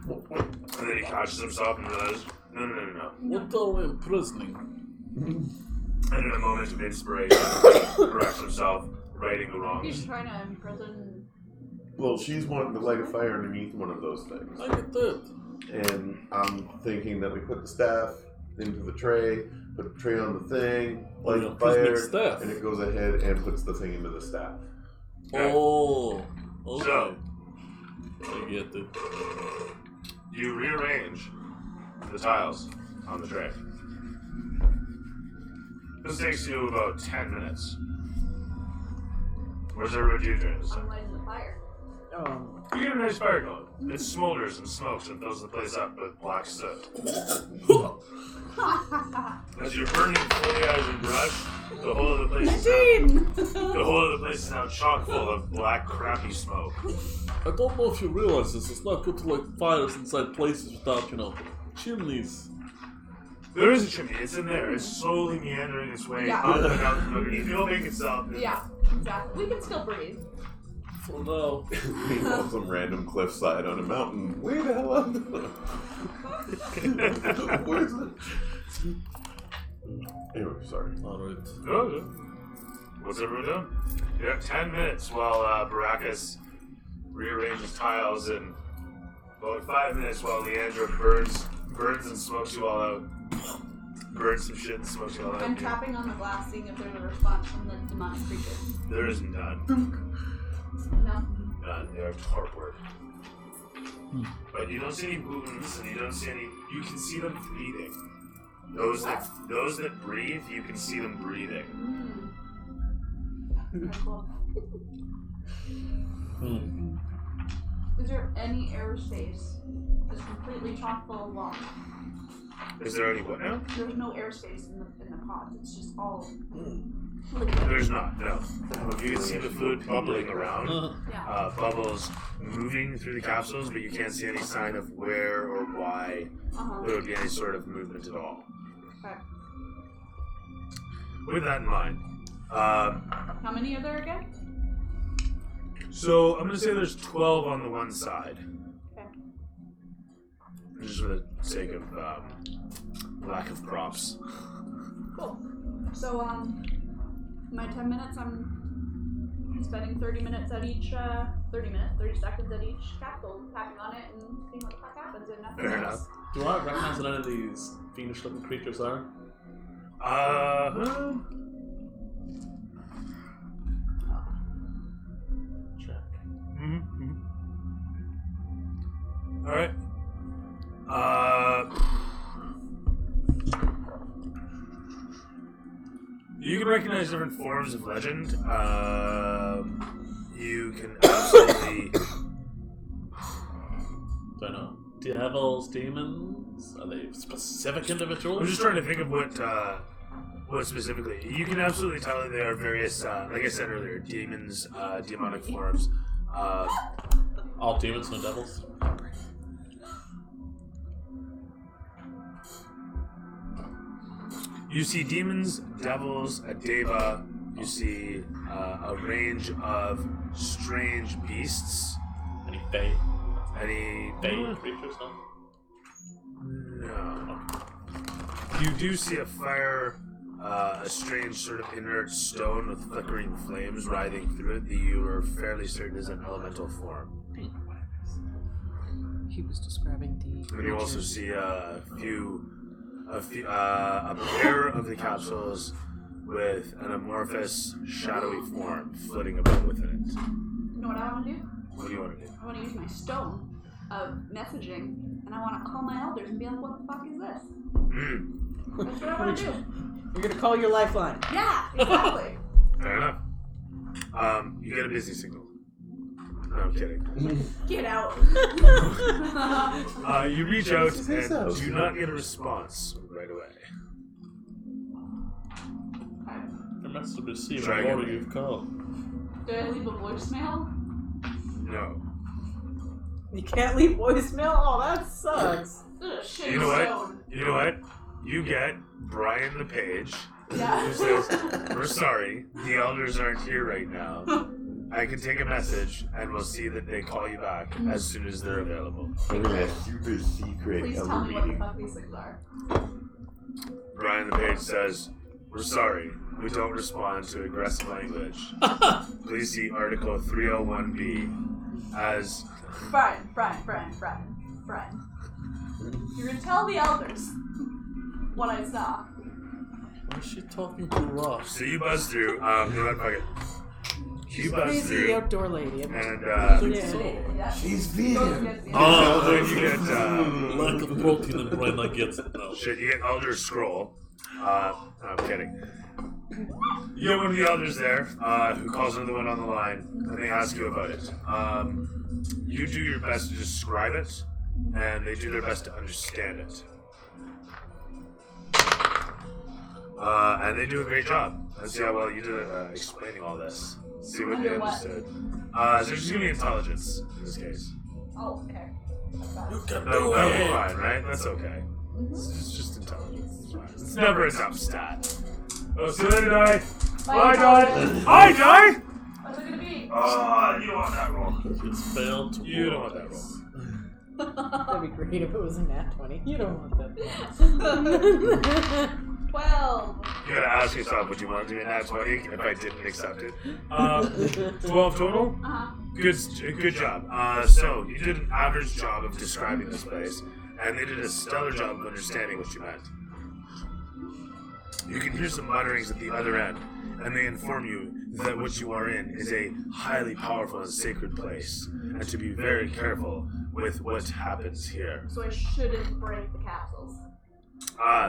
And then he catches himself and realizes, no. What are we imprisoning? And in a moment of inspiration, corrects himself, writing the wrong. He's trying to imprison. Well, she's wanting to light a fire underneath one of those things. I get that. And I'm thinking that we put the staff into the tray, put the tray on the thing, light Yeah, the please make fire, staff. and it goes ahead and puts the thing into the staff. Oh. Okay. So- I get it. You rearrange the tiles on the tray. This takes you about 10 minutes. Where's everybody doing this? I'm lighting the fire. Oh. You get a nice fire going. It smolders and smokes and fills the place up with black soot. As you're burning foliage and brush, the whole of the place is now chock full of black, crappy smoke. I don't know if you realize this. It's not good to light fires inside places without, chimneys. There is a chimney. It's in there. It's slowly meandering its way Yeah. up and out from underneath. It'll make itself. Yeah, exactly. We can still breathe. For now. Meanwhile, some random cliffside on a mountain. Way the hell up. Where's it? Anyway, sorry. Alright. Oh, what's everyone doing? You have 10 minutes while Baracus rearranges tiles, and about 5 minutes while Leandra burns and smokes you all out. Burns some shit and smokes you all out. I'm tapping on the glass, seeing if there's a response from the demonic creature. There is none. No. None. They are torpor. But you don't see any wounds, and you don't see any. You can see them breathing. Those that breathe, you can see them breathing. Okay, cool. Hmm. Is there any airspace? It's completely chock full of water. Is there any what now? There's no airspace in the pods. It's just all liquid. There's not. No. You can see the fluid bubbling around. Yeah. Bubbles moving through the capsules, but you can't see any sign of where or why there would be any sort of movement at all. Okay. With that in mind, How many are there again? so I'm going to say there's 12 on the one side, Okay. just for the sake of lack of props. Cool. So, my 10 minutes, I'm spending 30 minutes at each, 30 seconds at each capsule, tapping on it and seeing what the fuck happens, and nothing Fair else. Do I recognize what any of these fiendish looking creatures are? Check. All right. You can recognize different forms of legend. You can absolutely. Don't know. Devils, demons? Are they specific individuals? I'm just trying to think of what specifically. You can absolutely tell that there are various, like I said earlier, demons, demonic forms. All demons, no devils? You see demons, devils, a deva. You see a range of strange beasts. Any fae? Any Fae creatures, no? No. You do see a fire, a strange sort of inert stone with flickering flames writhing through it that you are fairly certain is an elemental form. He was describing the. And you also see a pair of the capsules with an amorphous, shadowy form flitting about within it. You know what I want to do? What do you want to do? I want to use my stone of messaging, and I want to call my elders and be like, what the fuck is this? That's what I want to do. You're gonna call your lifeline. Yeah, exactly. Fair enough. You get a busy signal. No, I'm kidding. Get out. You reach out and so. do not get a response right away. Your message received. Try The order again. you've called. Do I leave a voicemail? No. You can't leave voicemail? Oh, that sucks. Ugh, shit, You know what? stone. You know what? You get Brian LePage, Yeah. who says, "We're sorry, the elders aren't here right now. I can take a message, and we'll see that they call you back as soon as they're available." We're in a super secret Please tell elder me what the meeting. fuck these things are. Brian LePage says, "We're sorry, we don't respond to aggressive language. Please see Article 301B as..." Brian. You're gonna tell the elders what I saw. Why is she talking to Ross? So you buzz through, you know what, fuck it. You buzz Crazy through, outdoor lady. and, Yeah. She's Goes vegan. against the oh, then you get, Lack of protein and brain not gets it now. shit, you get Elder Scroll. I'm kidding. You get one of the elders there, who calls another one on the line, and they ask you about it. You do your best to describe it, and they do their best to understand it. And they do a great job. Let's see how well you did at explaining all this. See what they Under what? understood. So just give me intelligence in this case. Oh, okay. You can That'll do be it. fine, right? That's okay. It's just intelligence. It's fine. It's never a dumb stat. Oh, see you later, Die. Bye, Die. Hi, Die. What's it gonna be? Oh, you don't want that roll. It's failed. You don't want that roll. That'd be great if it was a nat 20. You don't want that. 12. You gotta ask yourself, would you want it to be a nat 20 if I didn't accept it? 12 total? Uh-huh. Good job. So, you did an average job of describing this place, and they did a stellar job of understanding what you meant. You can hear some mutterings at the other end, and they inform you that what you are in is a highly powerful and sacred place, and to be very careful with what happens here. So I shouldn't break the capsules.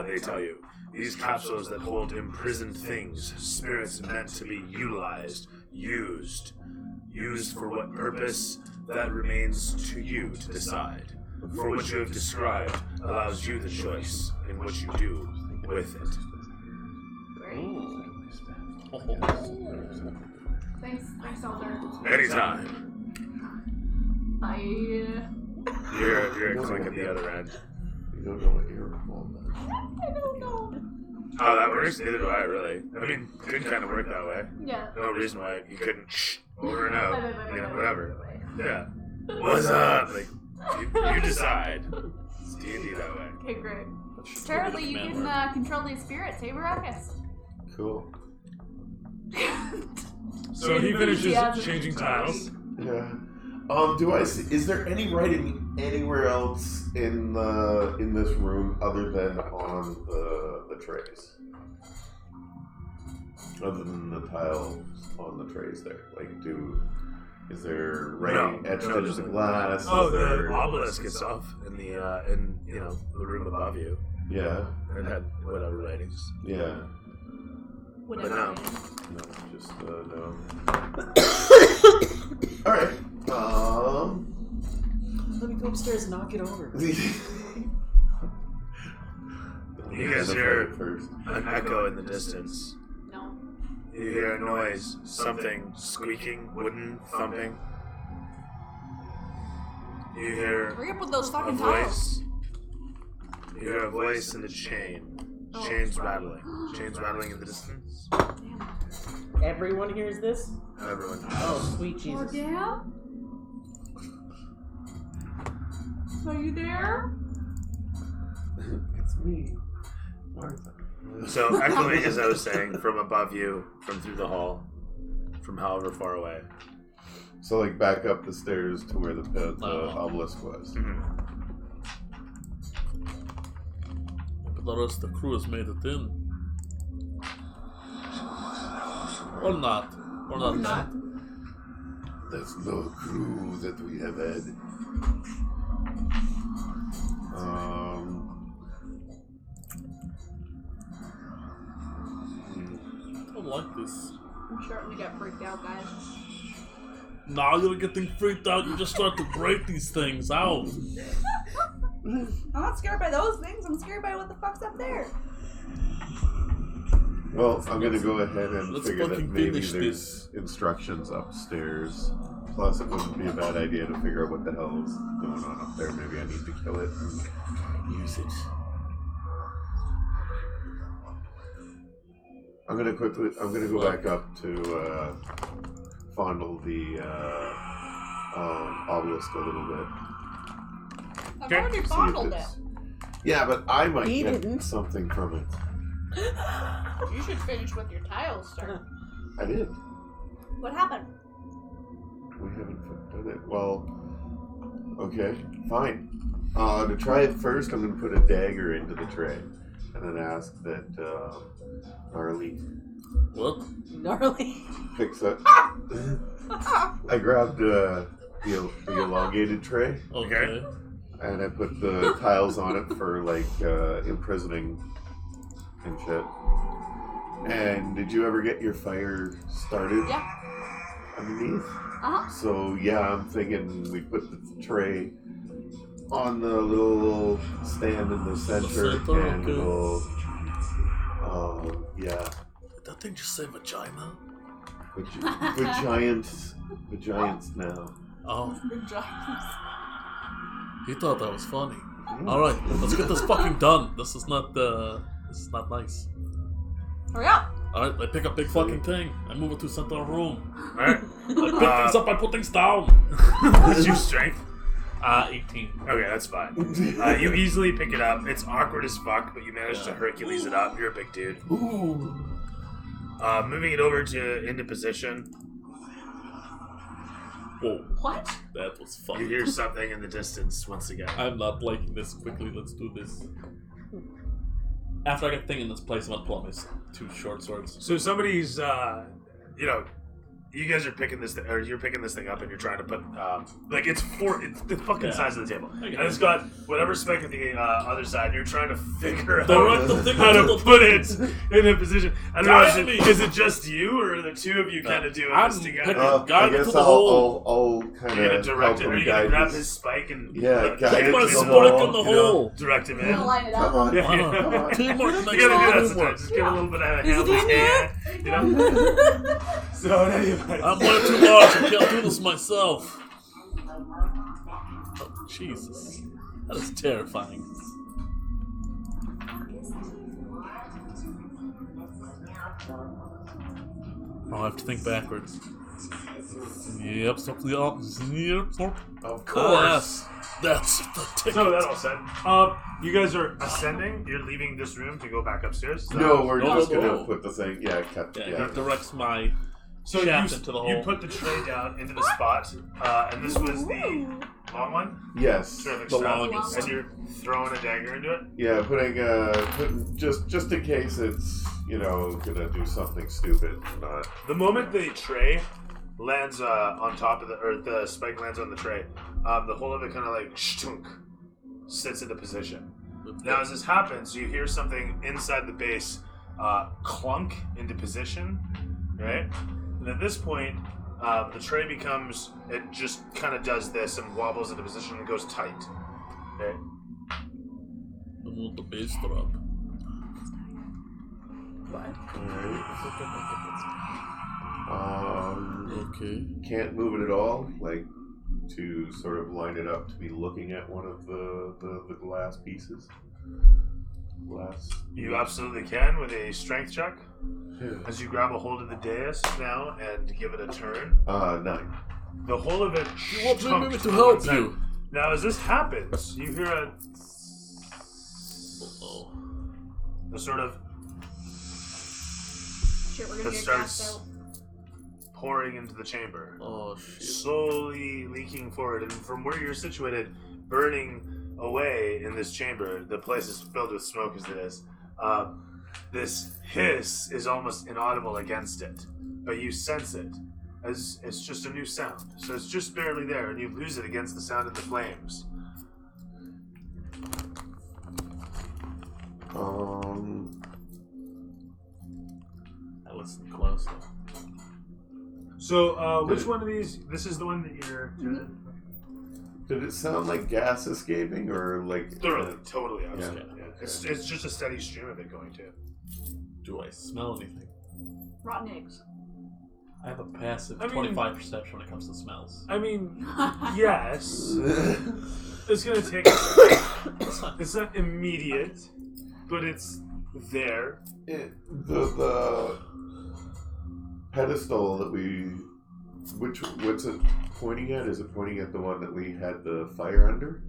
They tell you. These capsules that hold imprisoned things, spirits meant to be utilized, used. Used for what purpose, that remains to you to decide. For what you have described allows you the choice in what you do with it. Great. Thanks, Elder. Anytime. I You're click at the other end. You don't know what you're on. don't know. Oh, that works? Neither do I, really. I mean, it could kind of work that way. Yeah. No reason why you couldn't over and out. You know, whatever. Wait. Yeah. What's up? Like, you decide. It's D&D that way. Okay, great. Apparently you can control these spirits, hey Baracus? Cool. So he finishes changing tiles. Yeah. Do I see? Is there any writing anywhere else in this room other than on the trays? Other than the tiles on the trays there, is there writing etched into the glass? Oh, Is the there- obelisk itself in the the room above you. Yeah. It had whatever writings. Yeah. Whatever. No. No, just no. All right. Let me go upstairs and knock it over. You guys hear first. an echo in the distance. No. You hear a noise, something squeaking, wooden thumping. You hear Hurry up with those a fucking tiles. voice. You hear a voice in the chain. Chains rattling. Chains rattling in the distance. Everyone hears this? Everyone. Oh, sweet Oh, Jesus. yeah? Are you there? It's me, Martha. So, echoing, as I was saying, from above you, from through the hall, from however far away. So, back up the stairs to where the obelisk was. But the rest of the crew has made it in. Or not. Or not. There's no crew that we have had. I don't like this. I'm starting to get freaked out, guys. Now you're getting freaked out. You just start to break these things out. I'm not scared by those things. I'm scared by what the fuck's up there. Well, I'm gonna go ahead and Let's figure that fucking maybe finish there's instructions upstairs. Plus, it wouldn't be a bad idea to figure out what the hell is going on up there. Maybe I need to kill it and use it. I'm gonna go back up to fondle the obelisk a little bit. I've already See if fondled it. it's- Yeah, but I might He get didn't. something from it. You should finish with your tiles, sir. I did. What happened? We haven't done it. Well, okay, fine. To try it first, I'm going to put a dagger into the tray. And then ask that Gnarly What? Gnarly. picks up. I grabbed the elongated tray. Okay. And I put the tiles on it for, imprisoning and shit. And did you ever get your fire started? Yeah. underneath. Uh-huh. So yeah, I'm thinking we put the tray on the little stand in the center, center, and okay. we'll, yeah, Did that thing just say vagina? giants now. Oh, Good job. he thought that was funny. Alright, let's get this fucking done. This is not nice. Hurry up. Alright, I pick up big fucking thing. I move it to center of room. Alright. I pick things up, I put things down. What's your strength? 18. Okay, that's fine. You easily pick it up. It's awkward as fuck, but you manage to Hercules it up. You're a big dude. Ooh. Moving it over into position. Whoa, What? that was You fun. hear something in the distance once again. I'm not liking this quickly, let's do this. After I get thing in this place, I'm gonna pull out my 2 short swords. So somebody's, you guys are picking this, or you're picking this thing up, and you're trying to put, it's the fucking size of the table, I and get it's got whatever spec at the other side. And you're trying to figure Direct out the thing how to to the put it in a position. I don't know. Guide me. Is it just you, or are the two of you kind of doing I'm this together? picking- I Guide it guess to the hole. I'll kind You're gonna of direct it. Are you gonna guide grab this. his spike and Yeah, guide Take it my to the spike hole, in the you know? hole. direct him I'm in? gonna line it Come up. on, Yeah. come on. Teamwork You makes gotta do that the sometimes. Just give a little bit of a Is he helping doing hand, you know. So anyway, I'm way too large, I can't do this myself. Oh, Jesus. That is terrifying. Oh, I have to think backwards. Yep, something else. Yep, of course. That's the ticket. So that all said, you guys are ascending. You're leaving this room to go back upstairs. No, we're No, just no, gonna no. put the thing. Yeah, cut. Yeah, Yeah. he directs my So shaft into the hole. you put the tray down into the spot, and this was the long one. Yes. Terrific The stuff. longest. And you're throwing a dagger into it. Yeah, putting just in case it's gonna do something stupid. Not. The moment the tray lands on top of the spike lands on the tray, the whole of it kind of like shtunk, sits into position. Now, as this happens, you hear something inside the base clunk into position, right? And at this point, the tray it just kind of does this and wobbles into position and goes tight. Okay? I want the base drop. Okay. Can't move it at all. Like to sort of line it up to be looking at one of the glass pieces. Glass. You absolutely can with a strength check. Yeah. As you grab a hold of the dais now and give it a turn, 9. the whole of it. You want me chunks to help towards you? Now, as this happens, you hear Uh-oh. a sort of Shit, we're that gonna get starts gassed out. pouring into the chamber, Oh, shit. slowly leaking forward, and from where you're situated, burning away in this chamber. The place is filled with smoke as it is. This hiss is almost inaudible against it, but you sense it as it's just a new sound. So it's just barely there, and you lose it against the sound of the flames. I listen closely. So, which one of these? This is the one that you're. Did it sound like gas escaping or like? Thoroughly, totally Yeah. absolutely. Yeah. It's just a steady stream of it going to. Do I smell anything? Rotten eggs. I have a passive I mean- 25 perception when it comes to smells. I mean, yes. It's gonna take. It's not immediate, but it's there. The pedestal that what's it pointing at? Is it pointing at the one that we had the fire under?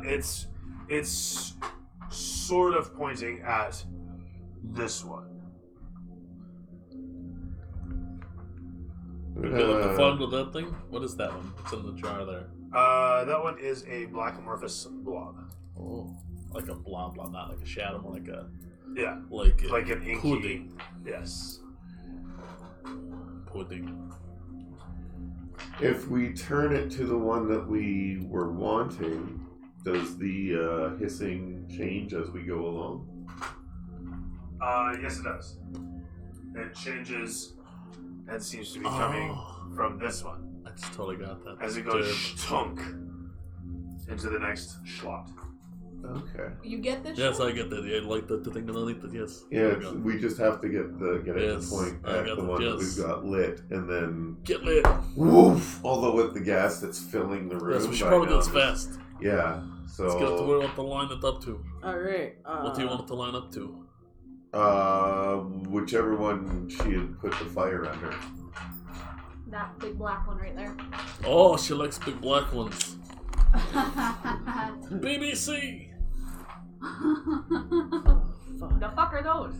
It's sort of pointing at this one. You look at the front of that thing? What is that one? What's in the jar there? That one is a black amorphous blob. Oh, like a blob, not like a shadow, more like a Yeah, like an inky. pudding. Yes. Pudding. If we turn it to the one that we were wanting, does the hissing change as we go along? Yes, it does. It changes and seems to be coming from this one. I just totally got that. As it goes Dude. stunk into the next slot. Okay. You get this? Yes, shit? I get that. Yeah, I like the thing underneath it. Yes. Yeah, There we it's, go. we just have to get at Yes, the point I at got the it, one that yes. we've got lit, and then Get lit. woof! Although with the gas that's filling the room, Yes, we should by probably do now, this fast. Yeah. So Let's get to where we want to line it up to. Alright. What do you want it to line up to? whichever one she had put the fire under. That big black one right there. Oh, she likes big black ones. BBC. The fuck are those?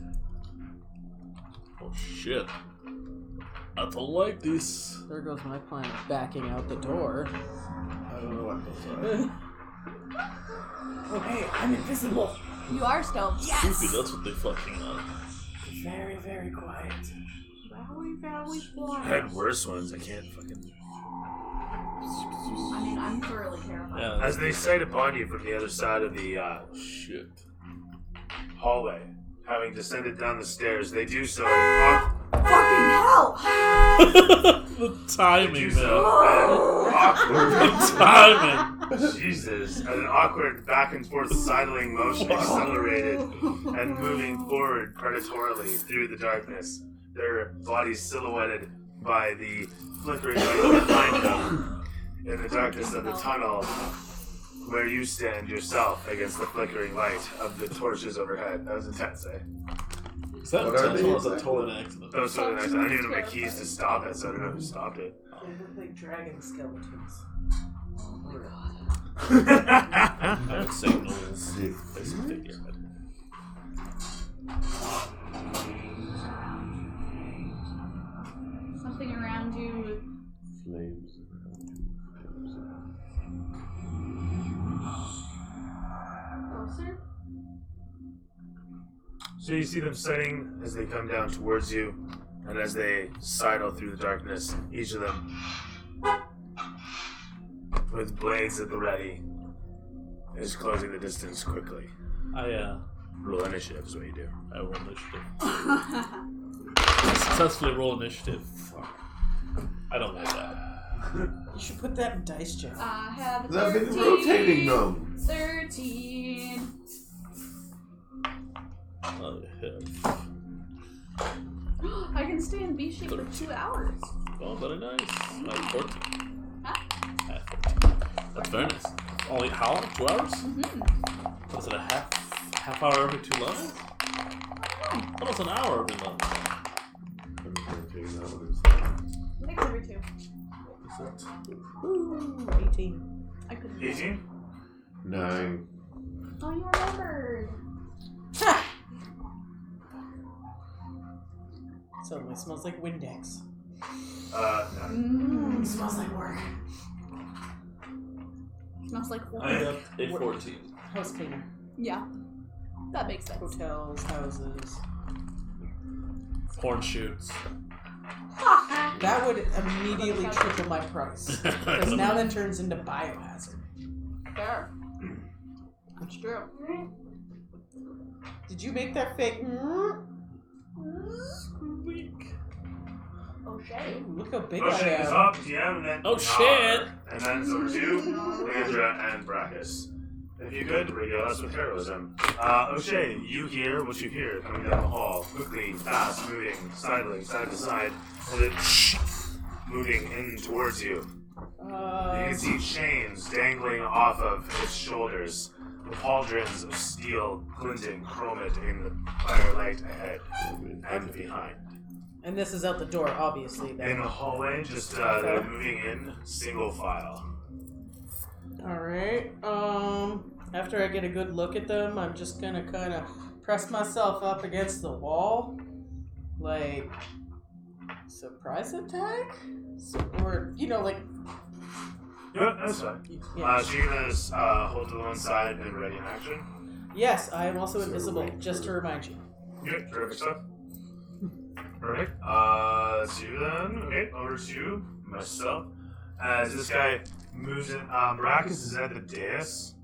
Oh shit. I don't like this. There goes my plan of backing out the door. I don't know what those are. Oh, hey, I'm invisible. You are still. Stupid, that's what they fucking are. Very, very quiet. Very, very quiet. I had worse ones. I can't fucking. I mean, I'm thoroughly terrified. Yeah. As they sight upon you from the other side of the Shit. hallway, having descended down the stairs, they do so. They Fucking hell! The do timing, so. man. An awkward. The timing. Jesus! An awkward back and forth sidling motion accelerated and moving forward predatorily through the darkness. Their bodies silhouetted by the flickering light behind them in the darkness of the tunnel, where you stand yourself against the flickering light of the torches overhead. That was intense, eh? Is that What are intentional or is they? that totally an accident? That was so nice. I didn't even have my keys to stop it, so I don't know who stopped it. They look like dragon skeletons. I would say Knowles. Is a figurehead. Something around you. Flames Closer? So you see them setting as they come down towards you, and as they sidle through the darkness, each of them with blades at the ready is closing the distance quickly. I Roll initiative is what you do. roll initiative. I successfully roll initiative. Fuck. I don't like that. You should put that in dice jail. I have a I've 13. been rotating them. 13. I have. I can stay in B shape for 2 hours. Oh, very nice. I have 14. Huh? I have 14. That's very nice. Only how long? 2 hours? Mm-hmm. Was it a half hour every 2 levels? That was an hour every level. I'm rotating that one. I think it's every 2. Is it? Ooh, 18. I couldn't. 18? 9. Oh, you remembered. Suddenly smells like Windex. No. Smells like work. Smells like I water. got a 14. House cleaner. Yeah. That makes sense. Hotels, houses. Horn shoots. That would immediately triple my price. Because now that turns into biohazard. Fair. That's true. Did you make that fake? Squeak. Oh, shit. Look how big Motion I is am. up, DM, and then Oh, shit. And then it's over to Leandra and Brackus. If you could, regale us with heroism. O'Shea, you hear what you hear coming down the hall. Quickly, fast, moving, sidling, side to side, and then moving in towards you. You can see chains dangling off of its shoulders, the pauldrons of steel glinting chromate in the firelight ahead and behind. And this is out the door, obviously. In Then. the hallway, just they're moving in single file. Alright. After I get a good look at them, I'm just gonna kind of press myself up against the wall. Like, surprise attack? Or, you know, like. Yeah, that's fine. Yeah. So you're gonna hold to the one side and ready in action. Yes, I am also invisible, just to remind you. Okay, terrific stuff. Perfect. Let's do then. Okay, over to myself. As this guy moves in, Brackus is at the dais.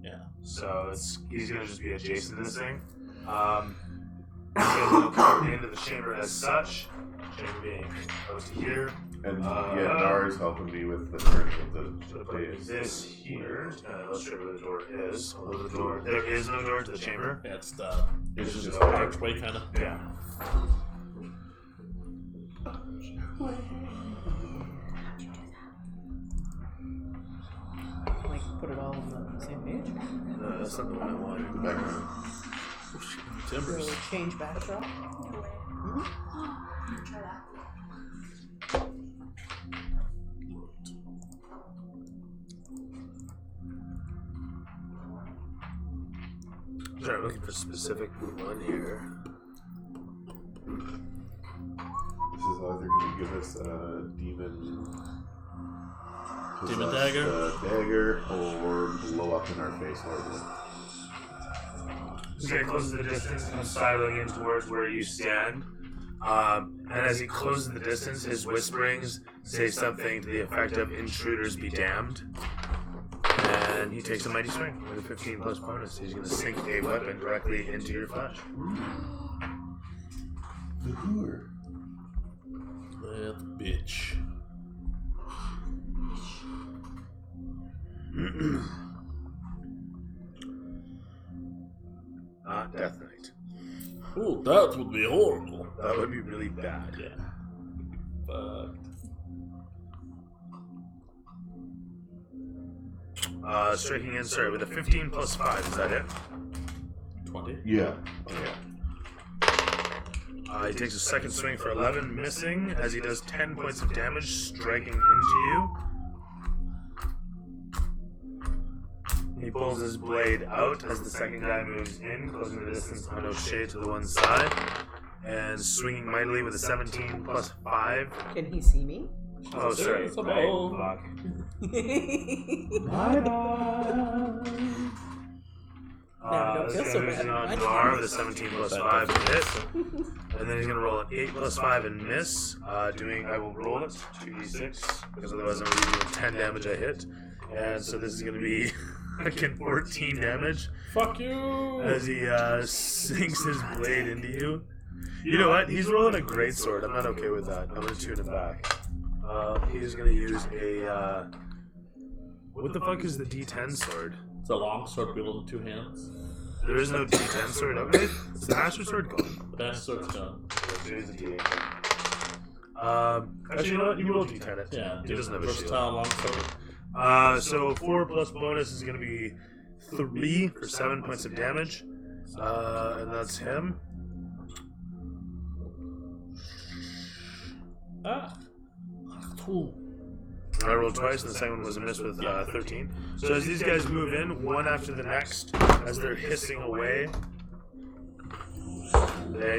Yeah. So he's gonna just be adjacent to this thing. He's gonna look into the chamber as such. chamber being out to here. And Nara's helping me with the turning of the dais. This here, illustrate where the door is. Although the door, there is no door to the chamber. Yeah, it's the It's just archway kind of. Yeah. Like, put it all on the same page. That's not the one I wanted. the background. Timbers. So change backdrop. No way. Try that. Sorry, looking for a specific one here. This is either going to give us a demon Demon dagger? Dagger, or blow up in our face horribly. This guy closes the distance, comes sidling in towards where you stand. And as he closes the distance, his whisperings say something to the effect of "Intruders be damned." And he takes a mighty swing with a 15 plus bonus. He's going to sink a weapon directly into your flesh. The hooer. That bitch. Not Death Knight. Oh, that would be horrible. That would be really bad. Yeah. Fuck. Striking in, sorry, with a 15 plus 5, is that it? 20. Yeah. He takes a second swing for 11, missing, as he does 10 points of damage, striking into you. He pulls his blade out as the second guy moves in, closing the distance on O'Shea to the one side, and swinging mightily with a 17 plus 5. Can he see me? Oh, sorry. It's a Right, ball. fuck. don't This feel guy so moves bad. in on Nar with a 17 plus 5 to hit. And then he's going to roll an 8 plus 5 and miss. I will roll it, 2d6, because otherwise I'm going to be doing 10 damage a hit. And so this is going to be, again, 14 damage Fuck you! as he sinks his blade into you. You know what? He's rolling a great sword. I'm not okay with that. I'm going to tune him back. He's going to use a... what the fuck is the D10 sword? It's a long sword wielded in 2 hands. There is no D10 sword, okay? Is the Master Sword gone? The best sword's gone. There's a D8. Actually, you know what? You roll D10 it. Yeah, He doesn't have a shield. versatile long sword. So 4 plus bonus is going to be 3 for 7 points of damage. And that's him. Ah. Cool. I rolled twice, and the second one was a miss with 13. So as these guys move in, one after the next, as they're hissing away, they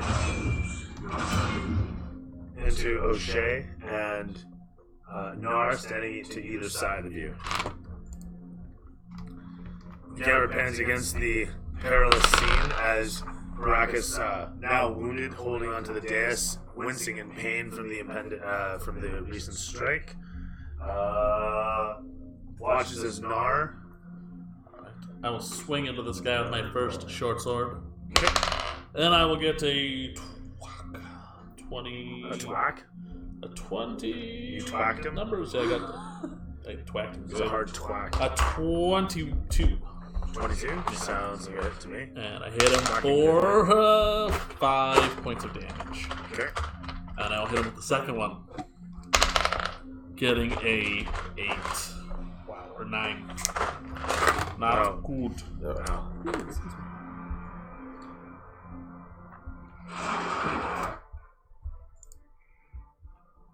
into O'Shea and Nar standing to either side of you. The camera pans against the perilous scene as Baracus, now wounded, holding onto the dais, wincing in pain from the recent strike. Watches as Nar. I will swing into this guy with my first short sword. And I will get a 20. A twack. A 20. You twacked him? Numbers. Yeah, I got. I twacked him. It was a hard twack. A 22. 22? Sounds like a hit to me. And I hit him for 5 points of damage. Okay. And I'll hit him with the second one. Getting a 8. Wow. Or 9. Not Wow. good. Wow.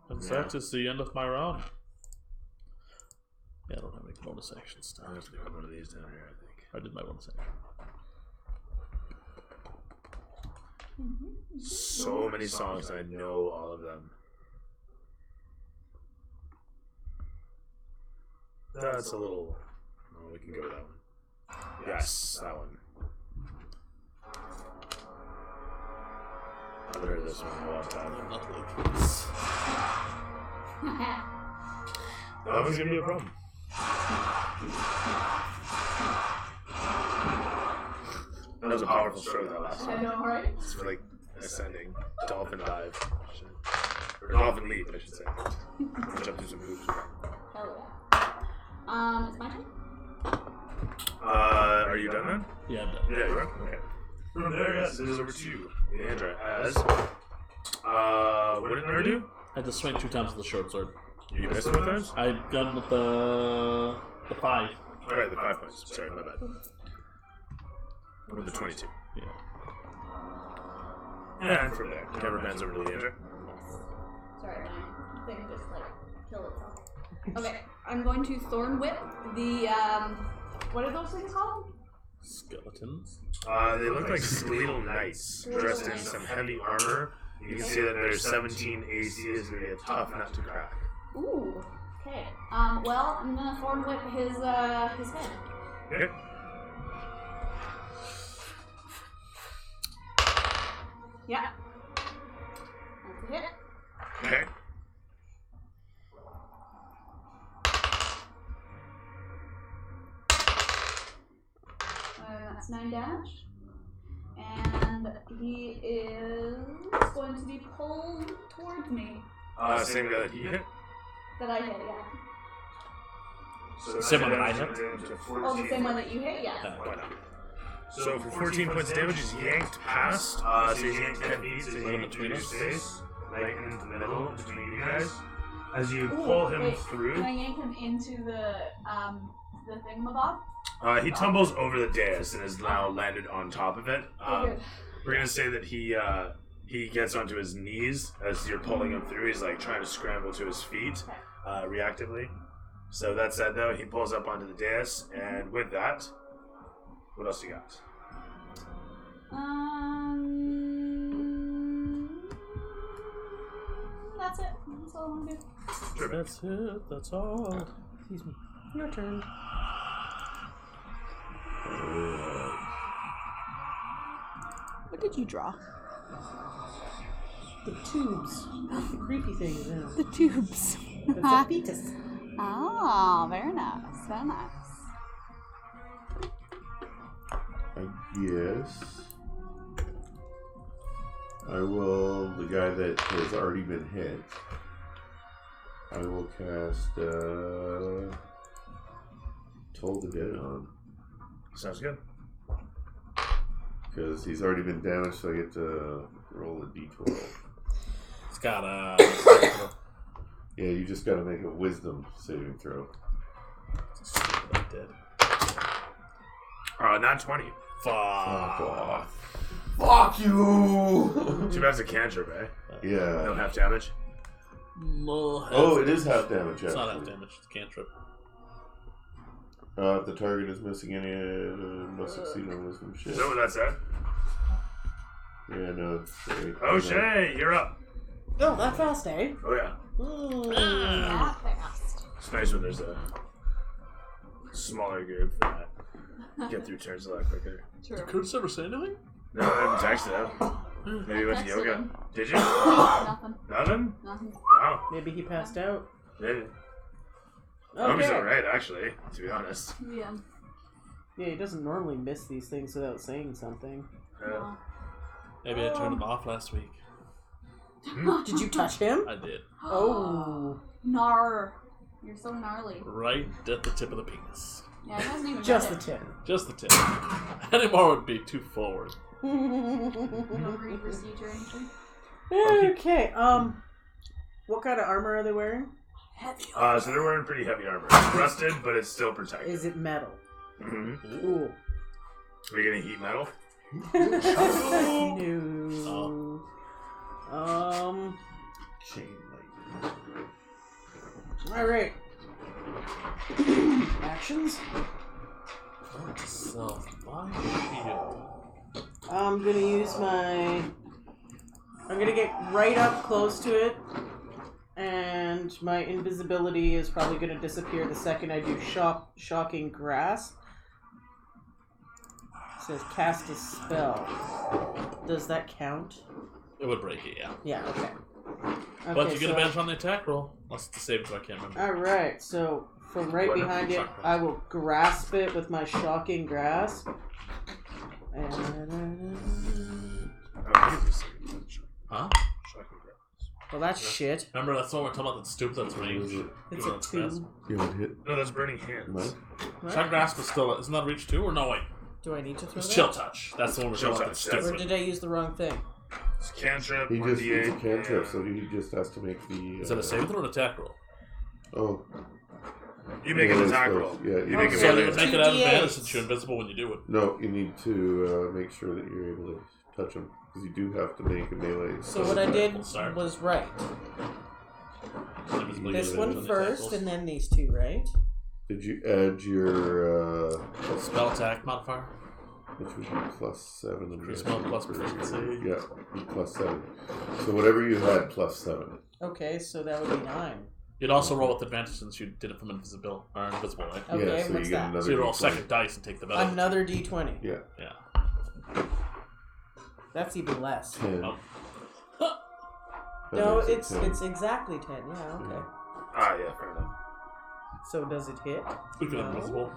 And that is the end of my round. Yeah, I don't have any bonus action stuff. I have to put one of these down here, I think. I did my bonus action. So many songs, I know all of them. That's a little... Oh, we can go with that one. Yes, that one. I've heard this one a long time. Not like this. That one's gonna be a problem. That was a powerful stroke that last I one. know, right? It's for like ascending dolphin dive. Or dolphin leap, I should say. Jump through some hoops. Hell yeah. It's my turn. Are you done then? Yeah, I'm done. Yeah, you are? Okay. From there, yes, it is over to you, Leandra, as... what did Nerd do? I had to swing 2 times with the short sword. You missed both times? I got with the 5. Alright, the 5 points. Sorry, my bad. With the 22. Yeah. And from there, camera pans over to Leandra. Sorry, my thing just like killed itself. Okay, I'm going to Thorn Whip the what are those things called? Skeletons. They look like skeletal knights dressed in some heavy armor. You can see that their 17 AC is going to be a tough nut to crack. Ooh. Okay. Well, I'm gonna Thorn Whip his head. Okay. Yeah. That's a hit. Okay. That's 9 damage. And he is going to be pulled towards me. Same guy that he hit. That I hit, yeah. So Same one that I hit? Oh, the same one that you hit, yeah. Why not? So for 14 points of damage, he's yanked past. So he's yanked 10 feet, so he's yanked between his face, right into the middle, between you guys. As you pull him through, Can I yank him into the thingamabob? he tumbles over the dais and is now landed on top of it. Okay. We're gonna say that he gets onto his knees as you're pulling him through. He's like trying to scramble to his feet, reactively. So that said, though, he pulls up onto the dais, and with that, what else you got? That's it. That's all I'm gonna do. Sure. That's it. That's all. Excuse me. Your turn. What did you draw? The tubes. The creepy things in them. The tubes. It's a fetus. Ah, very nice. Very nice. I guess I will. The guy that has already been hit. I will cast Toll the Dead on Sounds good. because he's already been damaged, so I get to roll a d12. It's got Yeah, you just got to make a Wisdom saving throw. I did. Not 20. Fuck off! Fuck you! Too bad it's a cantrip, eh? Yeah. No half damage. No. Oh, it is half damage. It's not Actually. half damage. It's a cantrip. If the target is missing any, must succeed on Wisdom. Shit. Is that what that said? Yeah, no. It's, O'Shea, you're up. Oh, that fast, eh? Oh yeah. Not fast. It's nice when there's a smaller group that get through turns a lot quicker. True. Did Curtis ever say anything? No, I haven't texted him. Maybe he went to Texted yoga. him. Did you? Nothing. Nothing? Nothing. Wow. Maybe he passed out. Maybe. I hope he's Okay. alright, actually, to be honest. Yeah. Yeah, he doesn't normally miss these things without saying something. Maybe I turned him off last week. Did you touch him? I did. Oh. Gnar. You're so gnarly. Right at the tip of the penis. Yeah, he hasn't even Just the read tip. Just the tip. Any more would be too forward. it. No read receipt or anything. Okay, what kind of armor are they wearing? Heavy. So they're wearing pretty heavy armor. It's rusted, but it's still protected. Is it metal? Mm-hmm. Ooh. Are you gonna heat metal? No. Chain lightning. Alright. Actions? Self-buy shield. I'm gonna use my... I'm gonna get right up close to it, and my invisibility is probably gonna disappear the second I do Shocking Grasp. It says cast a spell. Does that count? It would break it, yeah. Yeah, okay. But you get advantage on the attack roll. Unless it's a save, so I can't remember. Alright, so from right What? behind it, I will grasp it with my Shocking Grasp. And... Oh, Huh? Well, that's shit. Remember that's what we're talking about. That stupid. That's range. It's You a know, 2. You haven't hit No, that's burning hands. mine? Shot grasp is still. Isn't that reach 2 or no? Wait, Do I need to throw it's that? chill touch. That's the one we're Chill talking about. touch, That's Or stupid. did I use the wrong thing? It's cantrip, He just it's a 1d8. cantrip, so he just has to make the. Is that a saving throw or an attack roll? Oh, You make yeah, an it's attack close. roll. Yeah, you You make make a So melee you would attack. make it have 2d8s. advantage since you're invisible when you do it. No, you need to make sure that you're able to touch him because you do have to make a melee. So what I did Sorry. was right. Invisible This you one do it on the first, attack and then these two, right? Did you add your rolls. Spell attack modifier. which would be +7 and Increase spell plus proficiency. Yeah, be +7. So whatever you had +7. Okay, so that would be 9. You'd also roll with advantage since you did it from invisible, right? Okay, so what's you that? get another. So you roll D20. second dice and take the benefit. Another D20. Yeah, Yeah. That's even less. 10. Oh. That No, makes it it's 10. it's exactly 10. Yeah, okay. Ah, yeah, fair enough. So does it hit? We can No. invisible.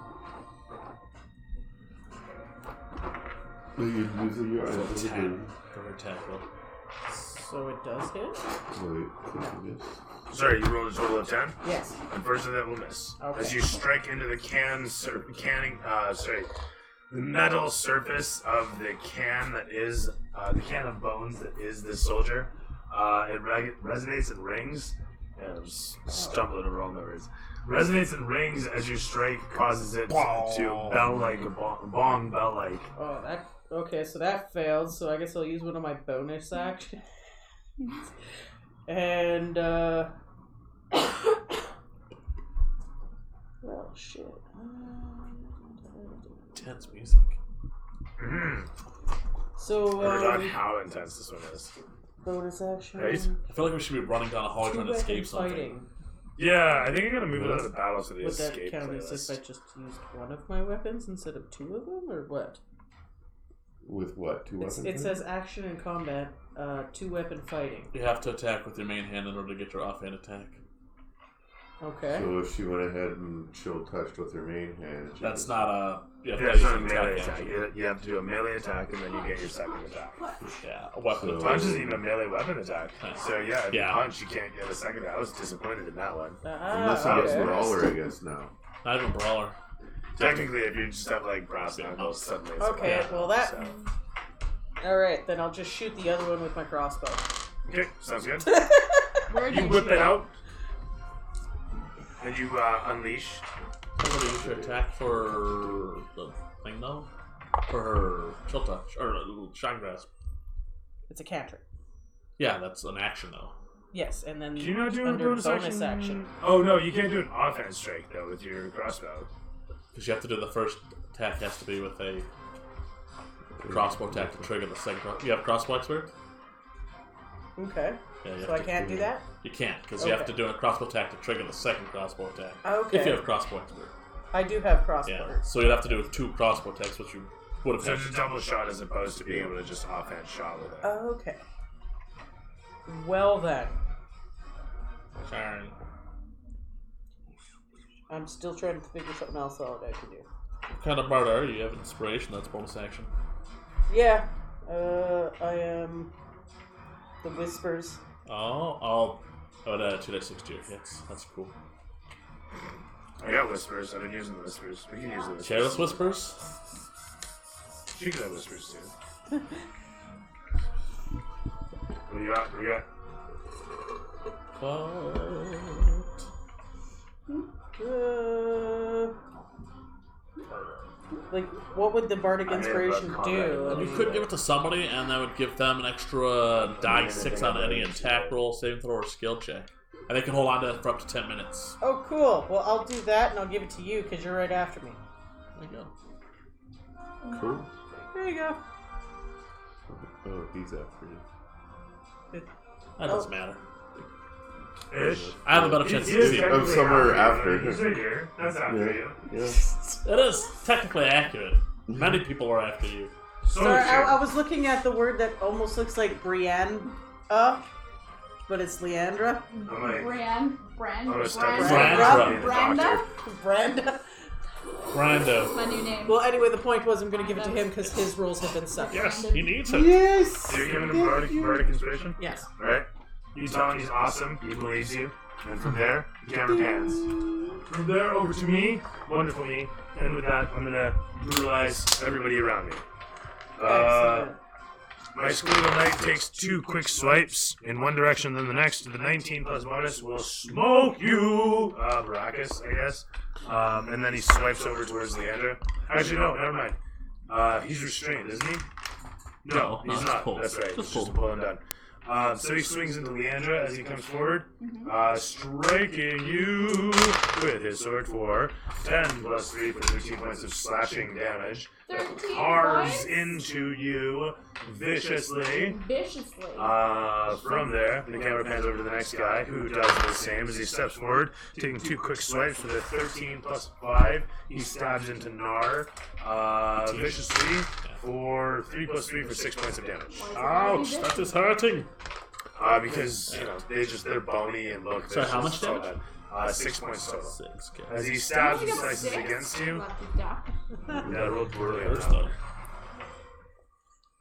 No, you use your invisibility. For attack roll. So it does hit? Wait, click this. Sorry, you rolled a total of 10? Yes. Unfortunately, that will miss. Okay. As you strike into the the metal surface of the can that is, the can of bones that is this soldier, it resonates and rings. Yeah, I'm just stumbling over all my words. Resonates and rings as you strike, causes it to bell like a bong bell like. Oh, that. Okay, so that failed. So I guess I'll use one of my bonus actions. And well, shit. Tense music. So I forgot how intense this one is. bonus action. Right? I feel like we should be running down a hallway trying to Two-weapon escape something. fighting. Yeah, I think I gotta move it out of the battle to the Would that escape count as playlist. if I just used one of my weapons instead of two of them, or what? With what? 2 weapons? It says action and combat, 2-weapon fighting. You have to attack with your main hand in order to get your offhand attack. Okay. So if she went ahead and chill touched with her main hand. she That's just- not a. You have Yeah, to it's use not a an melee attack attack. action. You have to do a melee attack and then you get your second attack. Yeah, a weapon So- attack. Punch isn't even a melee weapon attack. So yeah, if Yeah. you punch, you can't get a second. I was disappointed in that one. Unless he gets okay. brawler, I guess, now. Not even brawler. Technically, if you just have like brass knuckles, suddenly. It's Okay, like, well that. so. Alright, then I'll just shoot the other one with my crossbow. Okay, sounds good. Where You did whip you it go? out, and you unleash. Somebody use your attack for the thing though? For her chill touch. Or shine grasp. It's a cantrip. Yeah, that's an action though. Yes, and then Can you not do a under bonus action? Oh no, you can't do an offhand strike though with your crossbow. Because you have to do the first attack has to be with a crossbow attack to trigger the second. You have crossbow expert? Okay. Yeah, you So have I to, can't do that? You can't because you have Okay. to do a crossbow attack to trigger the second crossbow attack. Okay. If you have crossbow expert. I do have crossbow. Yeah. So you'd have to do 2 crossbow attacks, which you would have So had. it's a double shot as opposed to being able to just offhand shot with it. Okay. Well then. Sorry. I'm still trying to figure something else out I can do. What kind of bard are you? You have inspiration, that's bonus action. Yeah. I am the Whispers. Oh, would add 2d6 to your hits. That's cool. I got whispers. I've been using the whispers. We can use the whispers. Careless Whispers? You can have whispers too. What do you got? What do you got? Like, what would the Bardic I mean, Inspiration about do? combat. You could give it to somebody, and that would give them an extra die 6 on any attack roll, saving throw, or skill check. And they can hold on to that for up to 10 minutes. Oh, cool. Well, I'll do that, and I'll give it to you, because you're right after me. There you go. Cool. There you go. Oh, he's after you. That doesn't matter. Ish. I have a better chance He to is see. technically somewhere you. after. He's right here. That's after Yeah. you. Yeah. It is technically accurate. Many people are after you. Sorry, I was looking at the word that almost looks like Brienne, but it's Leandra. I'm like, Brand. I'm gonna start Brandra. Branda. Branda. Brando. My new name. Well, anyway, the point was I'm going to give it to him because his rolls have been sucked. Yes, he needs it. Yes. So you're giving him Bardic Inspiration? Yes. Right? You tell him he's awesome, he believes you, and from there, the camera pans. From there over to me, wonderful me, and with that, I'm gonna brutalize everybody around me. Excellent. My Squiggle Knight takes 2 quick swipes in one direction, then the next. The 19 plus bonus will smoke you, Baracus, I guess. And then he swipes over towards Leandra. Actually, no, never mind. He's restrained, isn't he? No, he's not. pull. That's right. Just Just pull. pull him down. So he swings into Leandra as he comes forward, striking you with his sword for 10 plus 3 for 13 points of slashing damage. 13 Carves points? into you viciously. Viciously. From there, the camera pans over to the next guy who does the same as he steps forward, taking 2 quick swipes with a 13 plus 5. He stabs into Nar viciously for 3 plus 3 for 6 points of damage. Ouch, that is hurting. Because, you know, they're bony and look. So how much vicious, so damage? bad. 6 points total. 6, okay. As he stabs and You only got slices 6? against you, Lucky duck. yeah, I rolled poorly on Hurts that one.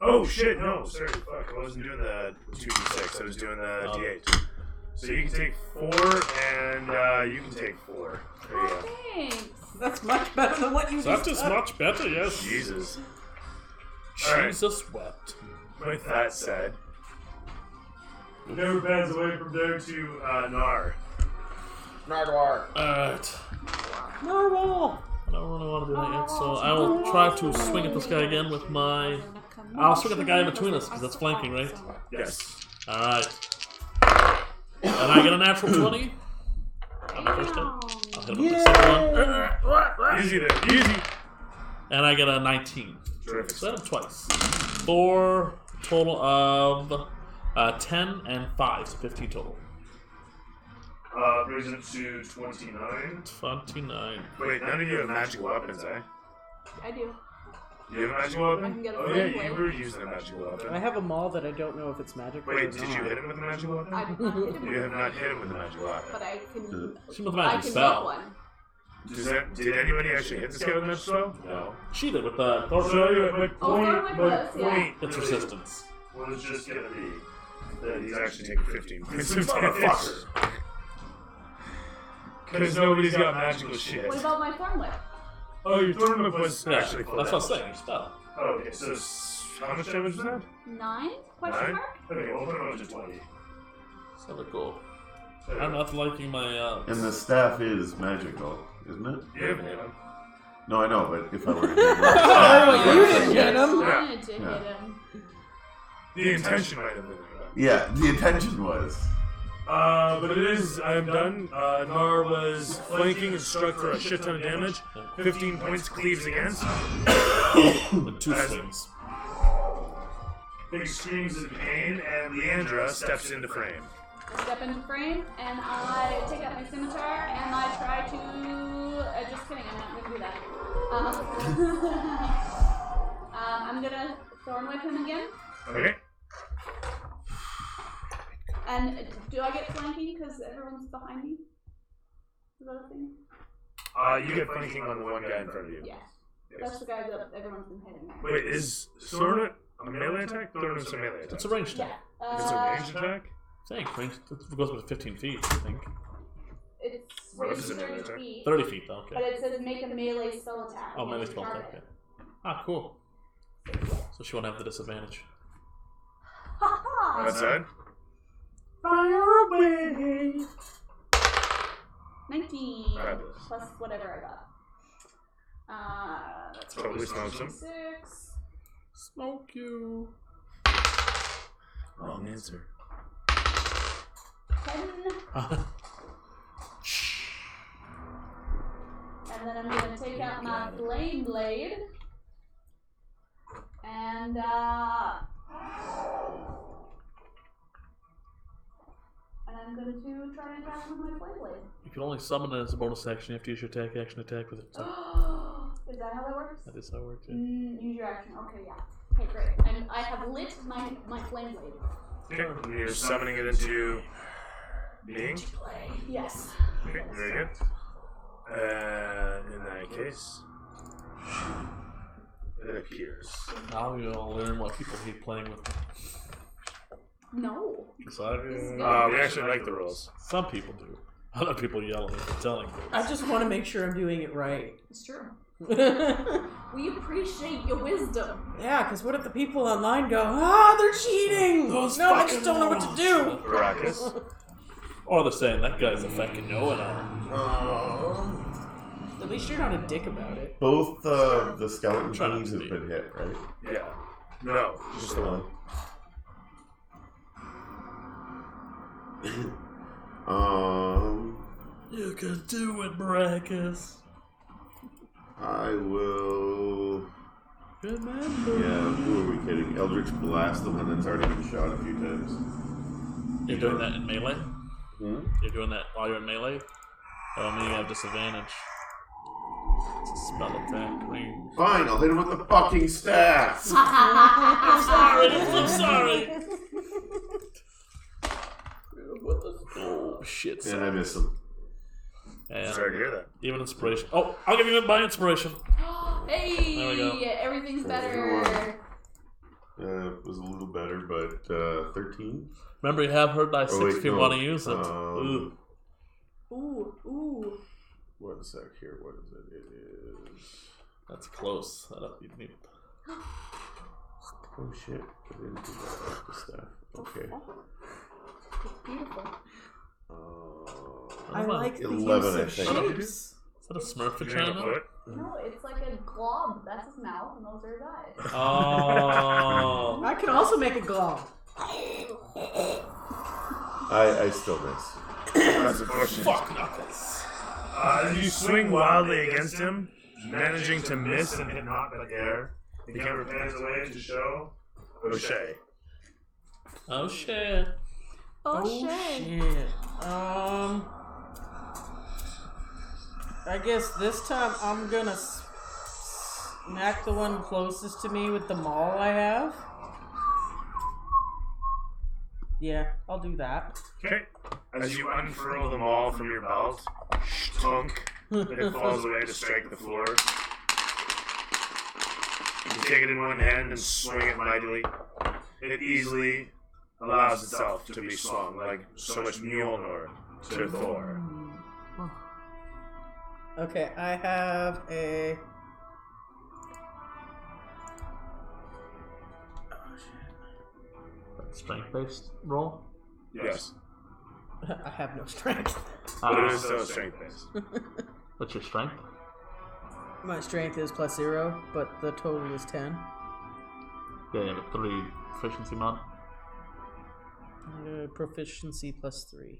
though. Oh shit, no, sorry, fuck, I wasn't doing the 2d6, I was doing the d8. So you can take 4, and you can take 4. There you go. Thanks. That's much better than what you That just is done. much better, yes. Jesus. Alright. Jesus wept. With that said, the camera pans away from there to Nar. Alright. Narwhal! I don't really want to do that yet, so I will try to swing at this guy again with my... I'll swing at the guy in between us, because that's flanking, right? Yes. Alright. And I get a natural 20. On my first hit. I'll hit him with the second one. Easy there, easy. And I get a 19. Terrific. So I hit him twice. For a total of 10 and 5, so 15 total. Brings it to 29. 29. Wait, none of you have magical weapons, eh? I do. You have a magical weapon? I can get a Oh yeah, flame you blade. were using a magical weapon. I have a maul that I don't know if it's magical Wait, or did not. you hit him with a magical weapon? I did not hit him. You have not hit him with a magical weapon. But I can. She with a I magic can spell. make one. Did anybody actually hit this guy with a magic spell? No. She did with the Thor. So yeah, my Oh, point, Thornwick my was, yeah. point It's really resistance. was just gonna be that he's actually taking 15 points of damage. Because nobody's got magical shit. What about my thorn whip? Oh, your Thornwhip was Yeah, actually full that's what I was damage. saying. Spell. Oh, okay, so how much damage was that? 9? Question 9? mark? Okay, we'll put him up to 20. Let's have a go. I'm not liking my. And the staff is magical, isn't it? You haven't hit him. No, I know, but if I were to hit Oh, you didn't get him. I Yeah. wanted to hit him. The intention might have been there. yeah, the intention was. But it is, I'm done. Nar was flanking and struck for a shit ton of damage. 15 points cleaves against. with 2 As- swings. Big screams in pain, and Leandra steps into frame. I step into frame and I take out my scimitar and I try to. Just kidding, I'm not gonna do that. I'm gonna thorn whip him again. Okay. And do I get flanking because everyone's behind me? Is that a thing? You get flanking on the one guy in front of you. Yes. That's the guy that everyone's been hitting. Wait, is Thorn a melee attack? Thorn's a melee attack. It's a ranged Yeah. attack. It's a ranged attack? I think ranged. It goes with 15 feet, I think. It's What is it, 30 melee attack? feet. 30 feet, But okay. it says make a melee spell attack. Oh, melee against spell target. attack, okay. Ah, cool. So she won't have the disadvantage. Ha ha! That's it? Fire away! 19 Fabulous. plus whatever I got. That's Totally smokes him. 6. Smoke you. Wrong answer. 10. And then I'm gonna take out my flame blade. And I'm going to try and attack him with my flame blade. You can only summon it as a bonus action. You have to use your attack with it. So Is that how that works? that is how it works. Yeah. Use your action. Okay, yeah. Okay, great. And I have lit my flame blade. Okay, and you're summoning it into being? Yes. Okay, very good. In that case, it appears. Now you'll learn why people hate playing with me. No. Sorry. We actually like the rules. Some people do. Other people yell at me for telling them. I just want to make sure I'm doing it right. It's true. Yeah, We appreciate your wisdom. because what if the people online go, they're cheating? Those No, I fucking just don't know what to do. Baracus. Or they're saying that guy's a fucking know-it-all. At least you're not a dick about it. Both the skeleton Try not kings to have be. been hit, right? Yeah. No, just the one. You can do it, Baracus. I will. Remember. Yeah, who are we kidding? Eldritch Blast, the one that's already been shot a few times. You're doing that in melee? Hmm? You're doing that while you're in melee? Oh, me, you have disadvantage. It's a spell attack range. Fine, I'll hit him with the fucking staff. I'm sorry, I'm sorry. Oh, shit. And I miss him. And Sorry to hear that. even inspiration. Oh, I'll give you my inspiration. Hey, There we go. everything's better. It was a little better, but 13? Remember, you have her die 6 wait, if you no. want to use it. Ooh. Ooh. 1 sec here, what is it? It is. That's close. You need Oh shit, I didn't do that with the staff. Okay. It's beautiful. I like the 11, use I of think. shapes. Is that a Smurf You're in a vagina? foot? No, it's like a glob. That's his mouth, and those are his eyes. Oh. I can also make a glob. I still miss. That's unfortunate. Fuck Knuckles. As you swing wildly against him, managing to miss and hit not the air, the camera pans away to show O'Shea. Oh, shit. Oh, shit. Shit. I guess this time I'm gonna smack the one closest to me with the maul I have. Yeah, I'll do that. Okay. As you unfurl the maul from your belt, stunk, it falls away to strike the floor. You take it in one hand and swing it mightily. It easily allows itself to be swung like so much Mjolnir to Thor. Okay, I have a. Strength-based roll? Yes. I have no strength. But it is still strength based. What's your strength? My strength is +0, but the total is 10. Yeah, you have a 3 proficiency mod. Proficiency +3.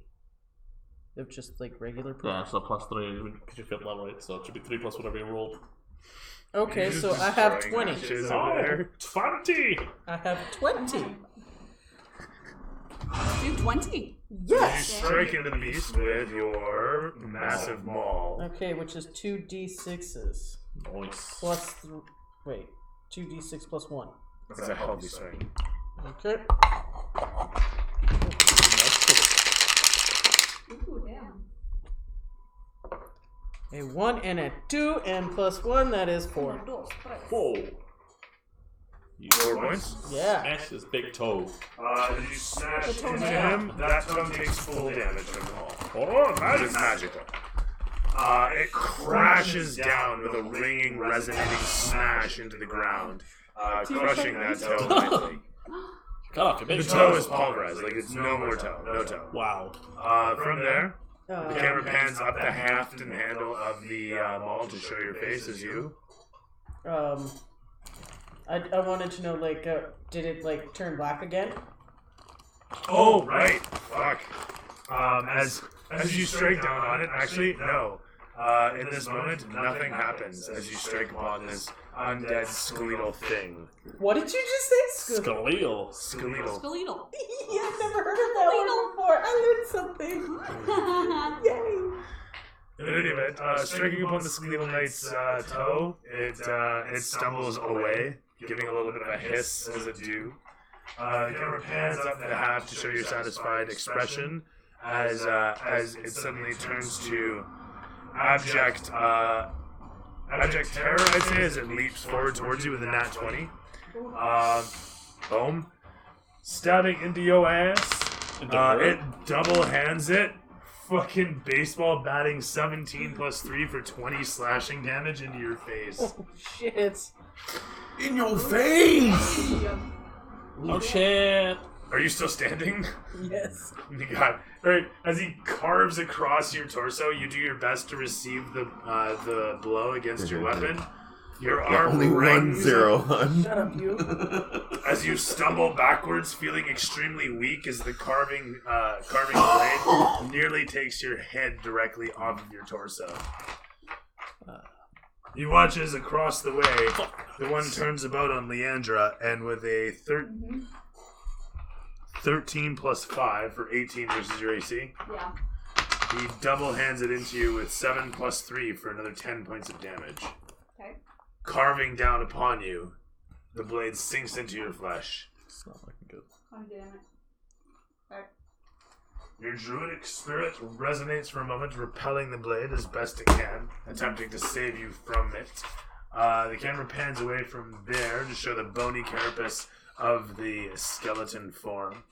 Of just like regular. Yeah, so +3 because you feel level 8, so it should be 3 plus whatever you rolled. Okay, so I have 20. Matches over there. 20! I have 20. Do 20. You Yes. strike into the beast with your massive maul. Okay, which is 2d6s Nice. plus. Wait, 2d6 plus 1. That's a healthy swing. Okay. Ooh, damn. A 1 and a 2, and plus 1, that is 4. Whoa! You 4 points. Yeah. smash his big toe. As you smash into him, that tongue takes full damage from the maul. Oh, It's magical. It crashes down with a ringing, resonating smash into the ground, crushing that toe lightly. Cut off your The big toe is pulverized, like it's no more toe, no toe. Wow. From there, the camera pans up the haft and handle of the maul to show your face as you. I wanted to know, like, did it, like, turn black again? Oh, right. Fuck. As you strike down on it, actually, no. In this moment, nothing happens as you strike upon this undead skeletal thing. What did you just say? Scaleel. Skeletal. Skeletal. I've never heard of that word before. I learned something. Yay. In any event, striking upon the skeletal knight's toe, it stumbles away, giving a little bit of a hiss as it do. The camera pans up the haft to show your satisfied expression as it suddenly turns to abject terror, I'd say, as it leaps forward towards you with a nat 20. Boom. stabbing into your ass. Into her? It double hands it. Fucking baseball batting 17 plus 3 for 20 slashing damage into your face. Oh, shit. In your face! Oh shit! Are you still standing? Yes. God. Alright, as he carves across your torso, you do your best to receive the blow against your weapon. Your arm Only rings 1-0, hun. Shut up, you. as you stumble backwards, feeling extremely weak as the carving blade nearly takes your head directly off of your torso. You watch as across the way, the one turns about on Leandra, and with a 13 plus 5 for 18 versus your AC, Yeah. he double hands it into you with 7 plus 3 for another 10 points of damage. Okay. Carving down upon you, the blade sinks into your flesh. It's not looking good. Oh, damn it. Okay. Your druidic spirit resonates for a moment, repelling the blade as best it can, attempting to save you from it. The camera pans away from there to show the bony carapace of the skeleton form.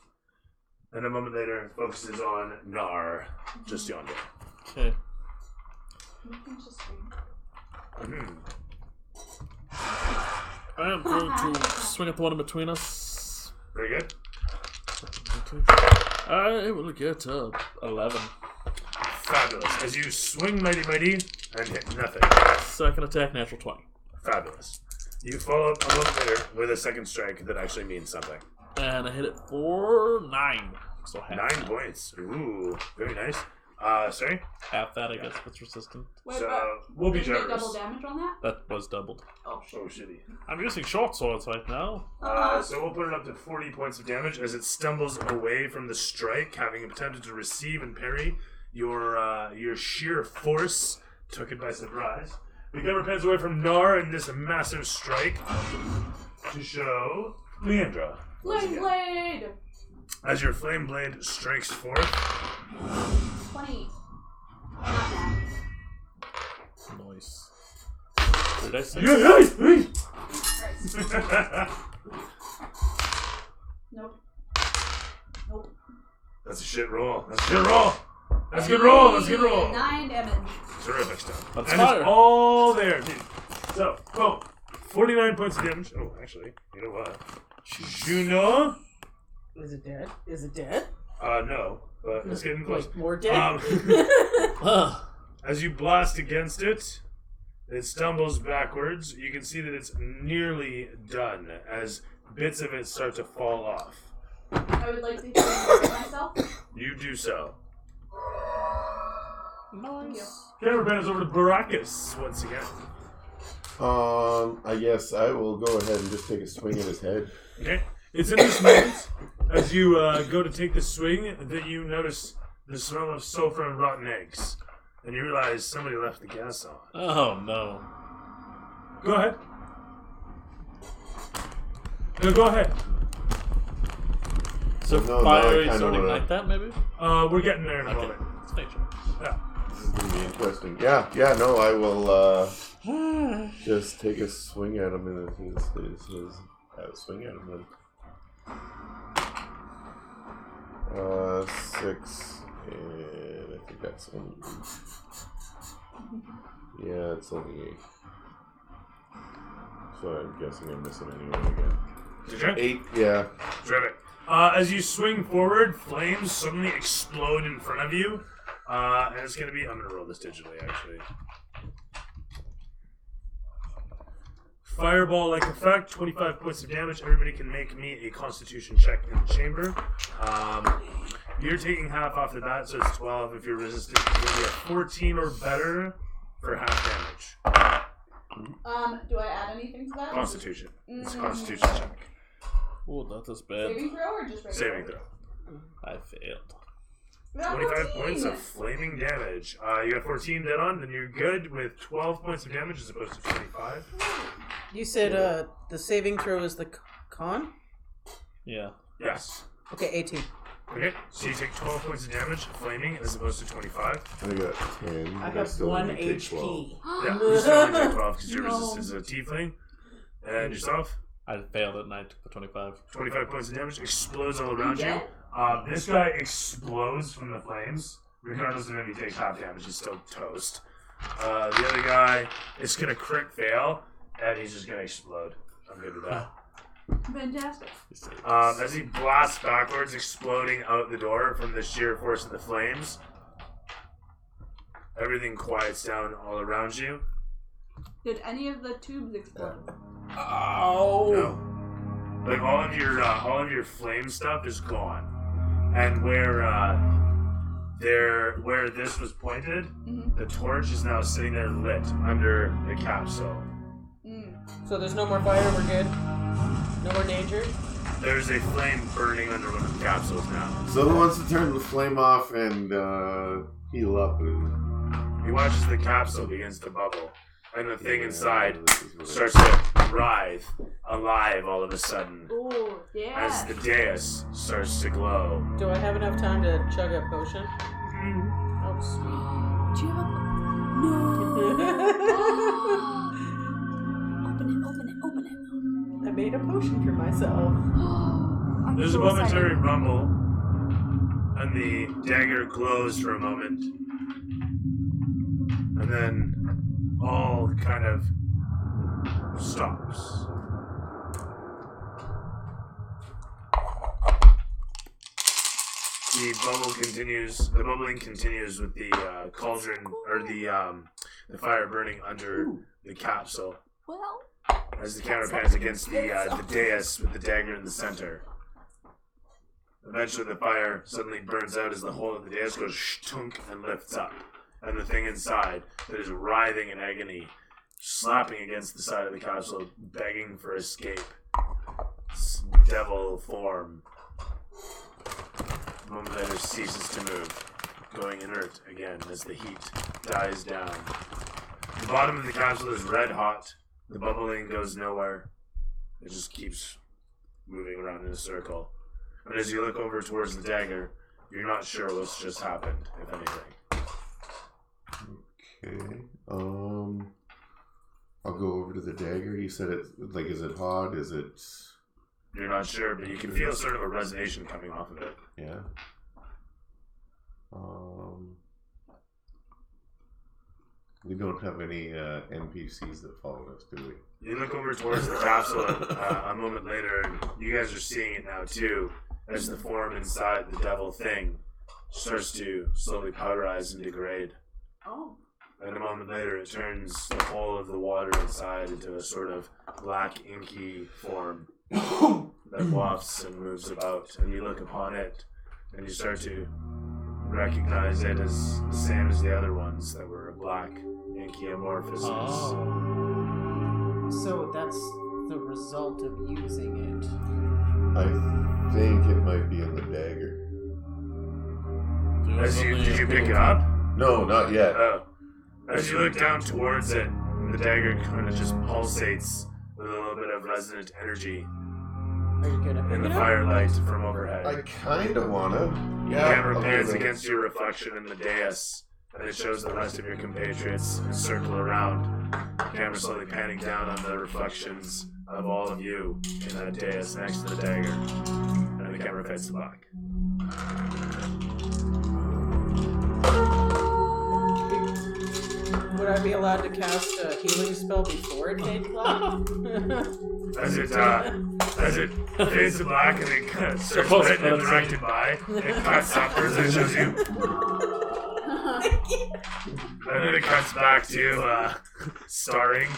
And a moment later, focuses on Nar, just yonder. Okay. Interesting. I am going to swing at the one in between us. Very good. I will get 11. Fabulous. As you swing mighty and hit nothing. Second attack, natural 20. Fabulous. You follow up a moment later with a second strike that actually means something. And I hit it for 9. So half 9 points. Ooh, very nice. Sorry? Half that, I guess, if it's resistant. Wait, So, but we'll be did you get generous. double damage on that? That was doubled. Oh, shit. Oh, shitty. I'm using short swords right now. So we'll put it up to 40 points of damage as it stumbles away from the strike, having attempted to receive and parry. Your sheer force took it by surprise. The camera pans away from Nar and this massive strike to show Leandra. Flame blade! As your flame blade strikes forth, 20. Not bad. Nice. Did I say? Christ. Nope. Nope. That's a shit roll. That's a good roll. That's a good roll. That's a good roll. 9 damage. Terrific stuff. That's and fire. it's all there, dude. So, boom. 49 points of damage. Oh, actually, you know what? Juno? Is it dead? Is it dead? No, but it's getting close. Like, more dead? As you blast against it, it stumbles backwards. You can see that it's nearly done as bits of it start to fall off. I would like to heal myself. You do so. Thank you. Camera bends over to Baracus once again. I guess I will go ahead and just take a swing at his head. Okay. It's in this moment, as you go to take the swing, that you notice the smell of sulfur and rotten eggs. And you realize somebody left the gas on. Oh no. Go ahead. No, go ahead. So No, fire I kinda starting wanna- like that, maybe? We're getting there in a Okay. moment. Let's make sure. Yeah. This is going to be interesting. Yeah, no, I will just take a swing at him and swing at him then. 6, and I think that's only 8. Yeah, it's only 8. So I'm guessing I'm missing anyway again. Did you? 8, yeah. Terrific. As you swing forward, flames suddenly explode in front of you. And it's going to be... I'm going to roll this digitally, actually. Fireball-like effect, 25 points of damage. Everybody can make me a constitution check in the chamber. You're taking half off the bat, so it's 12. If you're resistant, you're going to be at 14 or better for half damage. Do I add anything to that? Constitution. It's a constitution check. Oh, that is bad. Saving throw or just regular? Saving throw. I failed. We got 25 14. points of flaming damage. You got 14 dead on, then you're good with 12 points of damage as opposed to 25. You said the saving throw is the con? Yeah. Yes. Okay, 18. Okay, so you take 12 points of damage, flaming, as opposed to 25. I got 10. I but have still 1 only take 12. HP. Yeah, you still only take 12 because you're No. resistant as a tiefling. And yourself? I failed it and I took the 25. 25 points of damage. Explodes all around you. dead? This guy explodes from the flames. Regardless of if he takes half damage, he's still toast. The other guy is going to crit fail, and he's just going to explode. I'm good with that. Fantastic. As he blasts backwards, exploding out the door from the sheer force of the flames, everything quiets down all around you. Did any of the tubes explode? Oh. No. Like all of your flame stuff is gone, and where this was pointed, Mm-hmm. the torch is now sitting there lit under the capsule. So there's no more fire. We're good. No more danger. There's a flame burning under one of the capsules now. So who wants to turn the flame off and heal up? And He watches the capsule begins to bubble, and the thing inside this is what starts to writhe alive all of a sudden Oh, yeah. as the dais starts to glow. Do I have enough time to chug a potion? Mm-hmm. Oh, sweet. Do you have a... No. Open it. I made a potion for myself. I'm There's a so momentary excited. rumble, and the dagger glows for a moment, and then all kind of stops. The bubbling continues with the cauldron, or the fire burning under the capsule. Well, As the camera pans against the dais with the dagger in the center. Eventually the fire suddenly burns out as the whole of the dais goes shtunk and lifts up. And the thing inside that is writhing in agony, slapping against the side of the capsule, begging for escape. This devil form. A moment later ceases to move, going inert again as the heat dies down. The bottom of the capsule is red hot. The bubbling goes nowhere. It just keeps moving around in a circle. And as you look over towards the dagger, you're not sure what's just happened, if anything. Okay. I'll go over to the dagger. You said it's like, is it hot? Is it? You're not sure, but you can feel sort of a resonation coming off of it. Yeah. We don't have any NPCs that follow us, do we? You look over towards the capsule a moment later, and you guys are seeing it now too, as the form inside the devil thing starts to slowly powderize and degrade. Oh. And a moment later, it turns the whole of the water inside into a sort of black, inky form that wafts and moves about. And you look upon it, and you start to recognize it as the same as the other ones that were black, inky amorphousness. Oh. So that's the result of using it. I think it might be in the dagger. Did you pick it up? No, not yet. As you look down towards it, the dagger kind of just pulsates with a little bit of resonant energy Are you good at in picking the up? firelight from overhead. I kind of wanna. The camera pans against your reflection in the dais, and it shows the rest of your compatriots circle around. The camera slowly panning down on the reflections of all of you in that dais next to the dagger, and the camera fades to black. Would I be allowed to cast a healing spell before it fades black? As it fades to black and it kind of starts Supposed written and to- directed by, it cuts upwards and shows you. And then it cuts back to starring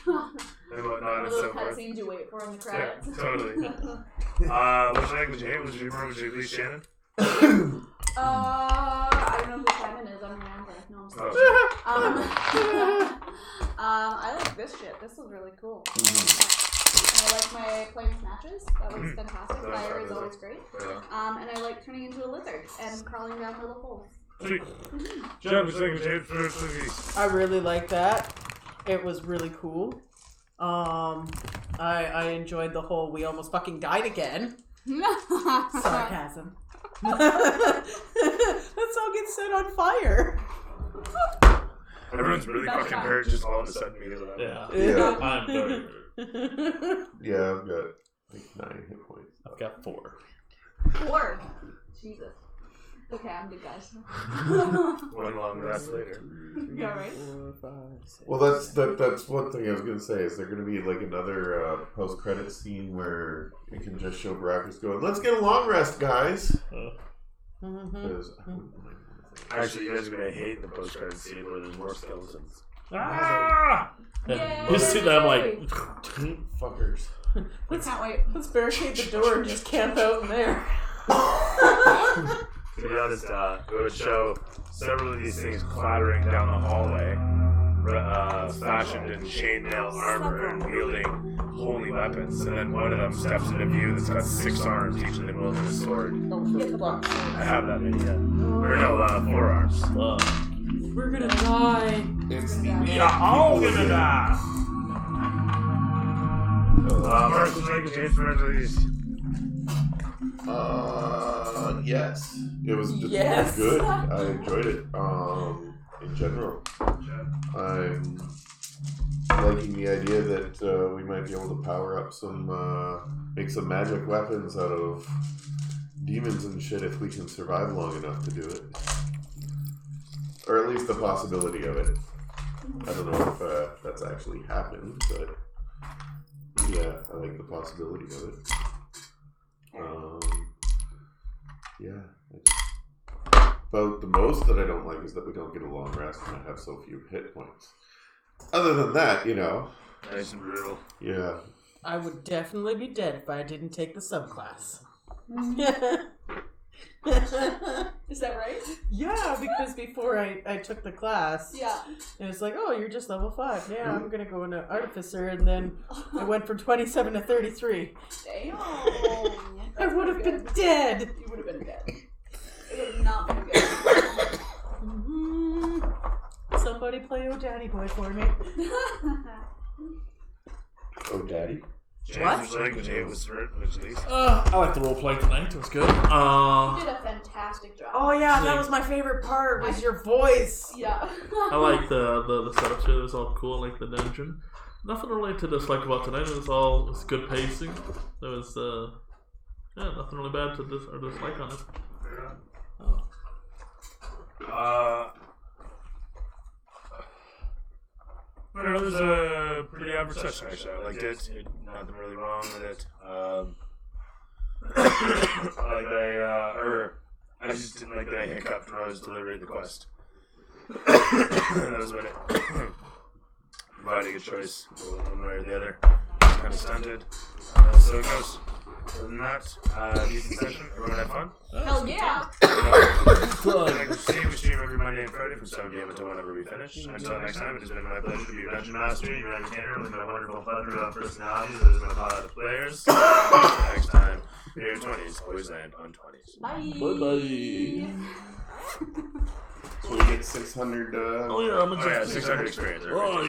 and whatnot and Those so forth. cutscenes you wait for in the Yeah, credits. totally. Which language you hate? Would you lead Shannon? I don't know who Simon is. I'm Amanda. No, I'm sorry. Oh, I like this shit. This was really cool. And I like my playing matches. That was fantastic. That was Fire is fun, always great. yeah. And I like turning into a lizard and crawling down little holes. Sweet. Jen, which language you hate for these? I really like that. It was really cool. I enjoyed the whole we almost fucking died again. Sarcasm. That song gets set on fire. Everyone's really That's fucking fine. hurt just all of a sudden because of that. Yeah. Yeah. I'm very hurt. Yeah, I've got like 9 hit points. I've got 4. 4. Jesus. Okay, I'm good, guys. One long rest later. Yeah, right. 4, 5, 6. Well, that's one thing I was gonna say. Is there gonna be like another post-credit scene where it can just show Baracus going, "Let's get a long rest, guys." Mhm. Because I wouldn't mind one of those. Actually, you guys are gonna hate the post-credit scene where there's more skeletons. Ah! Yay! You see that? I'm like, Fuckers. I can't wait. Let's barricade the door and just camp out in there. To be honest, it would show several of these things clattering down the hallway, fashioned in chainmail armor and wielding holy weapons, and then one of them steps into view that's got 6 arms, each of them wielding a sword. Oh, for fuck's sake. I have that many, yeah. Or no, 4 arms. We're gonna die. It's the You're all gonna die! Mark, would you like to change for these? Yes. It was just Yes. good. I enjoyed it. In general, I'm liking the idea that we might be able to power up some, make some magic weapons out of demons and shit if we can survive long enough to do it. Or at least the possibility of it. I don't know if that's actually happened, but yeah, I like the possibility of it. Yeah. But the most that I don't like is that we don't get a long rest and I have so few hit points. Other than that, you know, Nice and brutal. yeah. I would definitely be dead if I didn't take the subclass. Is that right? Yeah, because before I took the class, Yeah. it was like, oh, you're just level 5. Yeah, I'm gonna go into Artificer, and then I went from 27 to 33. Damn. I would have been dead. You would have been dead. It would have not been good. Somebody play Oh Daddy Boy for me. Oh, daddy. James, which language it was which at least? I like the role play tonight. It was good. You did a fantastic job. Oh yeah, that was my favorite part. Was your voice? Yeah. I like the setup here. It was all cool. I like the dungeon. Nothing really to dislike about tonight. It's good pacing. There was nothing really bad to dislike on it. But it was a pretty average session, actually. I liked it. Nothing really wrong with it. I just didn't like that I hiccuped when I was delivering the quest. That was when it providing a choice, one way or the other. Kind of stunted. So it goes. Other than that, decent session. Everyone had fun. Hell yeah. Like we stream every Monday and Friday from 7 p.m. until whenever we finish. Until next time, it has been my pleasure to be your Dungeon Master, your entertainer, with my wonderful plethora of personalities as my pod of players. Until next time, in your 20s, always land on 20s. Bye. Bye bye. So we get 600. Oh yeah, I'm a Oh yeah, 600 experience. Oh,